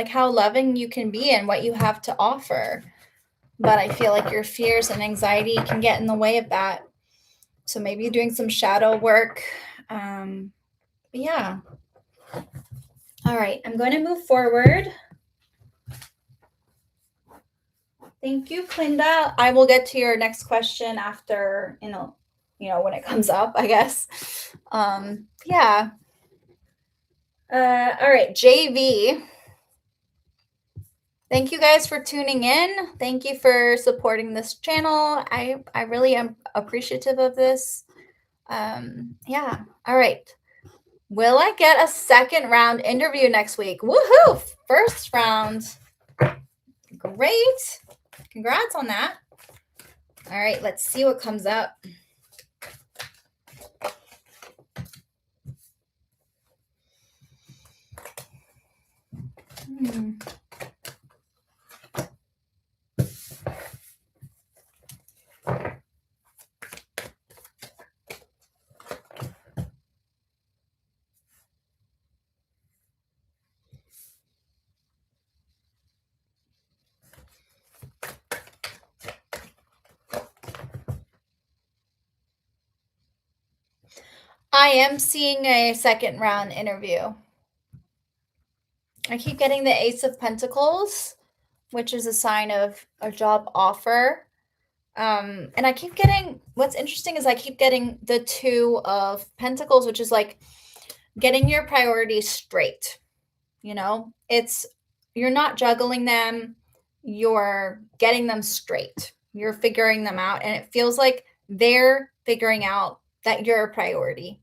how loving you can be and what you have to offer. But I feel like your fears and anxiety can get in the way of that. So maybe doing some shadow work. Yeah. All right. I'm going to move forward. Thank you, Clinda. I will get to your next question after, when it comes up, I guess. Yeah. All right. JV. Thank you guys for tuning in. Thank you for supporting this channel. I really am appreciative of this. Yeah. All right. Will I get a second round interview next week? Woohoo! First round. Great. Congrats on that. All right. Let's see what comes up. I am seeing a second round interview. I keep getting the Ace of Pentacles. which is a sign of a job offer. And I keep getting, what's interesting is I keep getting the Two of Pentacles, which is like getting your priorities straight. You know, you're not juggling them, you're getting them straight. You're figuring them out, and it feels like they're figuring out that you're a priority.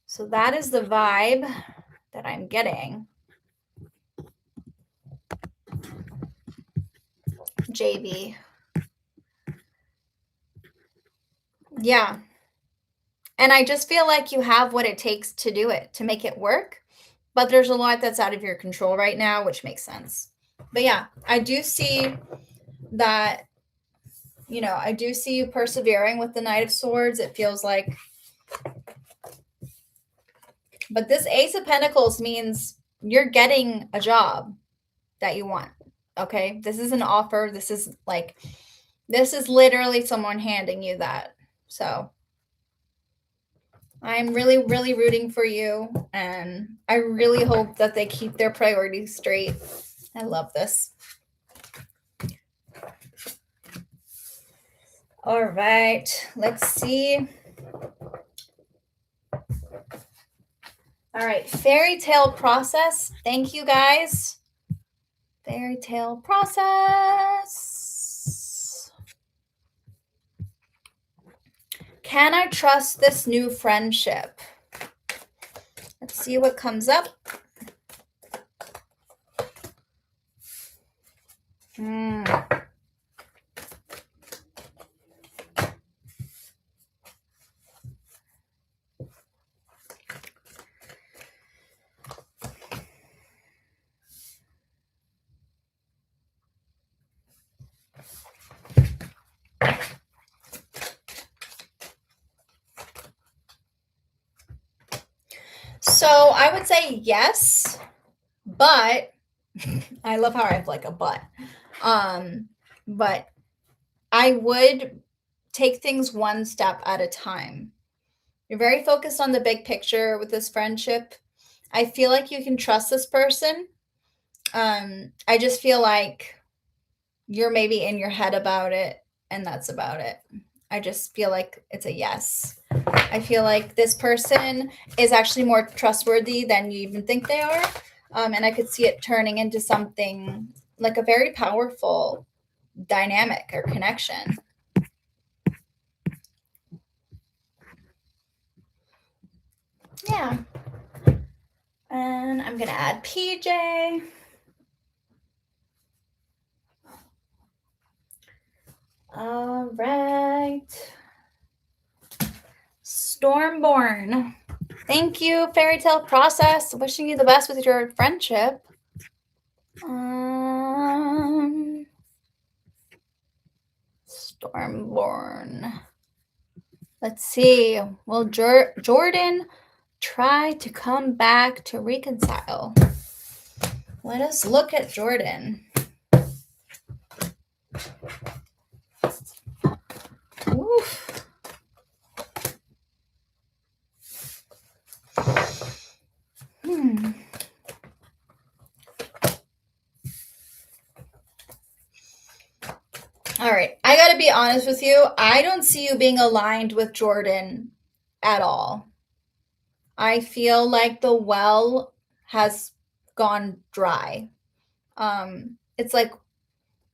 So that is the vibe that I'm getting. JB. Yeah. And I just feel like you have what it takes to do it, to make it work. But there's a lot that's out of your control right now, which makes sense. But yeah, I do see that, you know, I do see you persevering with the Knight of Swords. It feels like, but this Ace of Pentacles means you're getting a job that you want. Okay. This is an offer. This is literally someone handing you that. So I'm really, really rooting for you. And I really hope that they keep their priorities straight. I love this. All right. Let's see. All right. Fairy tale process. Thank you, guys. Fairy tale process. Can I trust this new friendship? Let's see what comes up. So I would say yes, but I love how I have like a but. But I would take things one step at a time. You're very focused on the big picture with this friendship. I feel like you can trust this person. I just feel like you're maybe in your head about it, and that's about it. I just feel like it's a yes. I feel like this person is actually more trustworthy than you even think they are. And I could see it turning into something like a very powerful dynamic or connection. Yeah. And I'm going to add PJ. All right. Stormborn. Thank you, Fairy Tale Process. Wishing you the best with your friendship. Stormborn. Let's see. Will Jordan try to come back to reconcile? Let us look at Jordan. Oof. All right. I got to be honest with you. I don't see you being aligned with Jordan at all. I feel like the well has gone dry. It's like,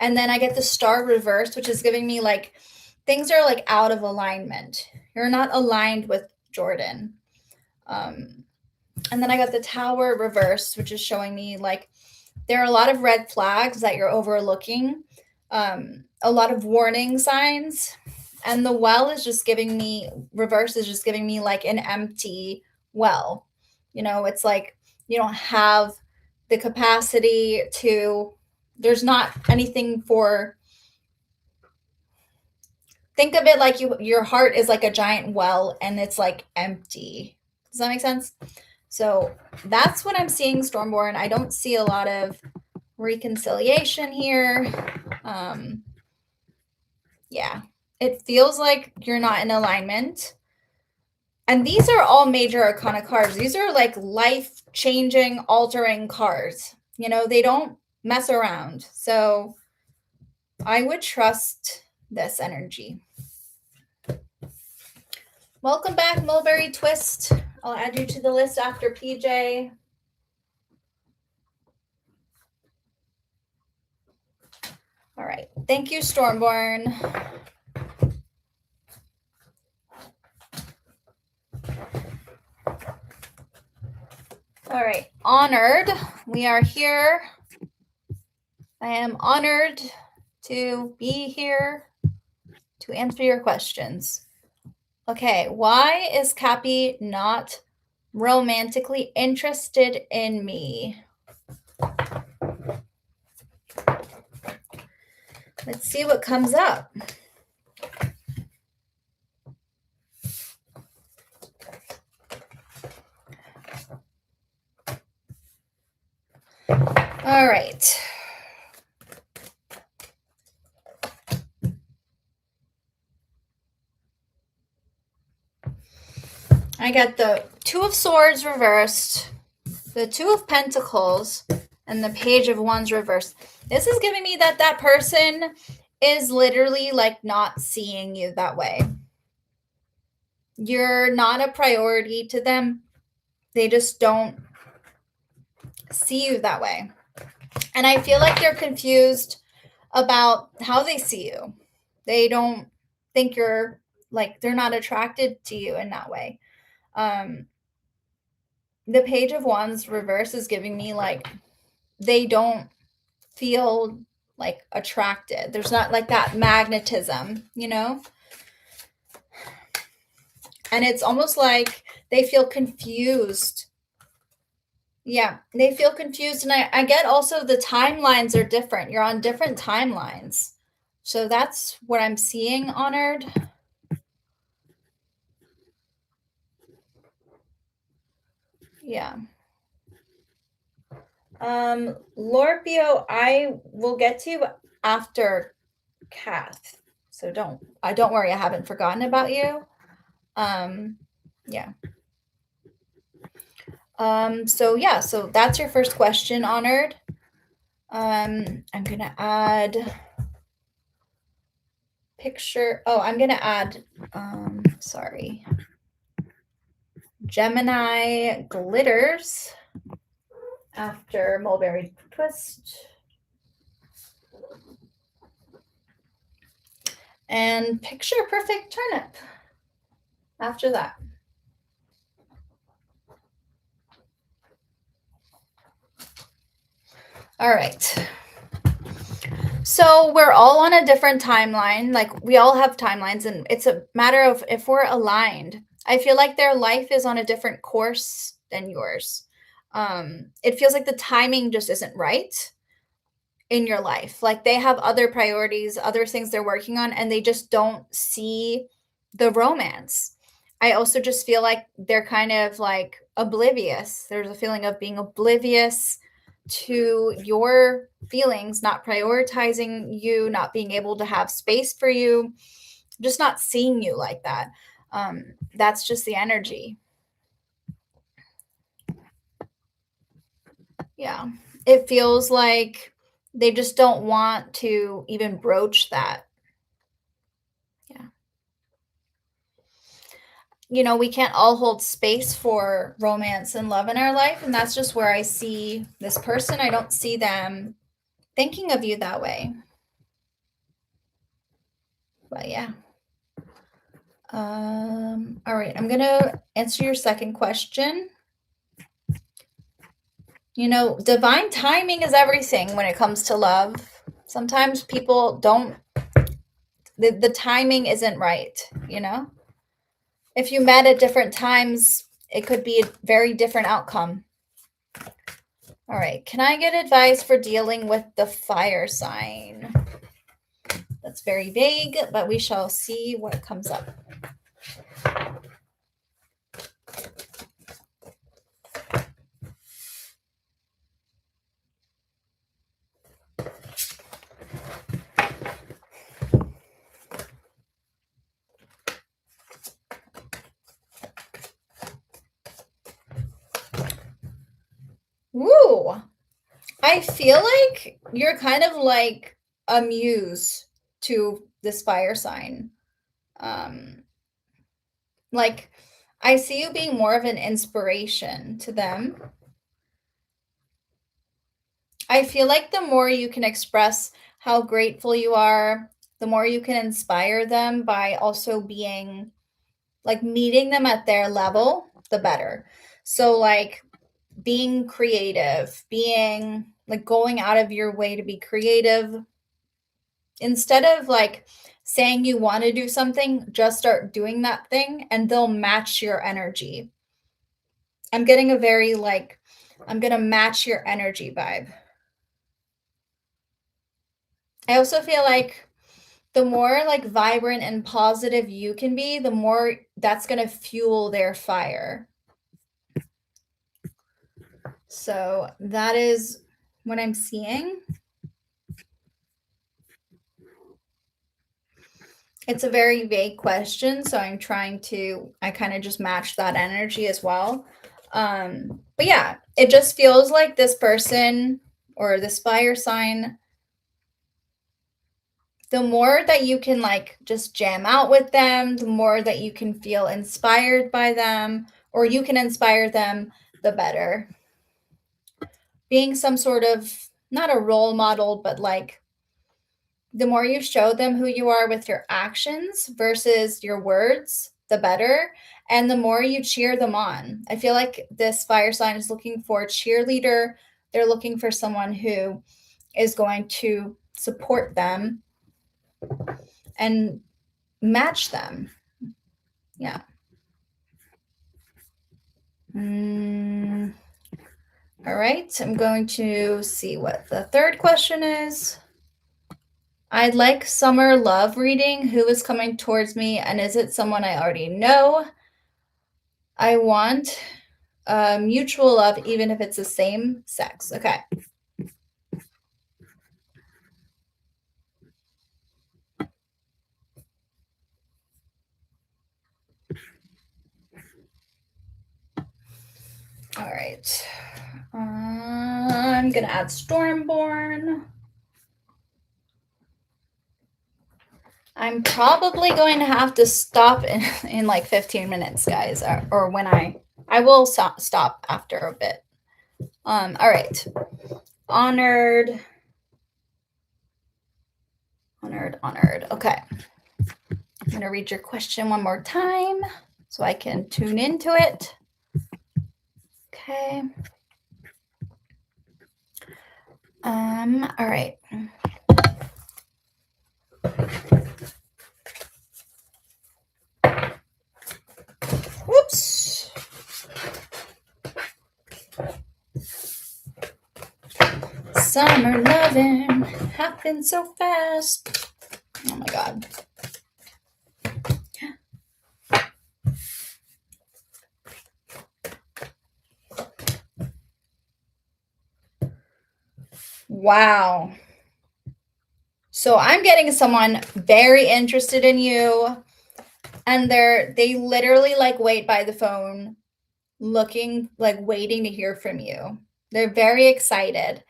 and then I get the star reversed, which is giving me like things are like out of alignment. You're not aligned with Jordan. And then I got the tower reversed, which is showing me like there are a lot of red flags that you're overlooking, a lot of warning signs. And the well is just giving me, reverse is just giving me like an empty well. You know, it's like you don't have the capacity to, there's not anything for, think of it like your heart is like a giant well and it's like empty. Does that make sense? So that's what I'm seeing, Stormborn. I don't see a lot of reconciliation here. Yeah, it feels like you're not in alignment. And these are all major arcana cards. These are like life-changing, altering cards. You know, they don't mess around. So I would trust this energy. Welcome back, Mulberry Twist. I'll add you to the list after PJ. All right. Thank you, Stormborn. All right. Honored. We are here. I am honored to be here to answer your questions. Okay. Why is Cappy not romantically interested in me? Let's see what comes up. All right. I got the Two of Swords reversed, the Two of Pentacles, and the Page of Wands reversed. This is giving me that that person is literally like not seeing you that way. You're not a priority to them. They just don't see you that way. And I feel like they're confused about how they see you. They don't think you're like, they're not attracted to you in that way. The Page of Wands reverse is giving me like, they don't feel like attracted. There's not like that magnetism, you know? And it's almost like they feel confused. Yeah, they feel confused. And I get also the timelines are different. You're on different timelines. So that's what I'm seeing, Honored. Yeah. Lorpio, I will get to you after Kath. So don't worry, I haven't forgotten about you. Yeah. So that's your first question, Honored. I'm gonna add picture. Oh, I'm gonna add sorry. Gemini glitters after Mulberry Twist. And picture perfect turnip after that. All right. So we're all on a different timeline. Like we all have timelines, and it's a matter of if we're aligned. I feel like their life is on a different course than yours. It feels like the timing just isn't right in your life. Like they have other priorities, other things they're working on, and they just don't see the romance. I also just feel like they're kind of like oblivious. There's a feeling of being oblivious to your feelings, not prioritizing you, not being able to have space for you, just not seeing you like that. That's just the energy. Yeah. It feels like they just don't want to even broach that. Yeah. You know, we can't all hold space for romance and love in our life. And that's just where I see this person. I don't see them thinking of you that way. But yeah. All right. I'm going to answer your second question. You know, divine timing is everything when it comes to love. Sometimes people don't, the timing isn't right, you know? If you met at different times, it could be a very different outcome. All right. Can I get advice for dealing with the fire sign? That's very vague, but we shall see what comes up. Woo! I feel like you're kind of like a muse to this fire sign. Um, like I see you being more of an inspiration to them. I feel like the more you can express how grateful you are, the more you can inspire them by also being like meeting them at their level, the better. So, like, being creative, being like going out of your way to be creative, instead of like saying you want to do something, just start doing that thing and they'll match your energy. I'm getting a very like, I'm going to match your energy vibe. I also feel like the more like vibrant and positive you can be, the more that's going to fuel their fire. So that is what I'm seeing. It's a very vague question, so I'm trying to I kind of just match that energy as well. But yeah, it just feels like this person or this fire sign, the more that you can like just jam out with them, the more that you can feel inspired by them or you can inspire them, the better. Being some sort of not a role model, but like the more you show them who you are with your actions versus your words, the better. And the more you cheer them on. I feel like this fire sign is looking for a cheerleader. They're looking for someone who is going to support them and match them. Yeah. All right. I'm going to see what the third question is. I'd like summer love reading. Who is coming towards me, and is it someone I already know? I want mutual love, even if it's the same sex. Okay. All right. I'm going to add Stormborn. I'm probably going to have to stop in like 15 minutes, guys, or when I will stop after a bit. All right. Honored. Okay. I'm going to read your question one more time so I can tune into it. Okay. All right. Whoops. Summer loving happened so fast. Oh my God. Wow. So I'm getting someone very interested in you, and they literally like wait by the phone, looking like waiting to hear from you. They're very excited.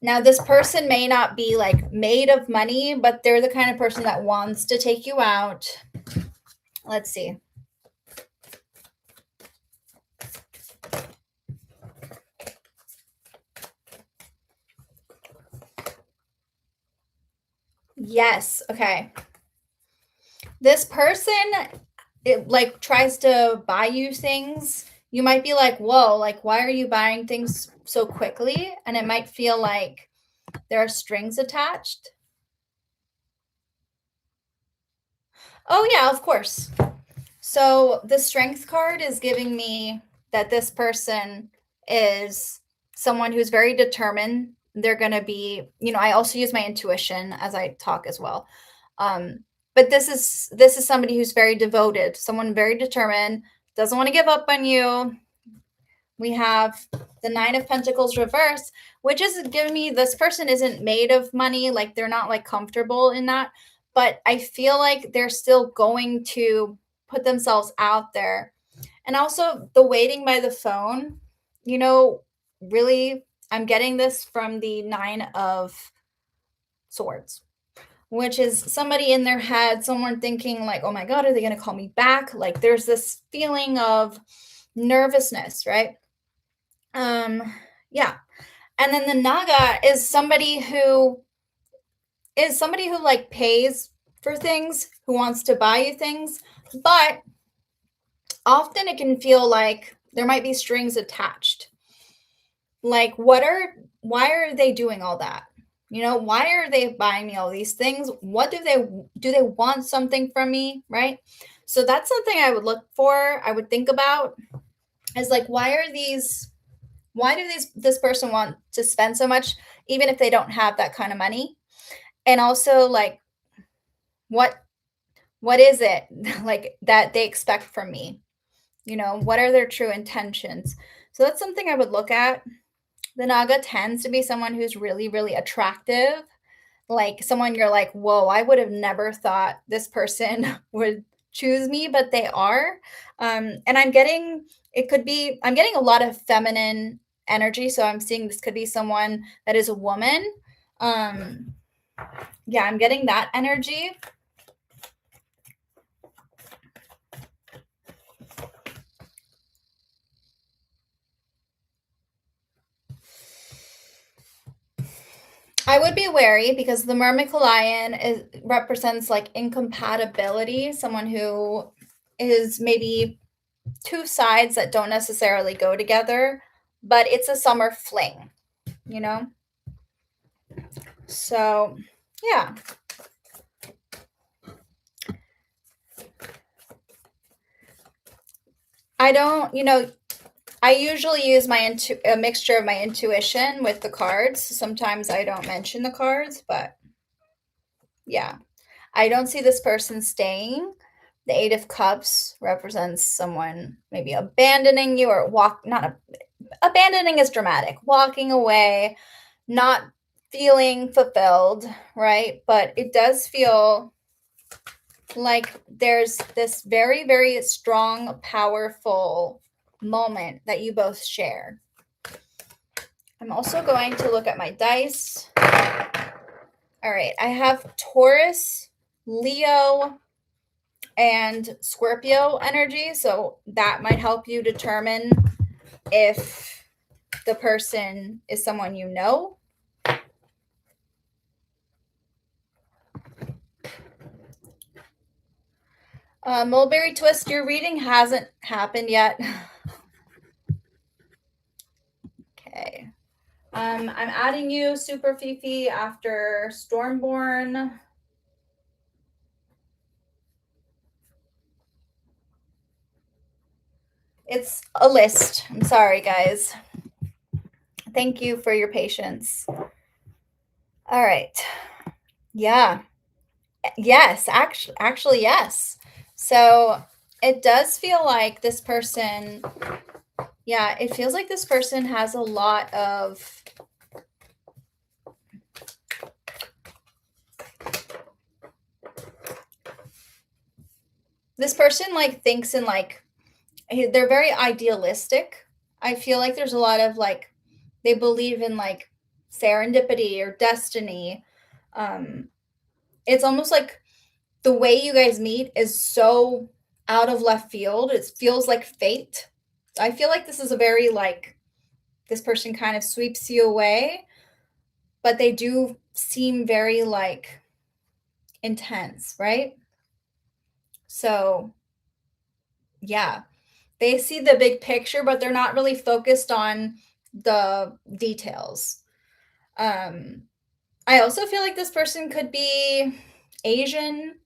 Now, this person may not be like made of money, but they're the kind of person that wants to take you out. Let's see. Yes. Okay. This person, it like tries to buy you things. You might be like, whoa, like, why are you buying things so quickly? And it might feel like there are strings attached. Oh, yeah, of course. So the strength card is giving me that this person is someone who's very determined. They're going to be, I also use my intuition as I talk as well. But this is somebody who's very devoted, someone very determined, doesn't want to give up on you. We have the Nine of Pentacles reverse, which is giving me this person isn't made of money, like they're not like comfortable in that, but I feel like they're still going to put themselves out there. And also the waiting by the phone, really, I'm getting this from the 9 of Swords, which is somebody in their head, someone thinking like, oh my God, are they going to call me back? Like there's this feeling of nervousness, right? Yeah. And then the Naga is somebody who like pays for things, who wants to buy you things, but often it can feel like there might be strings attached. Like why are they doing all that? You know, why are they buying me all these things? What do they want something from me, right? So that's something I would look for, I would think about, is like, why do this person want to spend so much, even if they don't have that kind of money? And also, like, what is it like that they expect from me? You know, what are their true intentions? So that's something I would look at. The Naga tends to be someone who's really, really attractive, like someone you're like, whoa, I would have never thought this person would choose me, but they are. And I'm getting a lot of feminine energy. So I'm seeing this could be someone that is a woman. Yeah, I'm getting that energy. I would be wary because the Myrmidon represents like incompatibility, someone who is maybe two sides that don't necessarily go together, but it's a summer fling, you know? So, yeah. I don't, I usually use a mixture of my intuition with the cards. Sometimes I don't mention the cards, but yeah. I don't see this person staying. The 8 of Cups represents someone maybe abandoning you, or abandoning is dramatic, walking away, not feeling fulfilled, right? But it does feel like there's this very, very strong, powerful moment that you both share. I'm also going to look at my dice. All right, I have Taurus, Leo, and Scorpio energy, so that might help you determine if the person is someone you know. Mulberry Twist, your reading hasn't happened yet. Okay. I'm adding you, Super Fifi, after Stormborn. It's a list. I'm sorry, guys. Thank you for your patience. All right. Yeah. Yes, actually, yes. So it does feel like this person, yeah, it feels like this person has a lot of this person like thinks in like they're very idealistic. I feel like there's a lot of like they believe in like serendipity or destiny. It's almost like the way you guys meet is so out of left field. It feels like fate. I feel like this is a very like this person kind of sweeps you away, but they do seem very like intense, right? So, yeah. They see the big picture, but they're not really focused on the details. I also feel like this person could be Asian.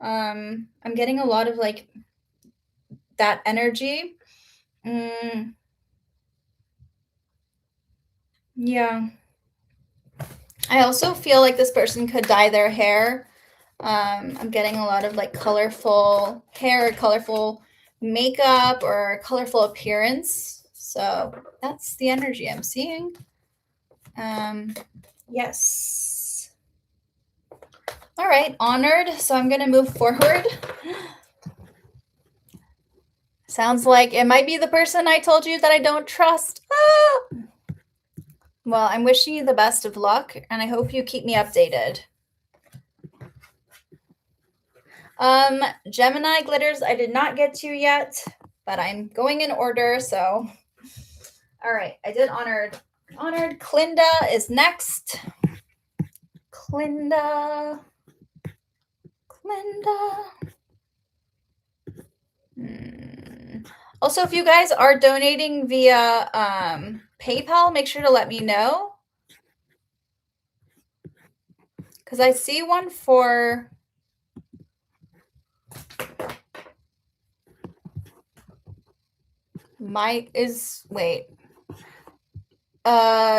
I'm getting a lot of like that energy. Yeah. I also feel like this person could dye their hair. I'm getting a lot of like colorful hair, colorful makeup, or colorful appearance. So that's the energy I'm seeing. Yes. All right, honored. So I'm going to move forward. Sounds like it might be the person I told you that I don't trust. Ah! Well, I'm wishing you the best of luck, and I hope you keep me updated. Gemini glitters, I did not get to yet, but I'm going in order, so. All right, I did honored. Honored. Clinda is next. Clinda. Also, if you guys are donating via PayPal, make sure to let me know. Because I see one for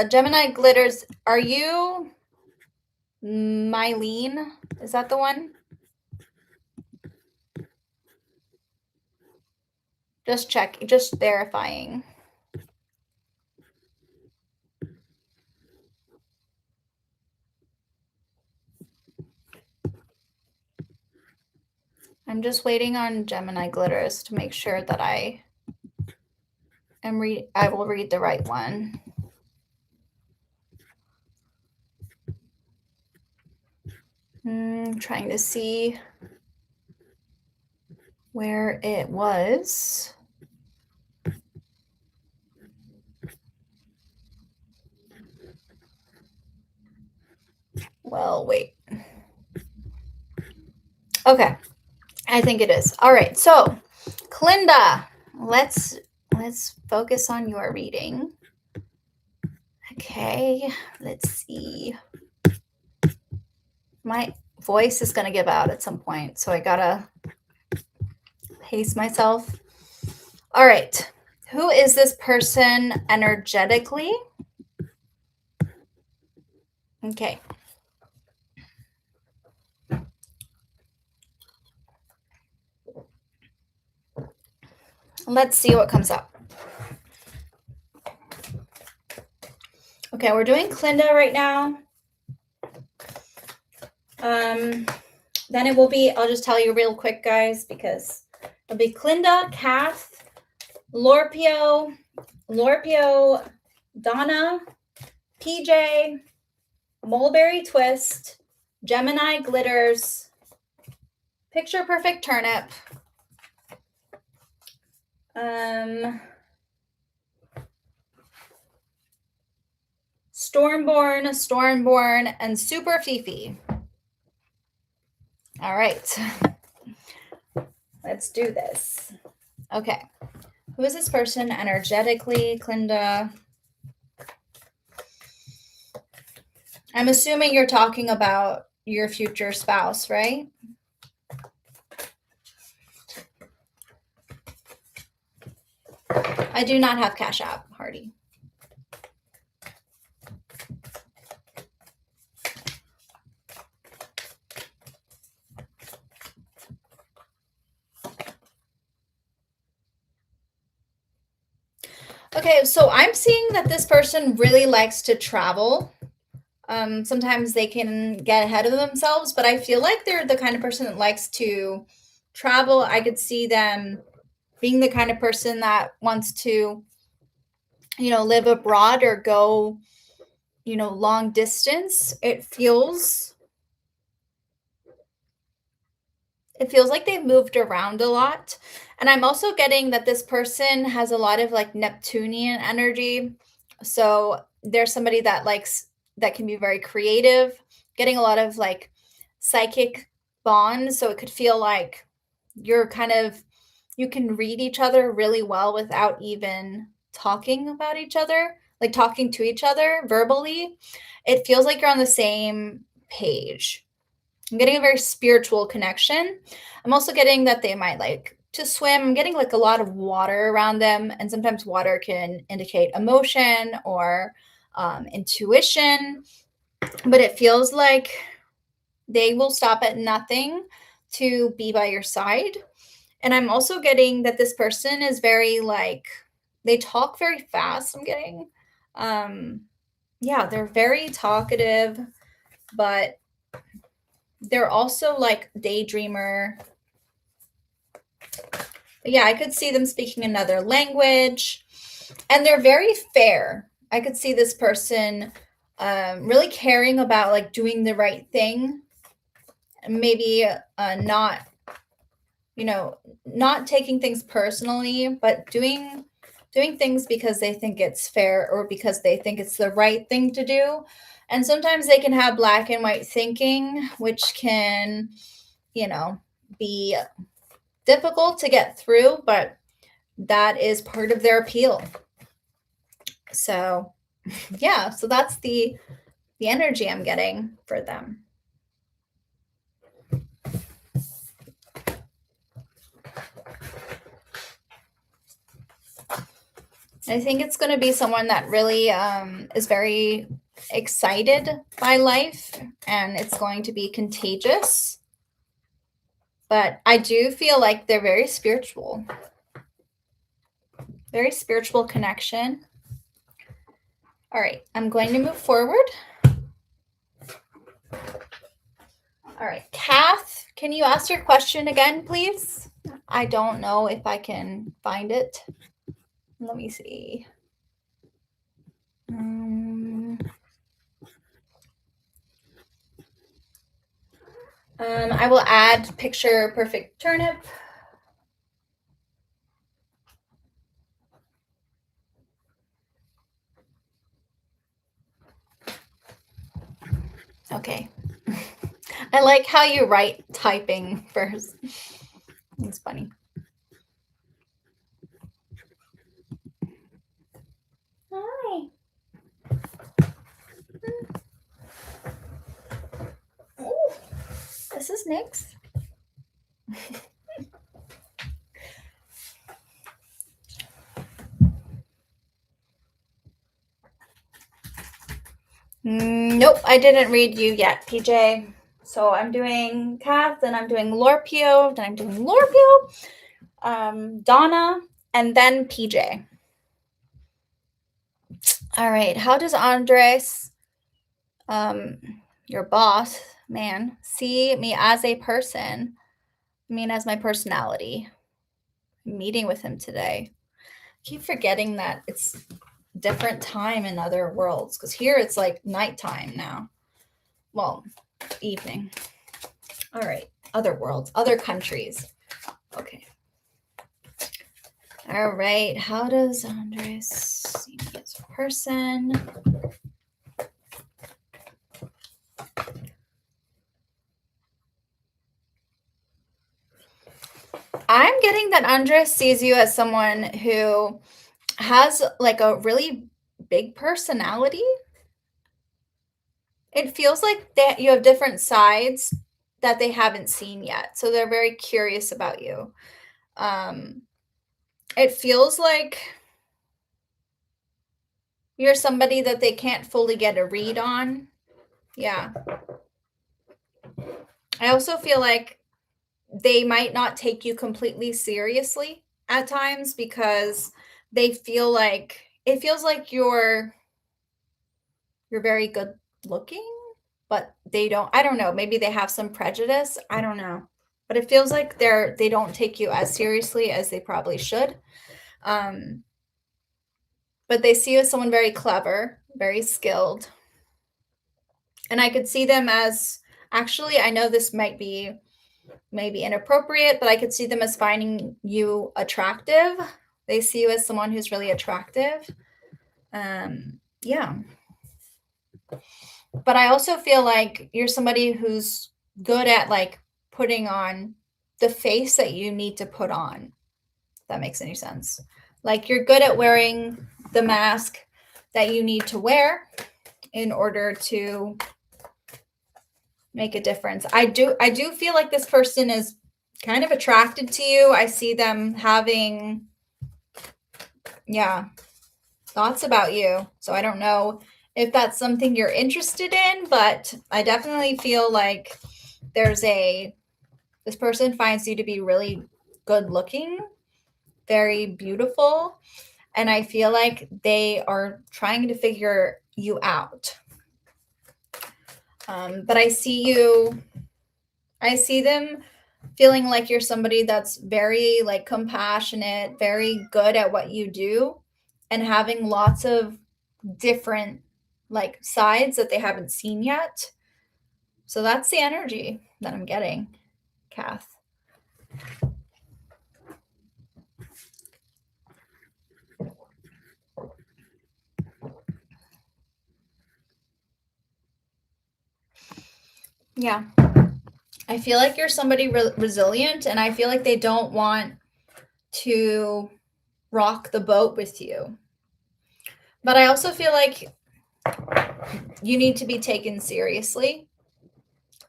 Gemini glitters. Are you Mylene? Is that the one? Just verifying. I'm just waiting on Gemini glitters to make sure that I will read the right one. Trying to see where it was. Well, wait. Okay. I think it is. All right. So, Clinda, let's focus on your reading. Okay. Let's see. My voice is going to give out at some point, so I got to pace myself. All right. Who is this person energetically? Okay. Let's see what comes up. Okay, we're doing Clinda right now. Then it will be, I'll just tell you real quick, guys, because it'll be Clinda, Kath, Lorpio, Donna, PJ, Mulberry Twist, Gemini Glitters, Picture Perfect Turnip, Stormborn, and Super Fifi. All right. Let's do this. Okay. Who is this person energetically, Clinda? I'm assuming you're talking about your future spouse, right? I do not have Cash App, Hardy. Okay, so I'm seeing that this person really likes to travel. Sometimes they can get ahead of themselves, but I feel like they're the kind of person that likes to travel. I could see them being the kind of person that wants to, live abroad or go, long distance. It feels like they've moved around a lot. And I'm also getting that this person has a lot of like Neptunian energy. So there's somebody that can be very creative, getting a lot of like psychic bonds. So it could feel like you can read each other really well without even talking about each other, like talking to each other verbally. It feels like you're on the same page. I'm getting a very spiritual connection. I'm also getting that they might like to swim. I'm getting like a lot of water around them. And sometimes water can indicate emotion or intuition. But it feels like they will stop at nothing to be by your side. And I'm also getting that this person is very they talk very fast. I'm getting, they're very talkative, but they're also like daydreamer. But yeah, I could see them speaking another language, and they're very fair. I could see this person really caring about like doing the right thing, maybe not, not taking things personally, but doing things because they think it's fair or because they think it's the right thing to do. And sometimes they can have black and white thinking, which can, be difficult to get through, but that is part of their appeal. So, yeah, so that's the energy I'm getting for them. I think it's going to be someone that really is very excited by life, and it's going to be contagious. But I do feel like they're very spiritual connection. All right, I'm going to move forward. All right, Kath, can you ask your question again, please? I don't know if I can find it. Let me see. I will add picture perfect turnip. Okay. I like how you write typing first. It's funny. Hi. Ooh, this is Nyx. Nope, I didn't read you yet, PJ. So I'm doing Kath, then I'm doing Lorpio, then I'm doing Lorpio, Donna, and then PJ. All right, how does Andres, your boss, man, see me as a person? I mean, as my personality. I'm meeting with him today. I keep forgetting that it's different time in other worlds, because here it's like nighttime now. Well, evening. All right, other worlds, other countries. Okay. All right, how does Andres see me as a person? I'm getting that Andres sees you as someone who has like a really big personality. It feels like that you have different sides that they haven't seen yet. So they're very curious about you. It feels like you're somebody that they can't fully get a read on. Yeah. I also feel like they might not take you completely seriously at times because they feel like it feels like you're very good looking, but they don't know, maybe they have some prejudice, I don't know. But it feels like they don't take you as seriously as they probably should. But they see you as someone very clever, very skilled. And I could see them as, actually, I know this might be maybe inappropriate, but I could see them as finding you attractive. They see you as someone who's really attractive. Yeah. But I also feel like you're somebody who's good at like putting on the face that you need to put on. If that makes any sense. Like you're good at wearing the mask that you need to wear in order to make a difference. I do feel like this person is kind of attracted to you. I see them having thoughts about you. So I don't know if that's something you're interested in, but I definitely feel like this person finds you to be really good looking, very beautiful, and I feel like they are trying to figure you out. But I see them feeling like you're somebody that's very like compassionate, very good at what you do, and having lots of different like sides that they haven't seen yet. So that's the energy that I'm getting, Kath. Yeah. I feel like you're somebody resilient, and I feel like they don't want to rock the boat with you. But I also feel like you need to be taken seriously.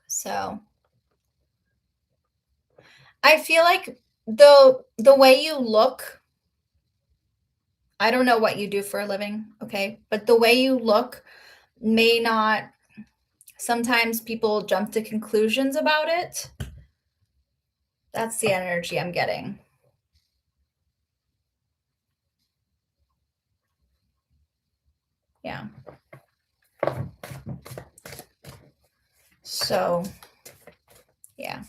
So I feel like the way you look, I don't know what you do for a living, okay? But the way you look may not, sometimes people jump to conclusions about it. That's the energy I'm getting. Yeah. So, yeah.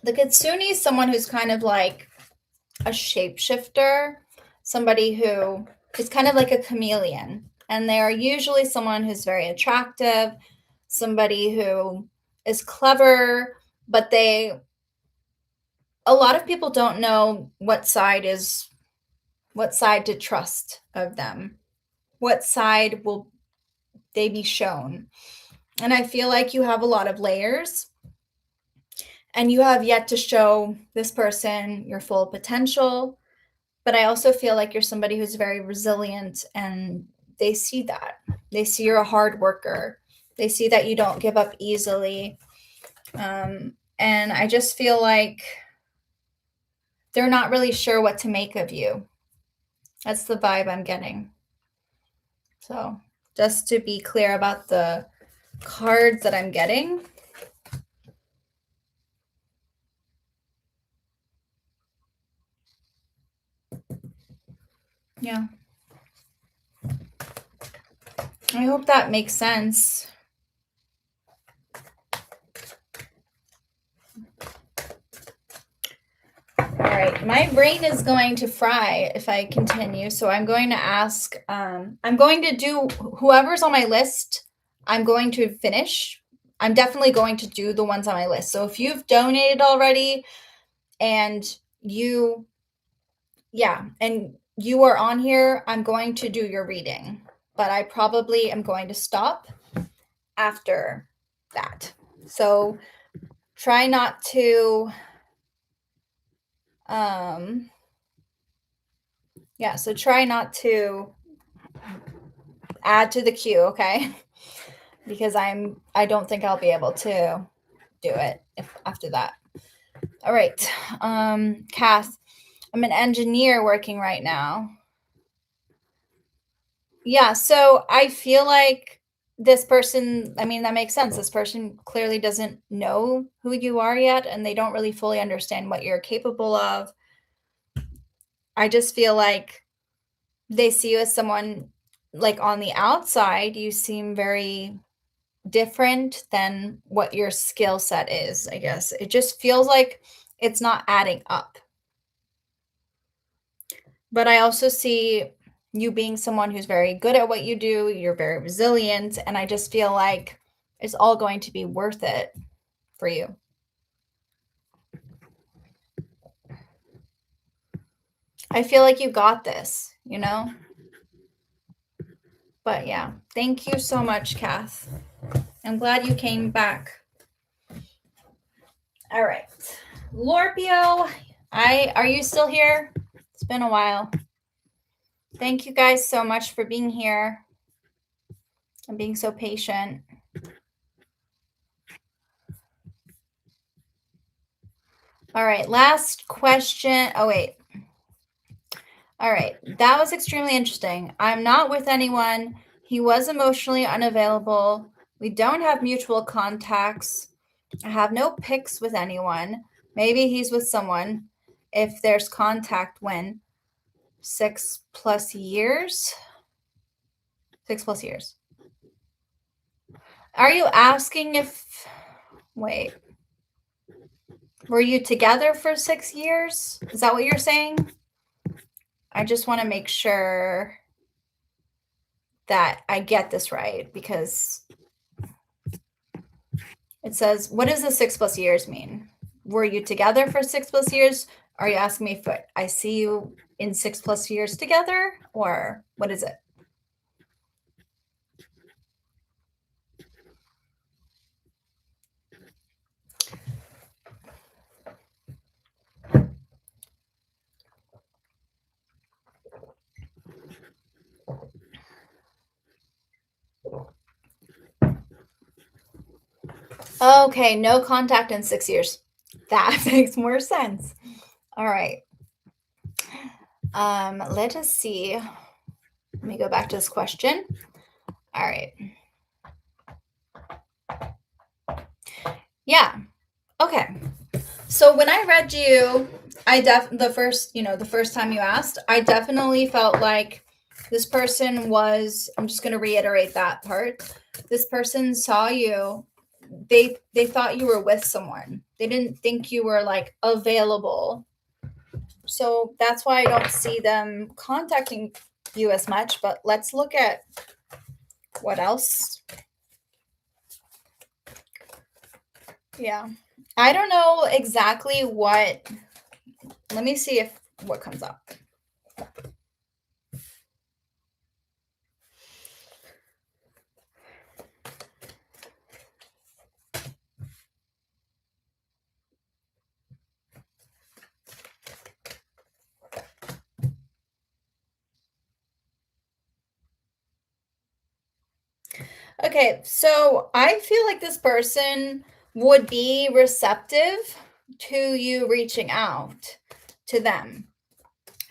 The Kitsune is someone who's kind of like a shapeshifter, somebody who is kind of like a chameleon. And they are usually someone who's very attractive, somebody who is clever, but a lot of people don't know what side to trust of them. What side will they be shown? And I feel like you have a lot of layers, and you have yet to show this person your full potential. But I also feel like you're somebody who's very resilient, and they see that. They see you're a hard worker. They see that you don't give up easily. And I just feel like they're not really sure what to make of you. That's the vibe I'm getting. So, just to be clear about the cards that I'm getting. Yeah. I hope that makes sense. All right, my brain is going to fry if I continue. So I'm going to ask, I'm going to do whoever's on my list, I'm going to finish. I'm definitely going to do the ones on my list. So if you've donated already and you are on here, I'm going to do your reading. But I probably am going to stop after that. So try not to so try not to add to the queue, okay? Because I don't think I'll be able to do it after that. All right. Kath, I'm an engineer working right now. Yeah, so I feel like this person, I mean, that makes sense. This person clearly doesn't know who you are yet, and they don't really fully understand what you're capable of. I just feel like they see you as someone, like, on the outside, you seem very different than what your skill set is, I guess. It just feels like it's not adding up. But I also see you being someone who's very good at what you do, you're very resilient, and I just feel like it's all going to be worth it for you. I feel like you got this, you know? But yeah, thank you so much, Kath. I'm glad you came back. All right. Lorpio, are you still here? It's been a while. Thank you guys so much for being here and being so patient. All right, last question. Oh, wait. All right, that was extremely interesting. I'm not with anyone. He was emotionally unavailable. We don't have mutual contacts. I have no pics with anyone. Maybe he's with someone. If there's contact, when? 6+ years? 6+ years. Are you asking if... Wait. Were you together for 6 years? Is that what you're saying? I just want to make sure that I get this right, because it says, what does the 6+ years mean? Were you together for 6+ years? Are you asking me if I see you in 6+ years together, or what is it? Okay, no contact in 6 years. That makes more sense. All right. Let us see. Let me go back to this question. All right. Yeah. Okay. So when I read you, the first time you asked, I definitely felt like this person was, I'm just going to reiterate that part. This person saw you, they thought you were with someone. They didn't think you were like available. So that's why I don't see them contacting you as much, but let's look at what else. Yeah. I don't know exactly what. Let me see if what comes up. Okay, so I feel like this person would be receptive to you reaching out to them.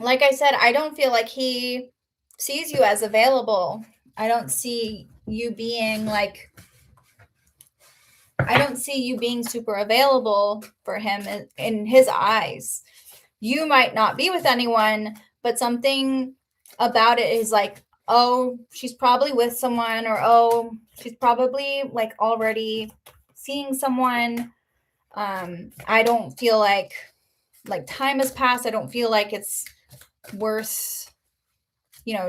Like I said, I don't feel like he sees you as available. I don't see you being like, I don't see you being super available for him in his eyes. You might not be with anyone, but something about it is like, oh, she's probably with someone, or oh, she's probably like already seeing someone. I don't feel like time has passed. I don't feel like it's worth,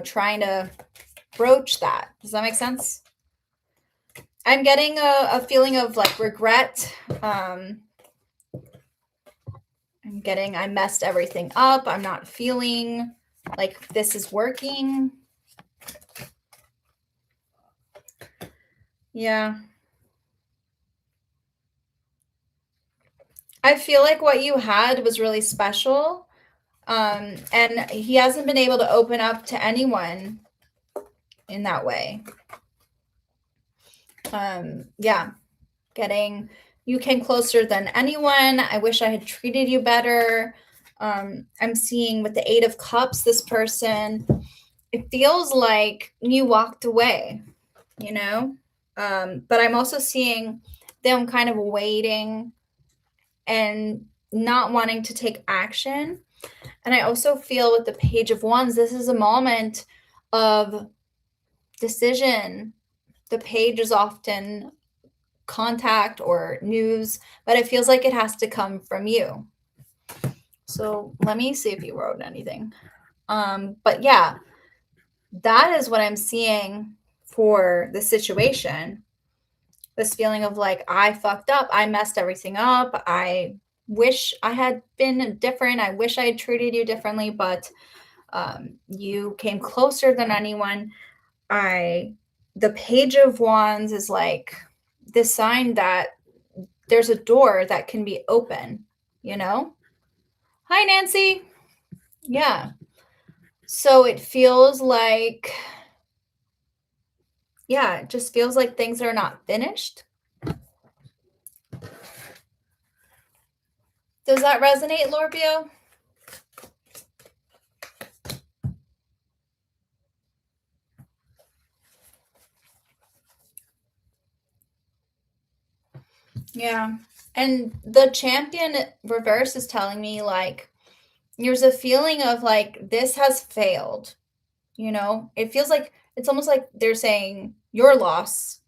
trying to broach that. Does that make sense? I'm getting a feeling of like regret. I messed everything up. I'm not feeling like this is working. Yeah. I feel like what you had was really special. And he hasn't been able to open up to anyone in that way. Yeah. You came closer than anyone. I wish I had treated you better. I'm seeing with the 8 of Cups, this person, it feels like you walked away, but I'm also seeing them kind of waiting and not wanting to take action. And I also feel with the Page of Wands, this is a moment of decision. The page is often contact or news, but it feels like it has to come from you. So let me see if you wrote anything. But yeah, that is what I'm seeing for the situation. This feeling of like, I fucked up. I messed everything up. I wish I had been different. I wish I had treated you differently, but you came closer than anyone. The Page of Wands is like the sign that there's a door that can be open, Hi, Nancy. Yeah. So it feels like, yeah, it just feels like things are not finished. Does that resonate, Lorpio? Yeah. And the Champion reverse is telling me like there's a feeling of like this has failed. It feels like it's almost like they're saying your loss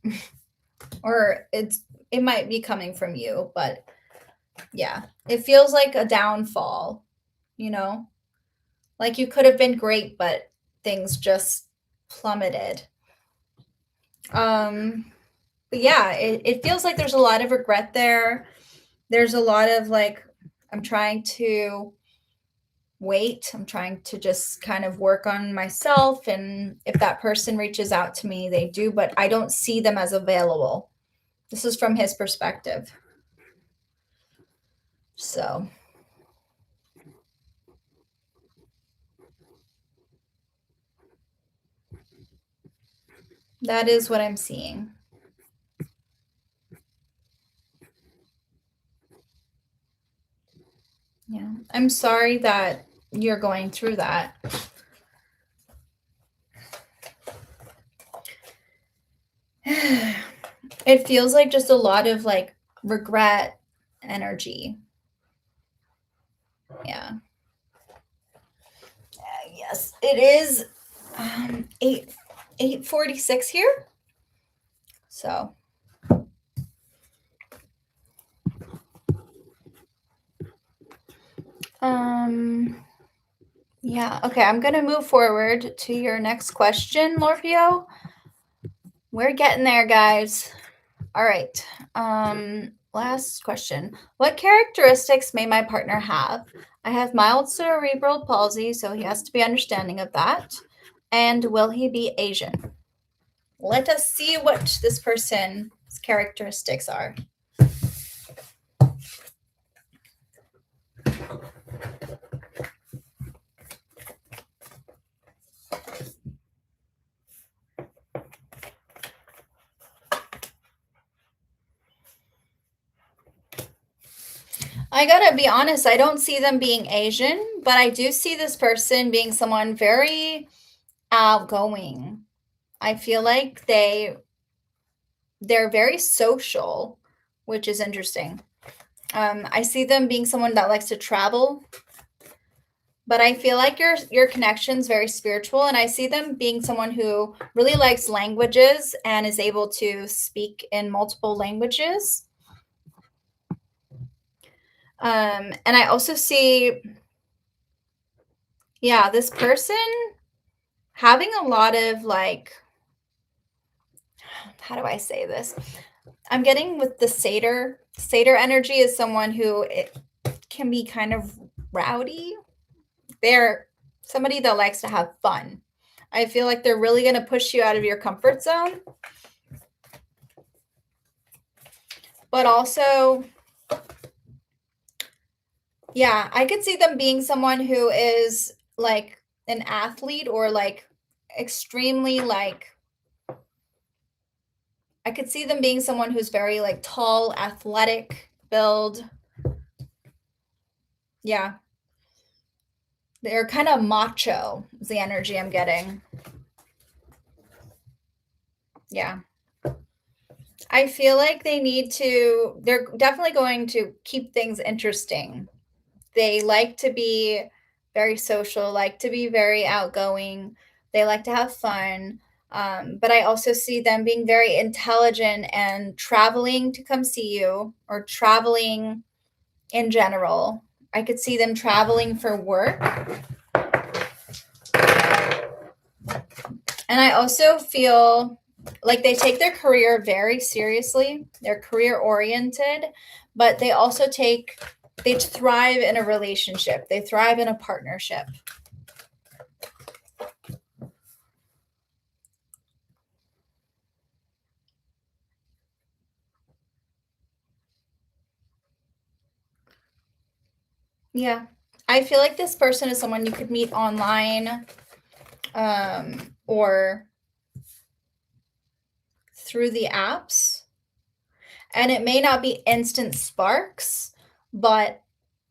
or it might be coming from you, but Yeah. It feels like a downfall, you know? Like you could have been great, but things just plummeted. But yeah, it feels like there's a lot of regret there. There's a lot of like, I'm trying to wait. I'm trying to just kind of work on myself. And if that person reaches out to me, they do, but I don't see them as available. This is from his perspective. So that is what I'm seeing. Yeah. I'm sorry that you're going through that. It feels like just a lot of like regret energy. Yeah. Yes, it is 8:46 here. So, um yeah, okay, I'm going to move forward to your next question, Morpheus. We're getting there, guys. All right. Last question. What characteristics may my partner have? I have mild cerebral palsy, so he has to be understanding of that. And will he be Asian? Let us see what this person's characteristics are. I gotta be honest, I don't see them being Asian, but I do see this person being someone very outgoing. I feel like they're very social, which is interesting. I see them being someone that likes to travel, but I feel like your connection's very spiritual, and I see them being someone who really likes languages and is able to speak in multiple languages. And I also see, yeah, this person having a lot of like, how do I say this? I'm getting with the satyr. Satyr energy is someone who it can be kind of rowdy. They're somebody that likes to have fun. I feel like they're really going to push you out of your comfort zone. But also, yeah, I could see them being someone who is like an athlete or like extremely like, I could see them being someone who's very like tall, athletic build. Yeah. They're kind of macho, is the energy I'm getting. Yeah. I feel like they're definitely going to keep things interesting. They like to be very social, like to be very outgoing. They like to have fun. But I also see them being very intelligent and traveling to come see you or traveling in general. I could see them traveling for work. And I also feel like they take their career very seriously. They're career oriented, but they thrive in a relationship. They thrive in a partnership. Yeah. I feel like this person is someone you could meet online or through the apps. And it may not be instant sparks, but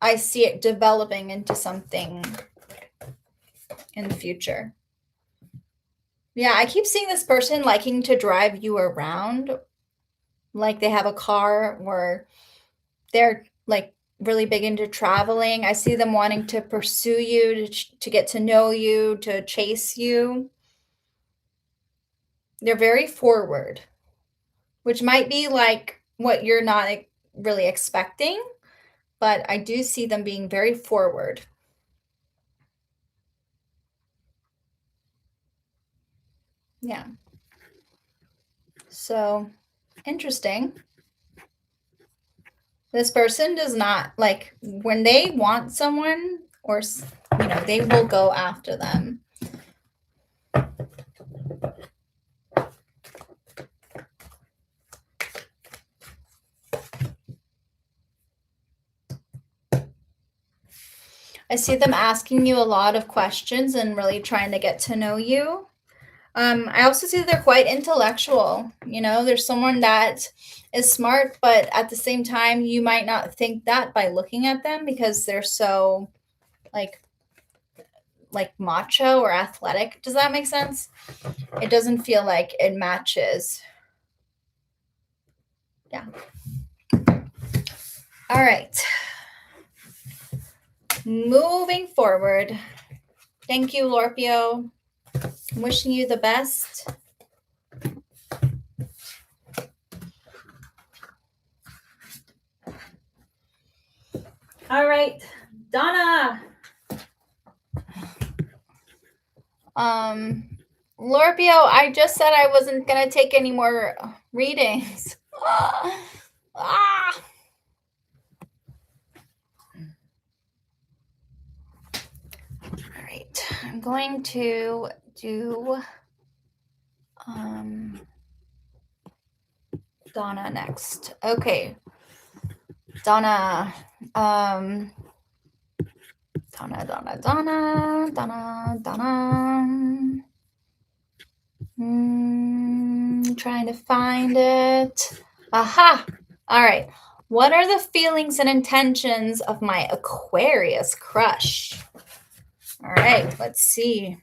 I see it developing into something in the future. Yeah, I keep seeing this person liking to drive you around, like they have a car or they're like really big into traveling. I see them wanting to pursue you, to get to know you, to chase you. They're very forward, which might be like what you're not really expecting, but I do see them being very forward. Yeah. So interesting. This person does not like when they want someone or, they will go after them. I see them asking you a lot of questions and really trying to get to know you. I also see that they're quite intellectual. There's someone that is smart, but at the same time, you might not think that by looking at them because they're so like macho or athletic. Does that make sense? It doesn't feel like it matches. Yeah. All right. Moving forward. Thank you, Lorpio. I'm wishing you the best. All right, Donna. Lorpio, I just said I wasn't gonna take any more readings. All right, I'm going to do Donna next. Okay, Donna. Donna. Trying to find it. Aha! All right. What are the feelings and intentions of my Aquarius crush? All right, let's see.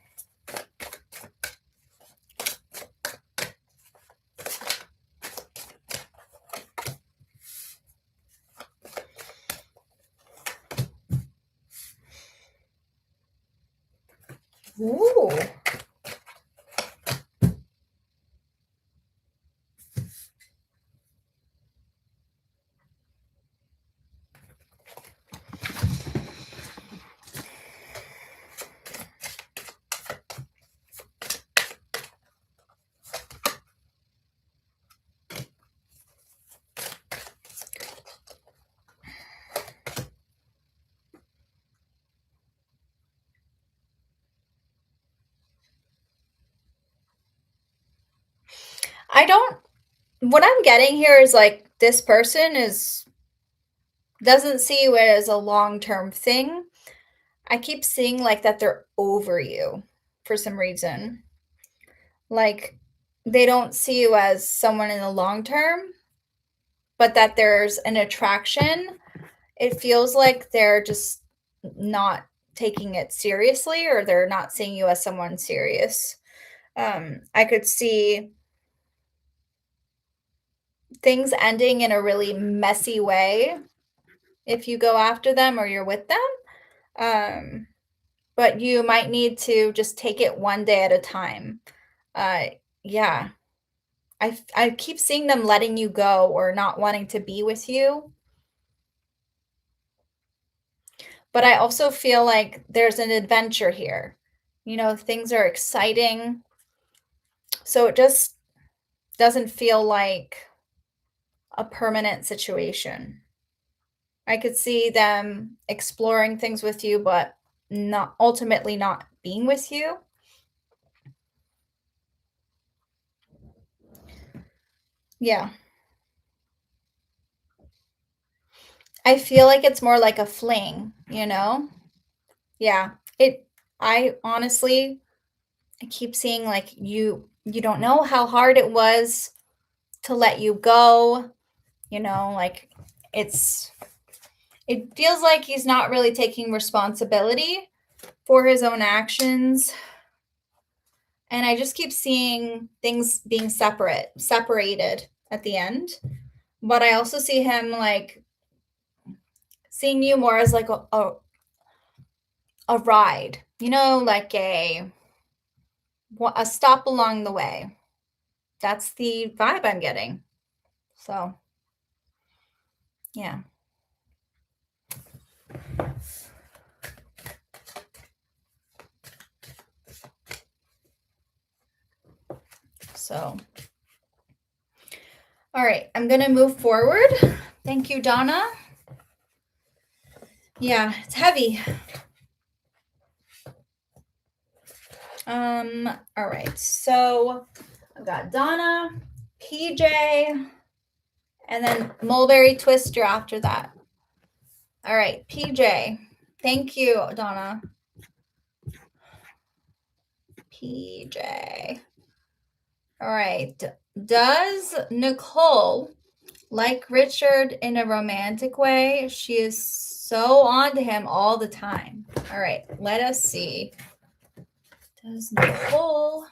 Ooh. What I'm getting here is like this person doesn't see you as a long-term thing. I keep seeing like that they're over you for some reason. Like they don't see you as someone in the long term, but that there's an attraction. It feels like they're just not taking it seriously or they're not seeing you as someone serious. I could see things ending in a really messy way if you go after them or you're with them. But you might need to just take it one day at a time. Yeah. I keep seeing them letting you go or not wanting to be with you. But I also feel like there's an adventure here. Things are exciting. So it just doesn't feel like a permanent situation. I could see them exploring things with you, but not ultimately not being with you. Yeah. I feel like it's more like a fling, you know? Yeah. I honestly I keep seeing like you don't know how hard it was to let you go, like it's it feels like he's not really taking responsibility for his own actions. And I just keep seeing things being separated at the end. But I also see him like seeing you more as like a ride, like a stop along the way. That's the vibe I'm getting. So, yeah. So, all right, I'm going to move forward. Thank you, Donna. Yeah, it's heavy. All right, so I've got Donna, PJ, and then Mulberry Twister after that. All right, PJ. Thank you, Donna. PJ. All right. Does Nicole like Richard in a romantic way? She is so on to him all the time. All right, let us see. Does Nicole...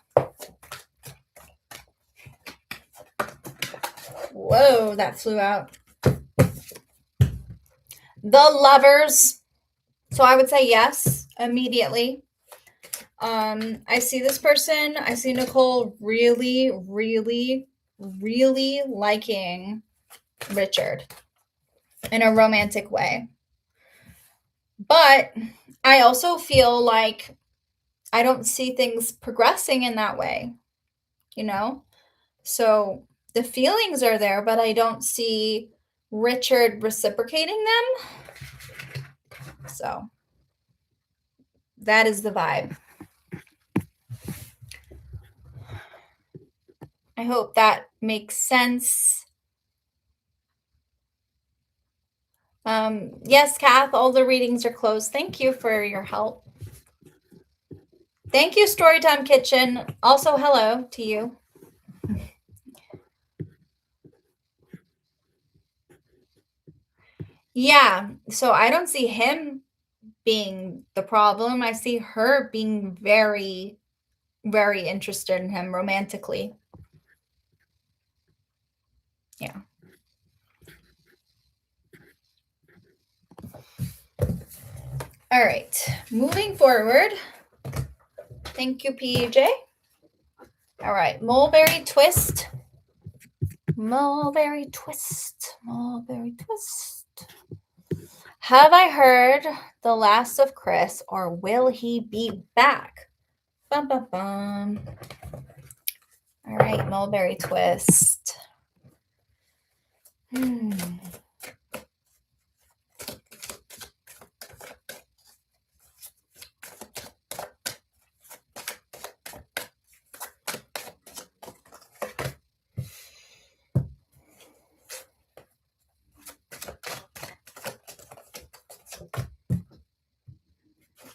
Whoa, that flew out. The Lovers. So I would say yes, immediately. I see this person. I see Nicole really, really, really liking Richard in a romantic way. But I also feel like I don't see things progressing in that way, you know? So the feelings are there, but I don't see Richard reciprocating them. So that is the vibe. I hope that makes sense. Yes, Kath, all the readings are closed. Thank you for your help. Thank you, Storytime Kitchen. Also, hello to you. Yeah, so I don't see him being the problem. I see her being very, very interested in him romantically. Yeah. All right, moving forward. Thank you, PJ. All right, Mulberry Twist. Mulberry Twist. Mulberry Twist. Have I heard the last of Chris, or will he be back? Bum, bum, bum. All right, Mulberry Twist.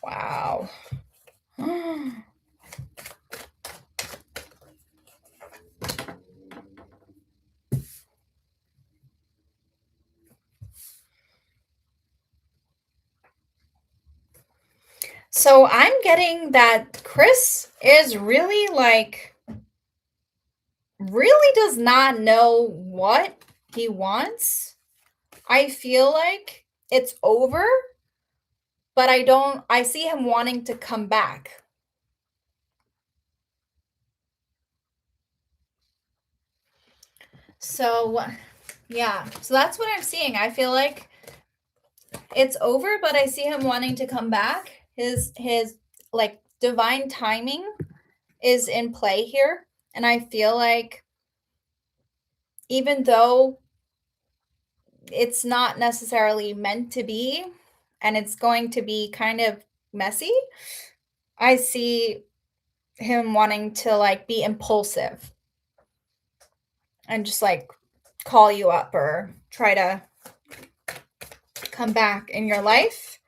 Wow. So I'm getting that Chris is really really does not know what he wants. I feel like it's over, but I see him wanting to come back. So yeah, so that's what I'm seeing. I feel like it's over, but I see him wanting to come back. His like divine timing is in play here, and I feel like even though it's not necessarily meant to be and it's going to be kind of messy, I see him wanting to like be impulsive and just like call you up or try to come back in your life.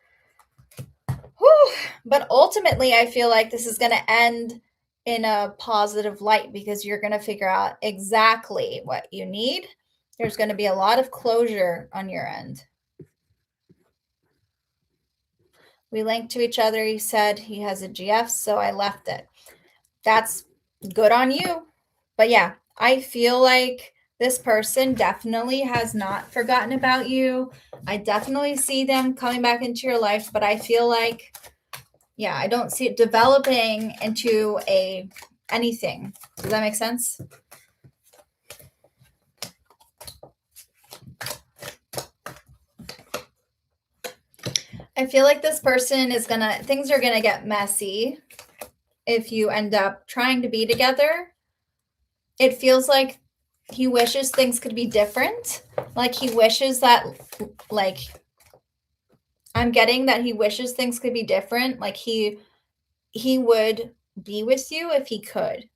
Whew. But ultimately, I feel like this is going to end in a positive light because you're going to figure out exactly what you need. There's going to be a lot of closure on your end. We linked to each other. He said he has a GF, so I left it. That's good on you. But yeah, I feel like this person definitely has not forgotten about you. I definitely see them coming back into your life, but I feel like, yeah, I don't see it developing into anything. Does that make sense? I feel like this person is things are gonna get messy if you end up trying to be together. It feels like he wishes things could be different. Like he wishes that, like, I'm getting that he wishes things could be different. Like he would be with you if he could.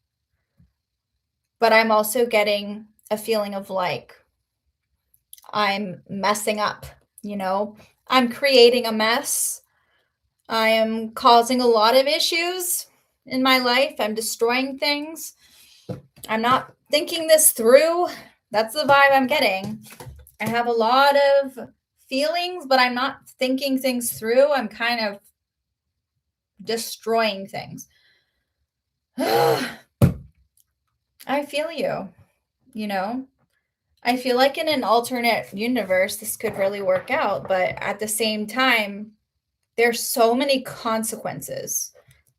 But I'm also getting a feeling of like, I'm messing up, you know? I'm creating a mess. I am causing a lot of issues in my life. I'm destroying things. I'm not thinking this through. That's the vibe I'm getting. I have a lot of feelings, but I'm not thinking things through. I'm kind of destroying things. I feel you, you know? I feel like in an alternate universe, this could really work out, but at the same time, there's so many consequences.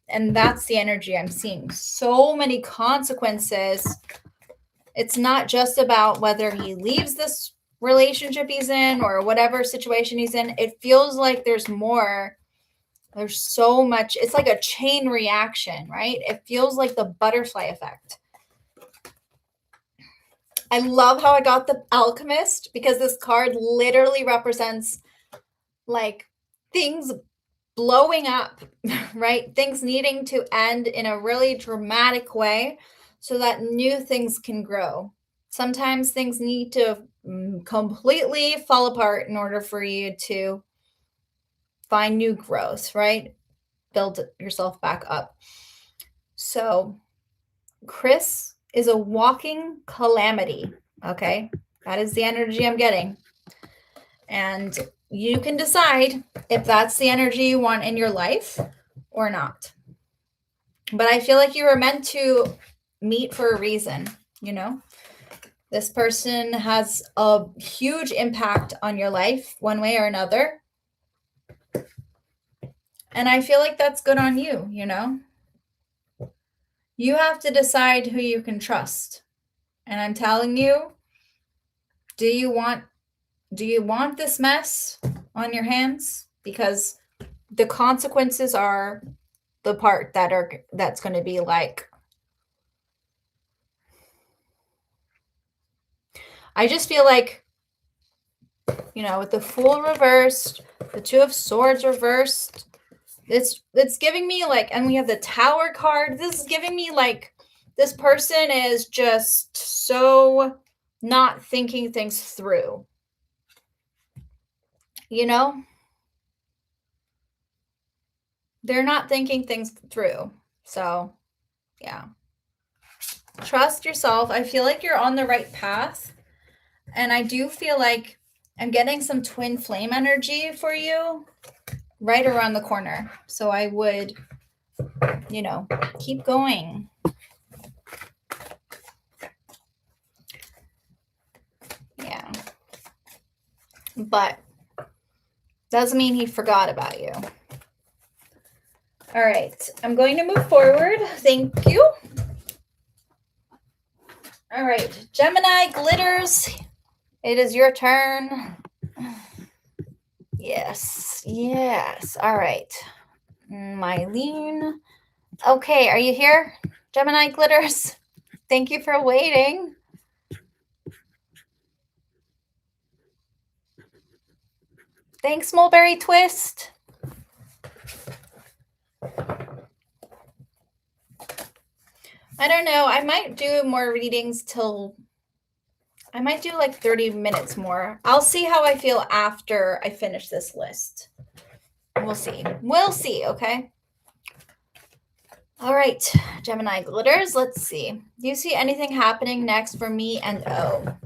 And that's the energy I'm seeing. So many consequences. It's not just about whether he leaves this relationship he's in or whatever situation he's in. It feels like there's more. There's so much. It's like a chain reaction, right? It feels like the butterfly effect. I love how I got the Alchemist because this card literally represents like things blowing up, right? Things needing to end in a really dramatic way so that new things can grow. Sometimes things need to completely fall apart in order for you to find new growth, right? Build yourself back up. So, Chris is a walking calamity. Okay. That is the energy I'm getting. And you can decide if that's the energy you want in your life or not. But I feel like you were meant to meet for a reason, you know? This person has a huge impact on your life one way or another. And I feel like that's good on you, you know? You have to decide who you can trust. And I'm telling you, do you want this mess on your hands? Because the consequences are the part that's going to be like, I just feel like, you know, with the Fool reversed, the Two of Swords reversed, it's giving me like, and we have the Tower card. This is giving me like, this person is just so not thinking things through. You know? They're not thinking things through. So, yeah. Trust yourself. I feel like you're on the right path. And I do feel like I'm getting some twin flame energy for you right around the corner. So I would, you know, keep going. Yeah. But doesn't mean he forgot about you. All right. I'm going to move forward. Thank you. All right. Gemini glitters. It is your turn. Yes. Yes. All right. Mylene. Okay. Are you here? Gemini glitters. Thank you for waiting. Thanks, Mulberry Twist. I don't know. I might do more readings till I might do like 30 minutes more. I'll see how I feel after I finish this list. We'll see. We'll see, okay? All right, Gemini glitters. Let's see. Do you see anything happening next for me and O?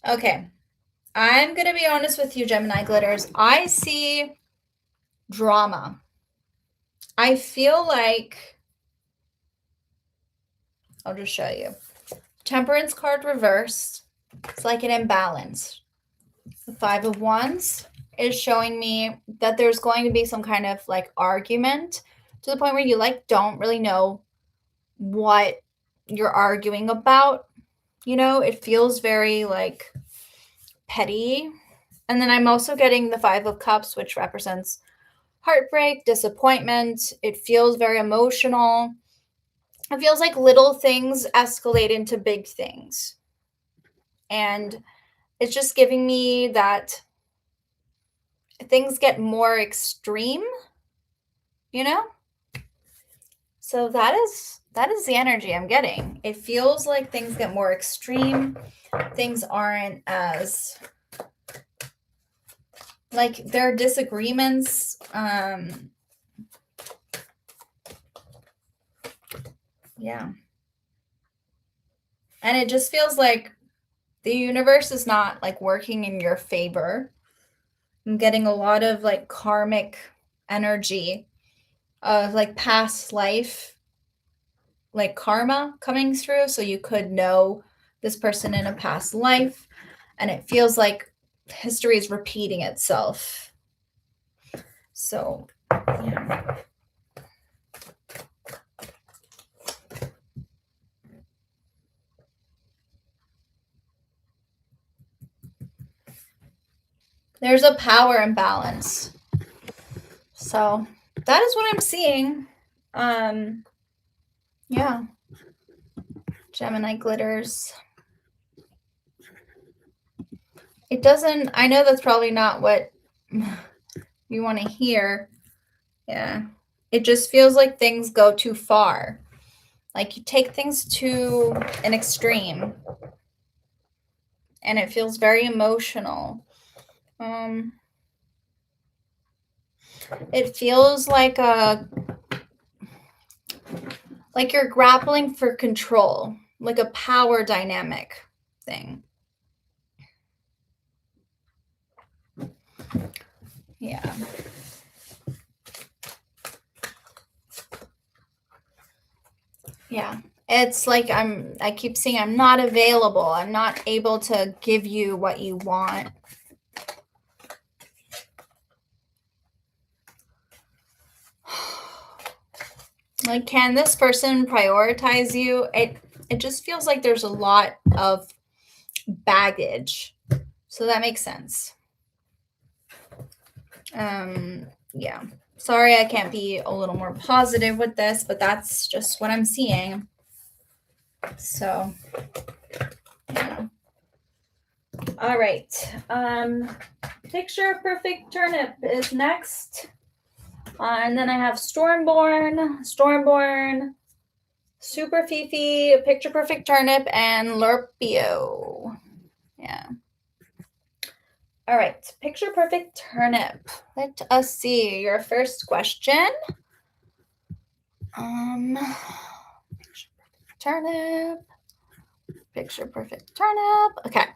Okay. I'm going to be honest with you, Gemini glitters. I see drama. I feel like I'll just show you. Temperance card reversed. It's like an imbalance. The Five of Wands is showing me that there's going to be some kind of like argument to the point where you like don't really know what you're arguing about. You know, it feels very like petty. And then I'm also getting the Five of Cups, which represents heartbreak, disappointment. It feels very emotional. It feels like little things escalate into big things. And it's just giving me that things get more extreme, you know? So that is the energy I'm getting. It feels like things get more extreme. Things aren't as like there are disagreements. Yeah. And it just feels like the universe is not like working in your favor. I'm getting a lot of like karmic energy of like past life, like karma coming through. So you could know this person in a past life, and it feels like history is repeating itself. So, yeah. There's a power imbalance. So that is what I'm seeing. Yeah. Gemini glitters. It doesn't, I know that's probably not what you want to hear. Yeah. It just feels like things go too far. Like you take things to an extreme. And it feels very emotional. It feels like you're grappling for control, like a power dynamic thing. Yeah. Yeah. It's like I keep saying I'm not available. I'm not able to give you what you want. Like, can this person prioritize you? It just feels like there's a lot of baggage. So that makes sense. Yeah. Sorry I can't be a little more positive with this, but that's just what I'm seeing. So, yeah. All right. Picture Perfect Turnip is next. And then I have Stormborn, Super Fifi, Picture Perfect Turnip, and Lurpio. Yeah. All right. Picture Perfect Turnip. Let us see your first question. Picture Perfect Turnip. Picture Perfect Turnip. Okay.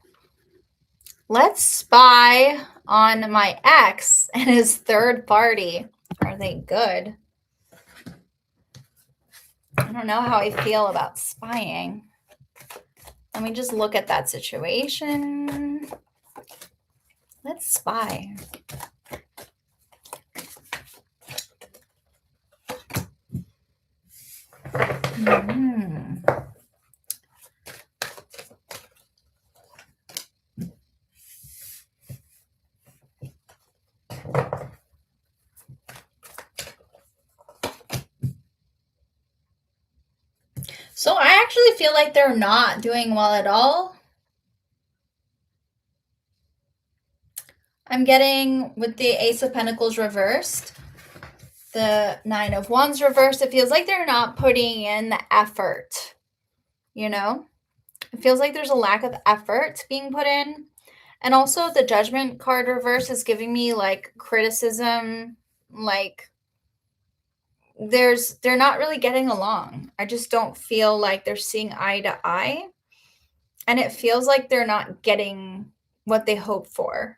Let's spy on my ex and his third party. Are they good? I don't know how I feel about spying. Let me just look at that situation. Let's spy. So I actually feel like they're not doing well at all. I'm getting with the Ace of Pentacles reversed, the Nine of Wands reversed. It feels like they're not putting in the effort, you know? It feels like there's a lack of effort being put in. And also the Judgment card reverse is giving me like criticism, like they're not really getting along. I just don't feel like they're seeing eye to eye. And it feels like they're not getting what they hope for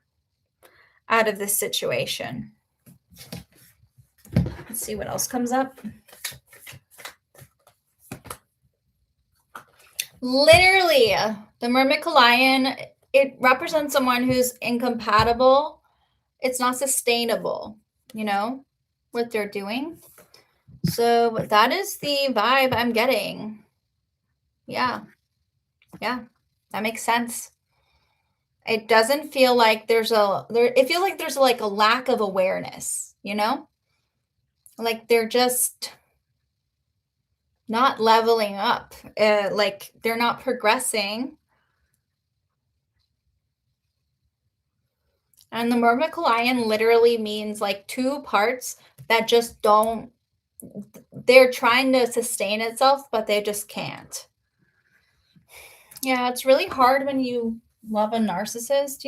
out of this situation. Let's see what else comes up. Literally, the Myrmic Lion, it represents someone who's incompatible. It's not sustainable, what they're doing. So that is the vibe I'm getting. Yeah. That makes sense. It doesn't feel like it feels like there's like a lack of awareness, Like they're just not leveling up. Like they're not progressing. And the Myrmic Lion literally means like two parts that just don't, they're trying to sustain itself, but they just can't. Yeah, it's really hard when you love a narcissist,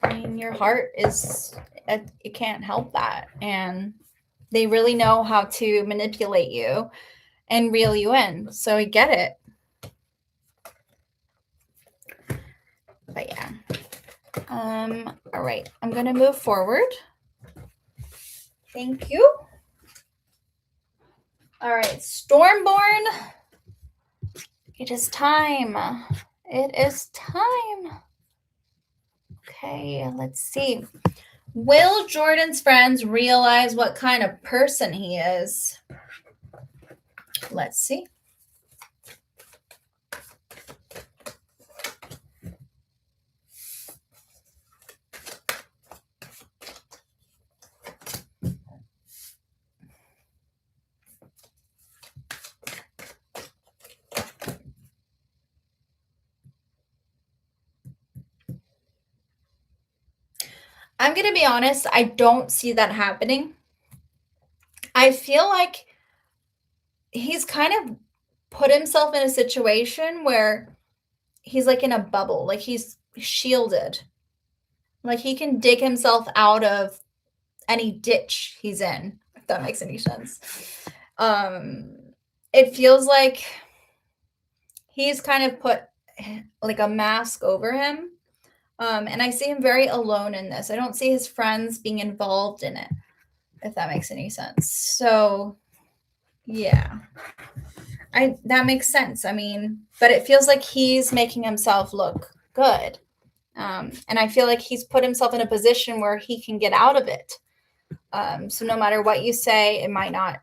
I mean, your heart it can't help that. And they really know how to manipulate you and reel you in. So I get it. But yeah. All right. I'm going to move forward. Thank you. All right. Stormborn. It is time. It is time. Okay. Let's see. Will Jordan's friends realize what kind of person he is? Let's see. I'm going to be honest, I don't see that happening. I feel like he's kind of put himself in a situation where he's like in a bubble, like he's shielded. Like he can dig himself out of any ditch he's in, if that makes any sense. It feels like he's kind of put like a mask over him. And I see him very alone in this. I don't see his friends being involved in it, if that makes any sense. So, yeah. That makes sense. I mean, but it feels like he's making himself look good. And I feel like he's put himself in a position where he can get out of it. So no matter what you say, it might not,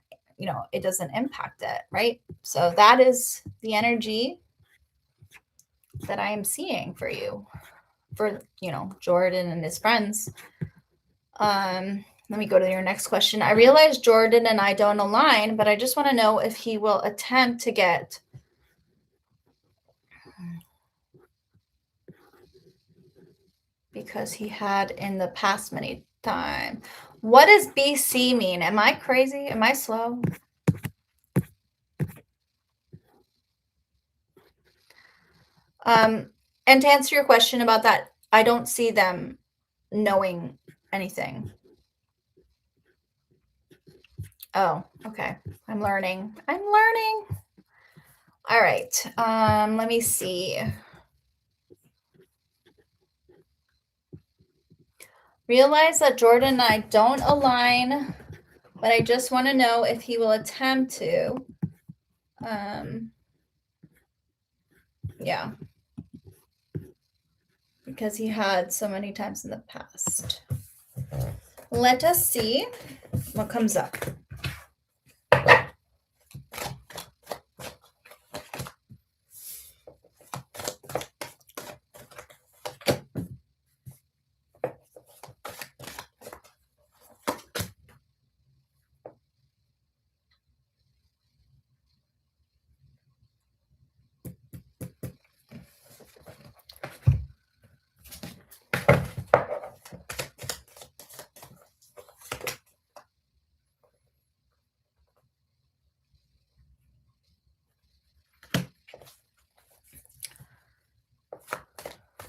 it doesn't impact it, right? So that is the energy that I am seeing for you, for, Jordan and his friends. Let me go to your next question. I realize Jordan and I don't align, but I just want to know if he will attempt to get because he had in the past many times. What does BC mean? Am I crazy? Am I slow? And to answer your question about that, I don't see them knowing anything. Oh, okay. I'm learning. All right. Let me see. Realize that Jordan and I don't align, but I just want to know if he will attempt to. Yeah. Because he had so many times in the past. Let us see what comes up.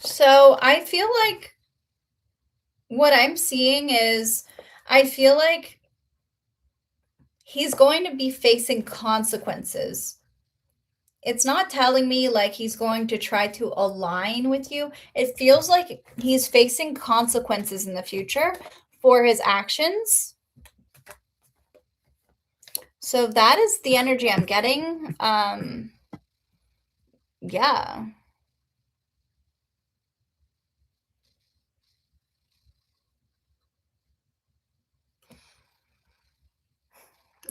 So I feel like what I'm seeing is I feel like he's going to be facing consequences. It's not telling me like he's going to try to align with you. It feels like he's facing consequences in the future for his actions. So that is the energy I'm getting. Yeah.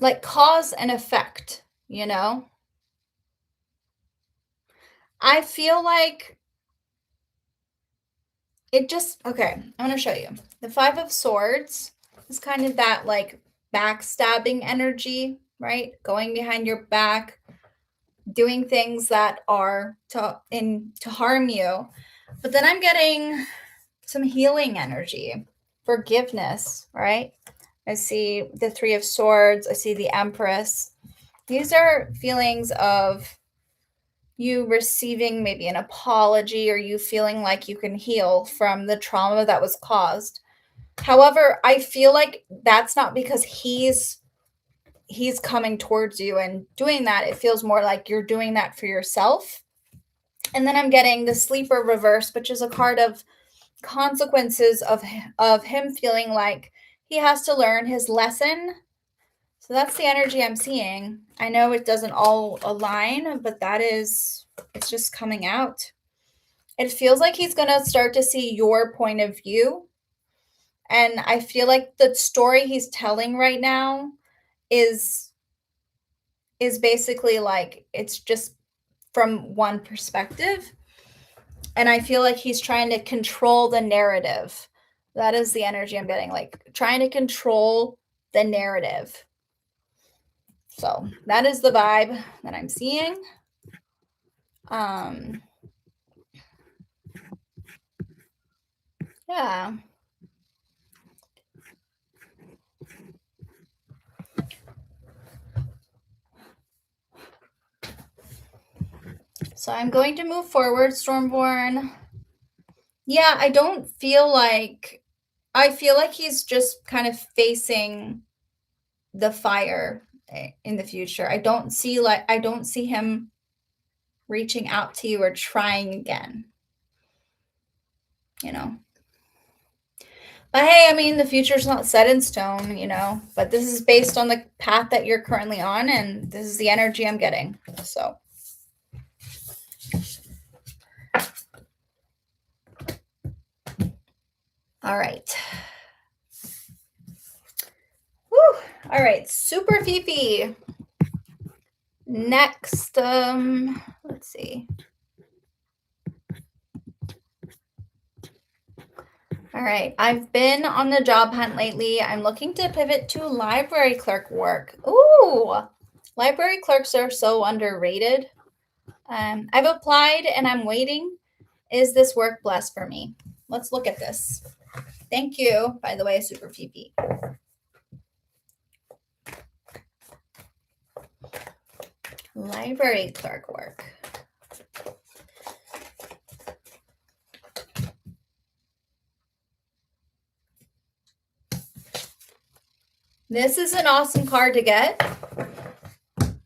Like cause and effect, you know? I feel like it just, okay, I'm going to show you. The Five of Swords is kind of that like backstabbing energy, right? Going behind your back, doing things that are to harm you. But then I'm getting some healing energy, forgiveness, right? I see the Three of Swords, I see the Empress. These are feelings of you receiving maybe an apology or you feeling like you can heal from the trauma that was caused. However, I feel like that's not because he's coming towards you and doing that. It feels more like you're doing that for yourself. And then I'm getting the Sleeper reverse, which is a card of consequences of him feeling like he has to learn his lesson. So that's the energy I'm seeing. I know it doesn't all align, but it's just coming out. It feels like he's going to start to see your point of view. And I feel like the story he's telling right now is basically like it's just from one perspective. And I feel like he's trying to control the narrative. That is the energy I'm getting, like trying to control the narrative. So that is the vibe that I'm seeing. Yeah. So I'm going to move forward, Stormborn. Yeah, I feel like he's just kind of facing the fire in the future. I don't see him reaching out to you or trying again. You know. But hey, I mean, the future's not set in stone, you know, but this is based on the path that you're currently on, and this is the energy I'm getting. So. All right. Woo. All right. Super Fifi. Next, let's see. All right. I've been on the job hunt lately. I'm looking to pivot to library clerk work. Ooh, library clerks are so underrated. I've applied and I'm waiting. Is this work blessed for me? Let's look at this. Thank you, by the way, Super Fifi. Library clerk work. This is an awesome card to get.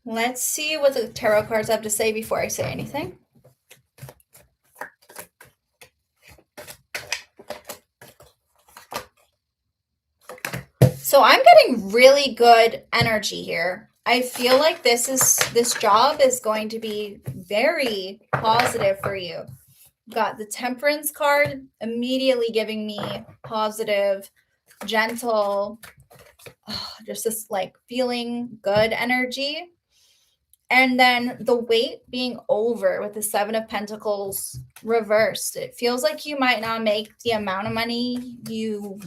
Let's see what the tarot cards have to say before I say anything. So I'm getting really good energy here. I feel like this job is going to be very positive for you. Got the Temperance card immediately giving me positive, gentle, just this like feeling good energy. And then the weight being over with the Seven of Pentacles reversed. It feels like you might not make the amount of money you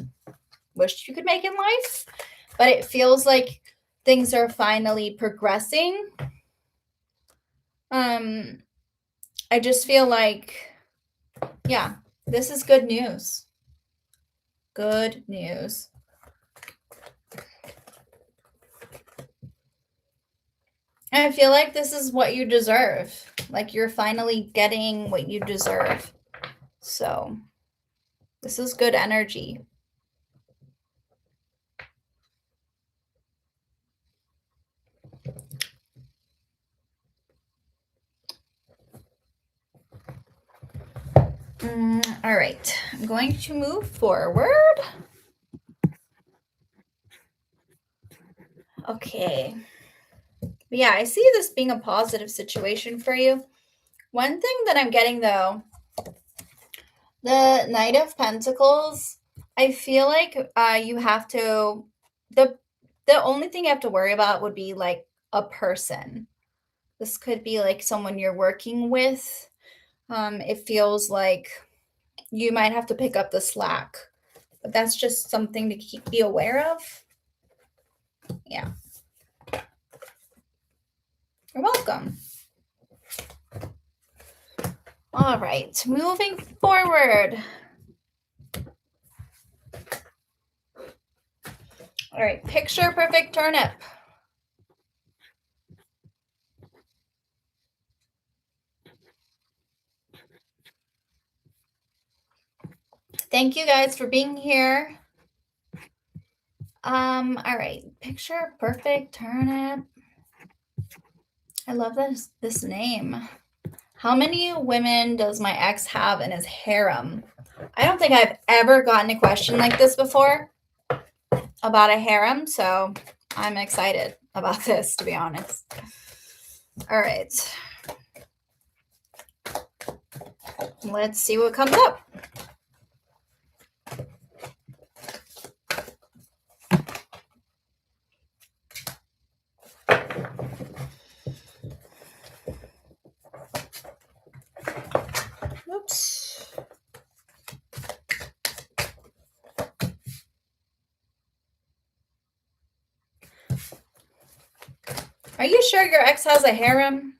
wished you could make in life, but it feels like things are finally progressing. I just feel like, yeah, this is good news. Good news. And I feel like this is what you deserve. Like you're finally getting what you deserve. So this is good energy. All right, I'm going to move forward. Okay. But yeah, I see this being a positive situation for you. One thing that I'm getting though, the Knight of Pentacles, I feel like you have to the only thing you have to worry about would be like a person. This could be like someone you're working with. It feels like you might have to pick up the slack, but that's just something to be aware of. Yeah. You're welcome. All right, moving forward. All right, picture perfect turnip. Thank you guys for being here. All right, picture perfect turnip. I love this name. How many women does my ex have in his harem? I don't think I've ever gotten a question like this before about a harem, so I'm excited about this, to be honest. All right. Let's see what comes up. Oops. Are you sure your ex has a harem?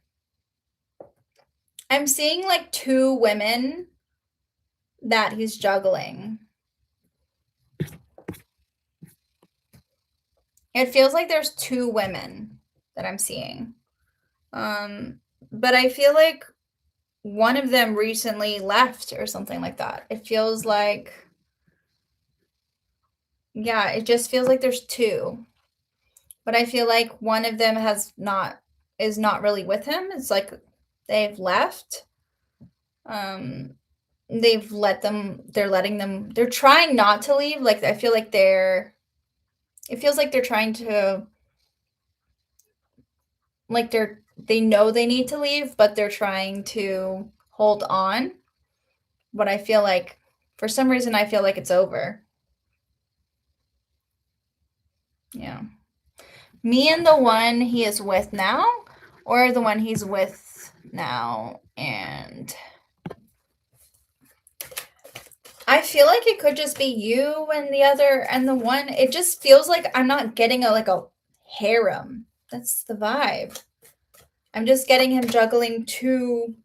I'm seeing like 2 women that he's juggling. It feels like there's 2 women that I'm seeing. But I feel like one of them recently left or something like that. It feels like, yeah, it just feels like there's 2. But I feel like one of them is not really with him. It's like they've left. They're trying not to leave. Like I feel like it feels like they're trying to, like they know they need to leave, but they're trying to hold on. But I feel like for some reason I feel like it's over. Yeah. Me and the one he is with now, or the one he's with now, and I feel like it could just be you and the other and the one. It just feels like I'm not getting a harem. That's the vibe. I'm just getting him juggling two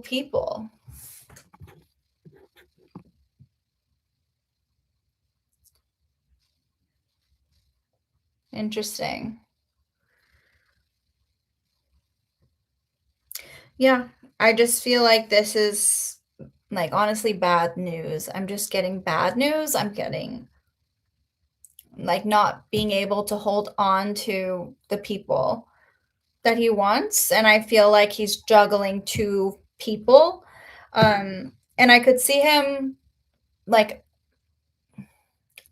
people. Interesting. Yeah, I just feel like this is like honestly bad news. I'm just getting bad news. I'm getting like not being able to hold on to the people that he wants, and I feel like he's juggling 2 people. And I could see him like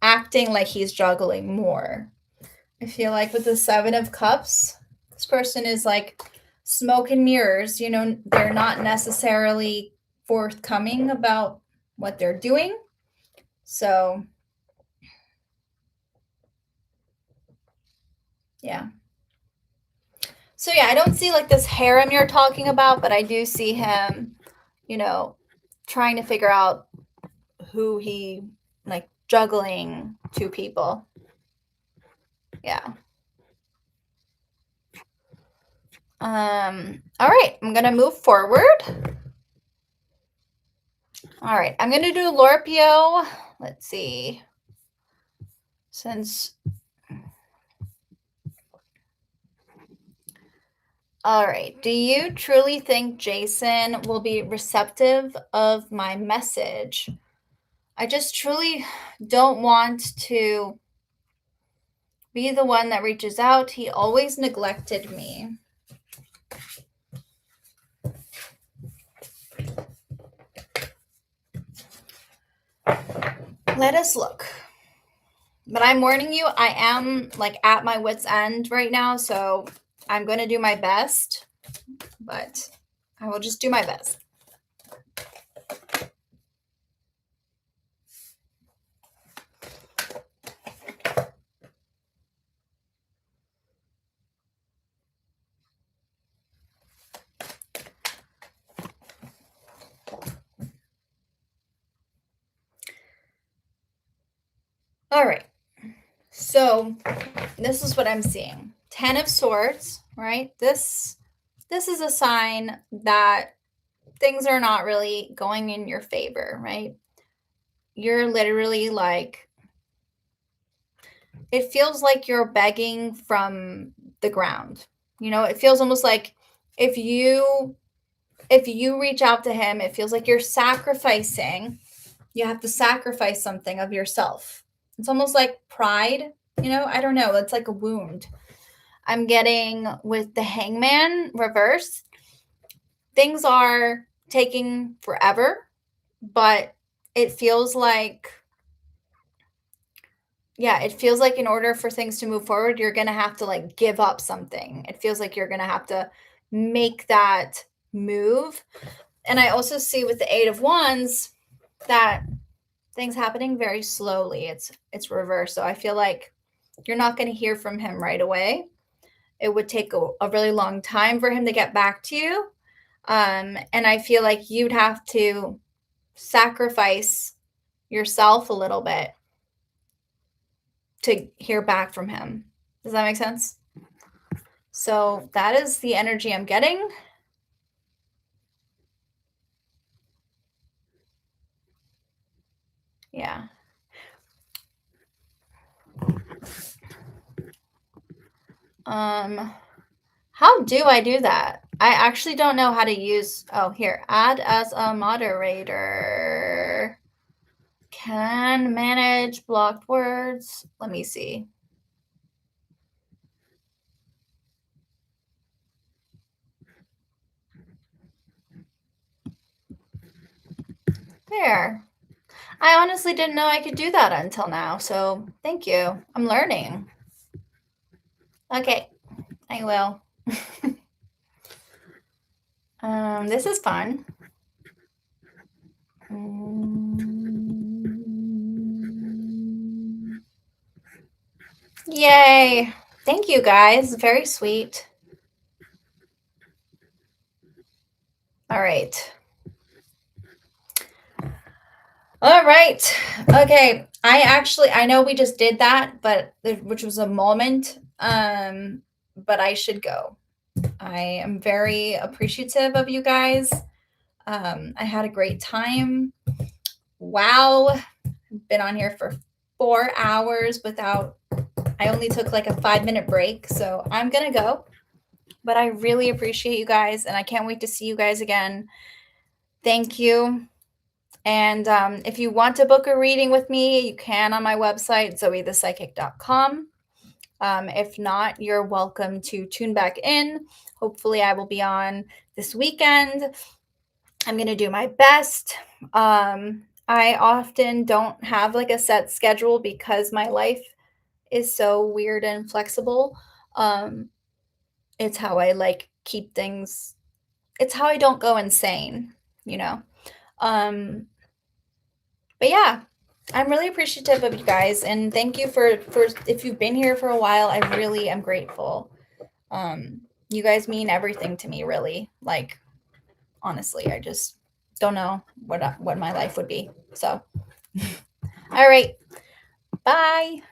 acting like he's juggling more. I feel like with the 7 of Cups, this person is like smoke and mirrors. They're not necessarily forthcoming about what they're doing. So, yeah. So, yeah, I don't see like this harem you're talking about, but I do see him, trying to figure out who he like juggling 2 people. Yeah. All right, I'm gonna move forward. All right, I'm gonna do Lorpio. Let's see. All right, do you truly think Jason will be receptive of my message? I just truly don't want to be the one that reaches out. He always neglected me. Let us look. But I'm warning you, I am like at my wit's end right now, so I'm going to do my best, but I will just do my best. All right. So this is what I'm seeing. 10 of Swords, right? This is a sign that things are not really going in your favor, right? You're literally like, it feels like you're begging from the ground. You know, it feels almost like if you reach out to him, it feels like you're sacrificing. You have to sacrifice something of yourself. It's almost like pride, you know? I don't know. It's like a wound. I'm getting with the Hangman reverse. Things are taking forever, but it feels like, yeah, it feels like in order for things to move forward, you're going to have to like give up something. It feels like you're going to have to make that move. And I also see with the 8 of Wands that things happening very slowly. It's reversed. So I feel like you're not going to hear from him right away. It would take a really long time for him to get back to you. And I feel like you'd have to sacrifice yourself a little bit to hear back from him. Does that make sense? So that is the energy I'm getting. Yeah. How do I do that? I actually don't know how to use, oh, here, add as a moderator. Can manage blocked words. Let me see. There. I honestly didn't know I could do that until now, so thank you. I'm learning. Okay, I will. This is fun. Yay. Thank you, guys. Very sweet. All right. All right. Okay. I know we just did that, but which was a moment. But I should go. I am very appreciative of you guys. I had a great time. Wow. Been on here for 4 hours I only took like a 5-minute break. So I'm going to go. But I really appreciate you guys, and I can't wait to see you guys again. Thank you. And if you want to book a reading with me, you can on my website, zoethepsychic.com. If not, you're welcome to tune back in. Hopefully, I will be on this weekend. I'm going to do my best. I often don't have like a set schedule because my life is so weird and flexible. It's how I like keep things. It's how I don't go insane, you know? But yeah, I'm really appreciative of you guys, and thank you for if you've been here for a while. I really am grateful. You guys mean everything to me, really. Like, honestly, I just don't know what my life would be. So, all right, bye.